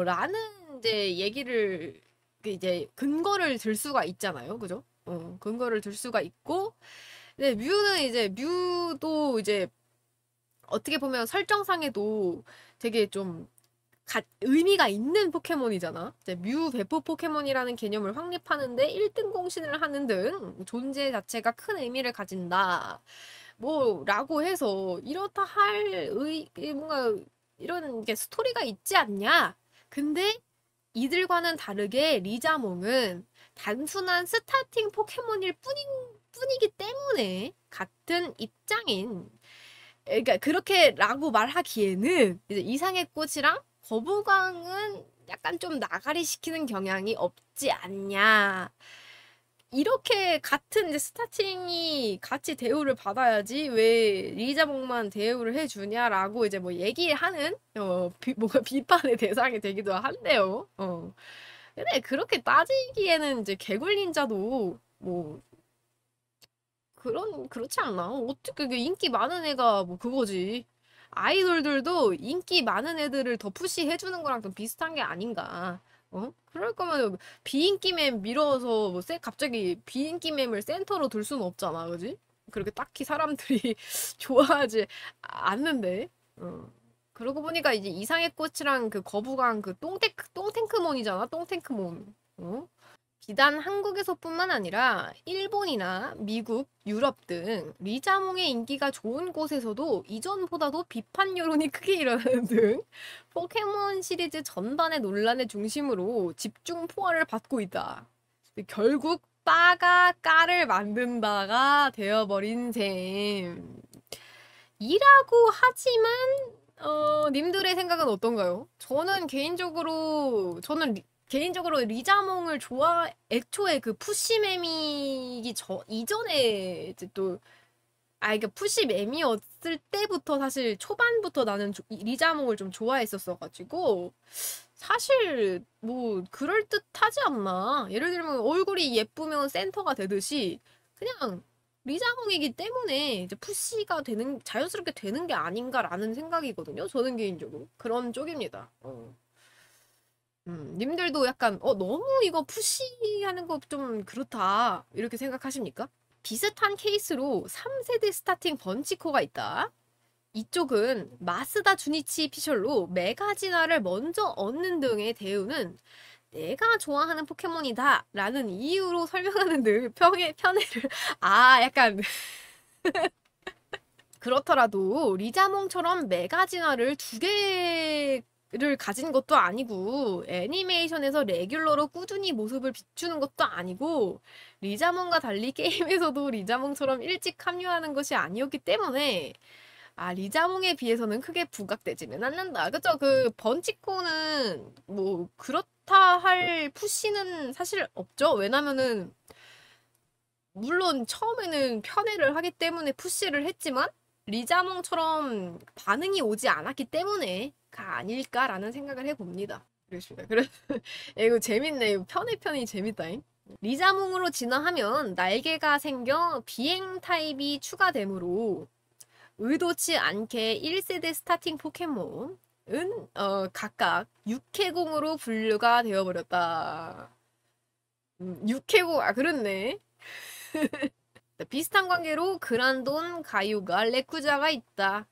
라는 이제 얘기를 이제 근거를 들 수가 있잖아요. 그죠? 근거를 들 수가 있고 근데 뮤도 이제 어떻게 보면 설정상에도 되게 좀 의미가 있는 포켓몬이잖아. 이제 뮤 배포 포켓몬이라는 개념을 확립하는데 1등 공신을 하는 등 존재 자체가 큰 의미를 가진다. 뭐라고 해서 이렇다 할 뭔가 이런 게 스토리가 있지 않냐? 근데 이들과는 다르게 리자몽은 단순한 스타팅 포켓몬일 뿐이기 때문에 같은 입장인 그러니까 그렇게라고 말하기에는 이제 이상의 꽃이랑 거부광은 약간 좀 나가리 시키는 경향이 없지 않냐. 이렇게 같은 이제 스타팅이 같이 대우를 받아야지 왜 리자몽만 대우를 해주냐라고 이제 뭐 얘기하는 뭔가 비판의 대상이 되기도 한대요. 근데 그렇게 따지기에는 이제 개굴 닌자도 뭐 그렇지 않나? 어떻게 그 인기 많은 애가 뭐 그거지. 아이돌들도 인기 많은 애들을 더 푸시해주는 거랑 좀 비슷한 게 아닌가. 그럴 거면 비인기맨 밀어서 뭐 갑자기 비인기맨을 센터로 둘 수는 없잖아, 그지? 그렇게 딱히 사람들이 좋아하지 않는데. 그러고 보니까 이제 이상의 꽃이랑 그 거부강 그 똥탱크몬이잖아, 똥탱크몬. 비단 한국에서뿐만 아니라 일본이나 미국, 유럽 등 리자몽의 인기가 좋은 곳에서도 이전보다도 비판 여론이 크게 일어나는 등 포켓몬 시리즈 전반의 논란의 중심으로 집중 포화를 받고 있다. 결국 빠가 까를 만든다가 되어버린 셈. 이라고 하지만 님들의 생각은 어떤가요? 저는 개인적으로 리자몽을 애초에 그 푸시매미기 이전에 이제 또, 그러니까 푸시매미였을 때부터 사실 초반부터 나는 리자몽을 좀 좋아했었어가지고, 사실 뭐, 그럴듯하지 않나. 예를 들면 얼굴이 예쁘면 센터가 되듯이, 그냥 리자몽이기 때문에 이제 푸시가 자연스럽게 되는 게 아닌가라는 생각이거든요. 저는 개인적으로. 그런 쪽입니다. 님들도 약간, 너무 이거 푸시하는 거 좀 그렇다. 이렇게 생각하십니까? 비슷한 케이스로 3세대 스타팅 번치코가 있다. 이쪽은 마스다 주니치 피셜로 메가진화를 먼저 얻는 등의 대우는 내가 좋아하는 포켓몬이다. 라는 이유로 설명하는 등 편애를, 약간. 그렇더라도 리자몽처럼 메가진화를 두 개를 가진 것도 아니고 애니메이션에서 레귤러로 꾸준히 모습을 비추는 것도 아니고 리자몽과 달리 게임에서도 리자몽처럼 일찍 합류하는 것이 아니었기 때문에 리자몽에 비해서는 크게 부각되지는 않는다. 그쵸? 그 번치코는 뭐 그렇다 할 푸시는 사실 없죠. 왜냐면은 물론 처음에는 편애를 하기 때문에 푸시를 했지만 리자몽처럼 반응이 오지 않았기 때문에가 아닐까라는 생각을 해봅니다. 그렇습니다. 그래 이거 재밌네. 이거 편이 재밌다잉. 리자몽으로 진화하면 날개가 생겨 비행 타입이 추가되므로 의도치 않게 1세대 스타팅 포켓몬은 각각 육해공으로 분류가 되어버렸다. 육해공 그렇네. 비슷한 관계로 그란돈, 가유가, 레쿠자가 있다.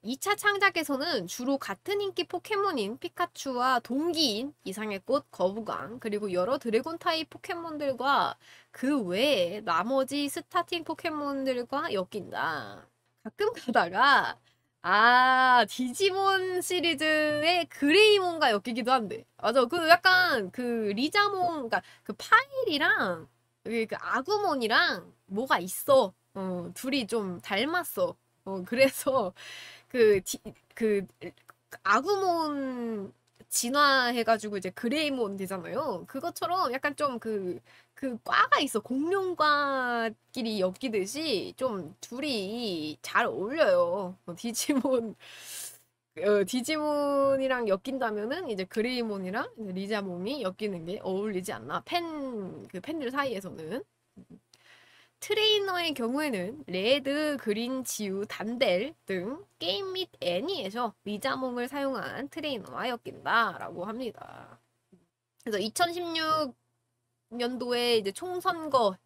2차 창작에서는 주로 같은 인기 포켓몬인 피카츄와 동기인 이상의 꽃, 거부강, 그리고 여러 드래곤 타입 포켓몬들과 그 외에 나머지 스타팅 포켓몬들과 엮인다. 가끔 가다가 디지몬 시리즈의 그레이몬과 엮이기도 한데. 맞아. 그 약간 그 리자몬, 그러니까 그 파일이랑 그 아구몬이랑 뭐가 있어. 둘이 좀 닮았어. 그래서 그 아구몬 진화해가지고 이제 그레이몬 되잖아요. 그것처럼 약간 좀 그 과가 있어. 공룡과끼리 엮이듯이 좀 둘이 잘 어울려요. 디지몬이랑 엮인다면은 이제 그레이몬이랑 이제 리자몽이 엮이는 게 어울리지 않나. 팬들 사이에서는. 트레이너의 경우에는 레드, 그린, 지우, 단델 등 게임 및 애니에서 리자몽을 사용한 트레이너와 엮인다라고 합니다. 그래서 2016년도에 이제 총선거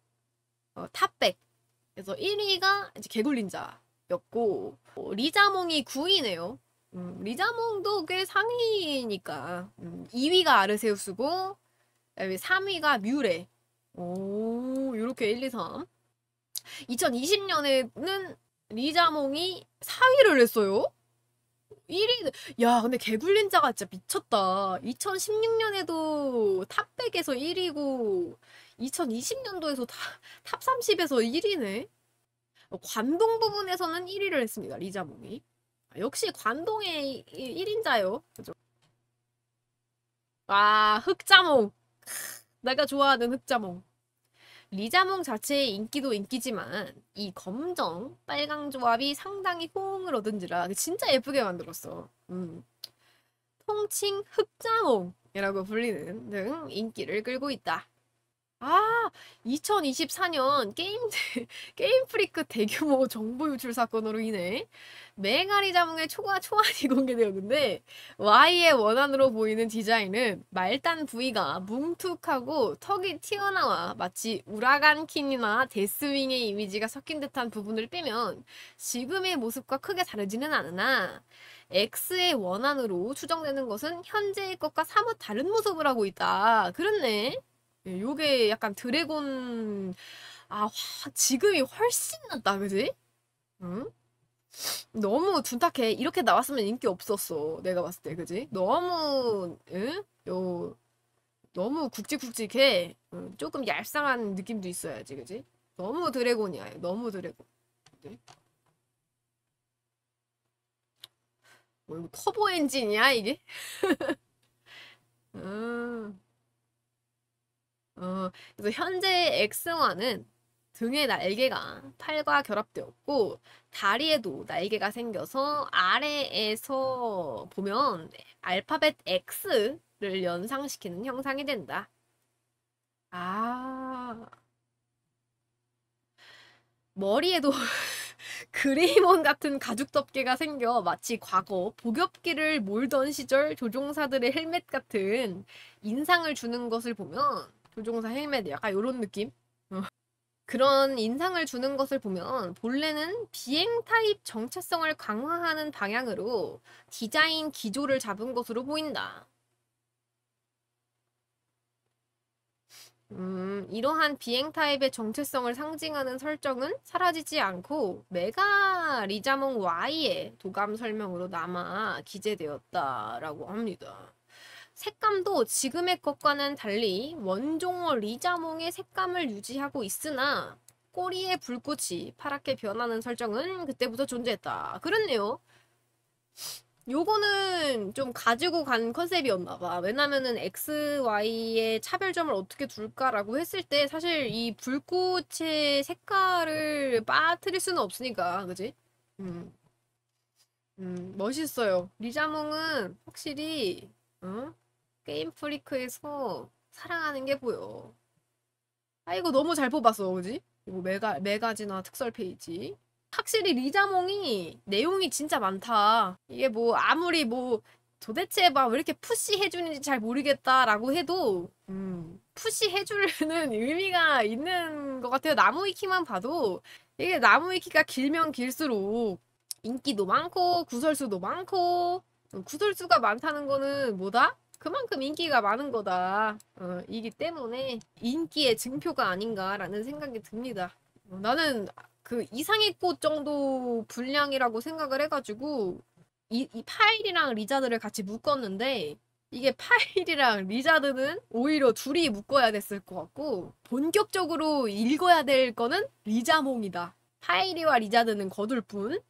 탑백 그래서 1위가 이제 개굴린자였고 리자몽이 9위네요. 리자몽도 꽤 상위니까. 2위가 아르세우스고 3위가 뮤레. 오, 요렇게 1, 2, 3. 2020년에는 리자몽이 4위를 했어요? 1위, 야, 근데 개굴린자가 진짜 미쳤다. 2016년에도 탑100에서 1위고, 2020년도에도 탑 30에서 1위네? 관동 부분에서는 1위를 했습니다, 리자몽이. 역시 관동의 1인자요. 그죠? 아, 흑자몽. 내가 좋아하는 흑자몽. 리자몽 자체의 인기도 인기지만 이 검정 빨강 조합이 상당히 호응을 얻은지라 진짜 예쁘게 만들었어. 통칭 흑자몽이라고 불리는 등 인기를 끌고 있다. 아, 2024년 게임 프리크 대규모 정보 유출 사건으로 인해 메가리 자몽의 초안이 공개되었는데 Y의 원안으로 보이는 디자인은 말단 부위가 뭉툭하고 턱이 튀어나와 마치 우라간 킨이나 데스윙의 이미지가 섞인 듯한 부분을 빼면 지금의 모습과 크게 다르지는 않으나 X의 원안으로 추정되는 것은 현재의 것과 사뭇 다른 모습을 하고 있다. 그렇네. 요게 약간 드래곤 지금이 훨씬 낫다 그지? 응? 너무 둔탁해. 이렇게 나왔으면 인기 없었어. 내가 봤을 때 그지? 너무 응? 너무 굵직굵직해. 응, 조금 얄쌍한 느낌도 있어야지 그지? 너무 드래곤이야. 너무 드래곤. 그지? 뭐 이거 터보 엔진이야 이게? 음. 그래서 현재 X1은 등의 날개가 팔과 결합되었고 다리에도 날개가 생겨서 아래에서 보면 알파벳 X를 연상시키는 형상이 된다. 아, 머리에도 그레이몬 같은 가죽 덮개가 생겨 마치 과거 복엽기를 몰던 시절 조종사들의 헬멧 같은 인상을 주는 것을 보면 조종사 헬멧 약간 요런 느낌? 그런 인상을 주는 것을 보면 본래는 비행 타입 정체성을 강화하는 방향으로 디자인 기조를 잡은 것으로 보인다. 이러한 비행 타입의 정체성을 상징하는 설정은 사라지지 않고 메가 리자몽 Y의 도감 설명으로 남아 기재되었다라고 합니다. 색감도 지금의 것과는 달리 원종어 리자몽의 색감을 유지하고 있으나 꼬리의 불꽃이 파랗게 변하는 설정은 그때부터 존재했다. 그렇네요. 요거는 좀 가지고 간 컨셉이었나 봐. 왜냐면은 XY의 차별점을 어떻게 둘까라고 했을 때 사실 이 불꽃의 색깔을 빠뜨릴 수는 없으니까. 그지? 음. 멋있어요. 리자몽은 확실히 게임 프리크에서 사랑하는 게 보여. 아, 이거 너무 잘 뽑았어, 그지? 이거 메가지나 특설 페이지. 확실히 리자몽이 내용이 진짜 많다. 이게 뭐, 아무리 뭐, 도대체 막 왜 이렇게 푸시 해주는지 잘 모르겠다라고 해도, 푸시 해주려는 의미가 있는 것 같아요. 나무위키만 봐도, 이게 나무위키가 길면 길수록 인기도 많고, 구설수도 많고, 구설수가 많다는 거는 뭐다? 그만큼 인기가 많은 거다. 이기 때문에 인기의 증표가 아닌가라는 생각이 듭니다. 나는 그 이상의 꽃 정도 분량이라고 생각을 해가지고 이 파일이랑 리자드를 같이 묶었는데 이게 파일이랑 리자드는 오히려 둘이 묶어야 됐을 것 같고 본격적으로 읽어야 될 거는 리자몽이다. 파일이와 리자드는 거둘 뿐.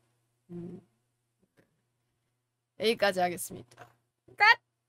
여기까지 하겠습니다. 끝!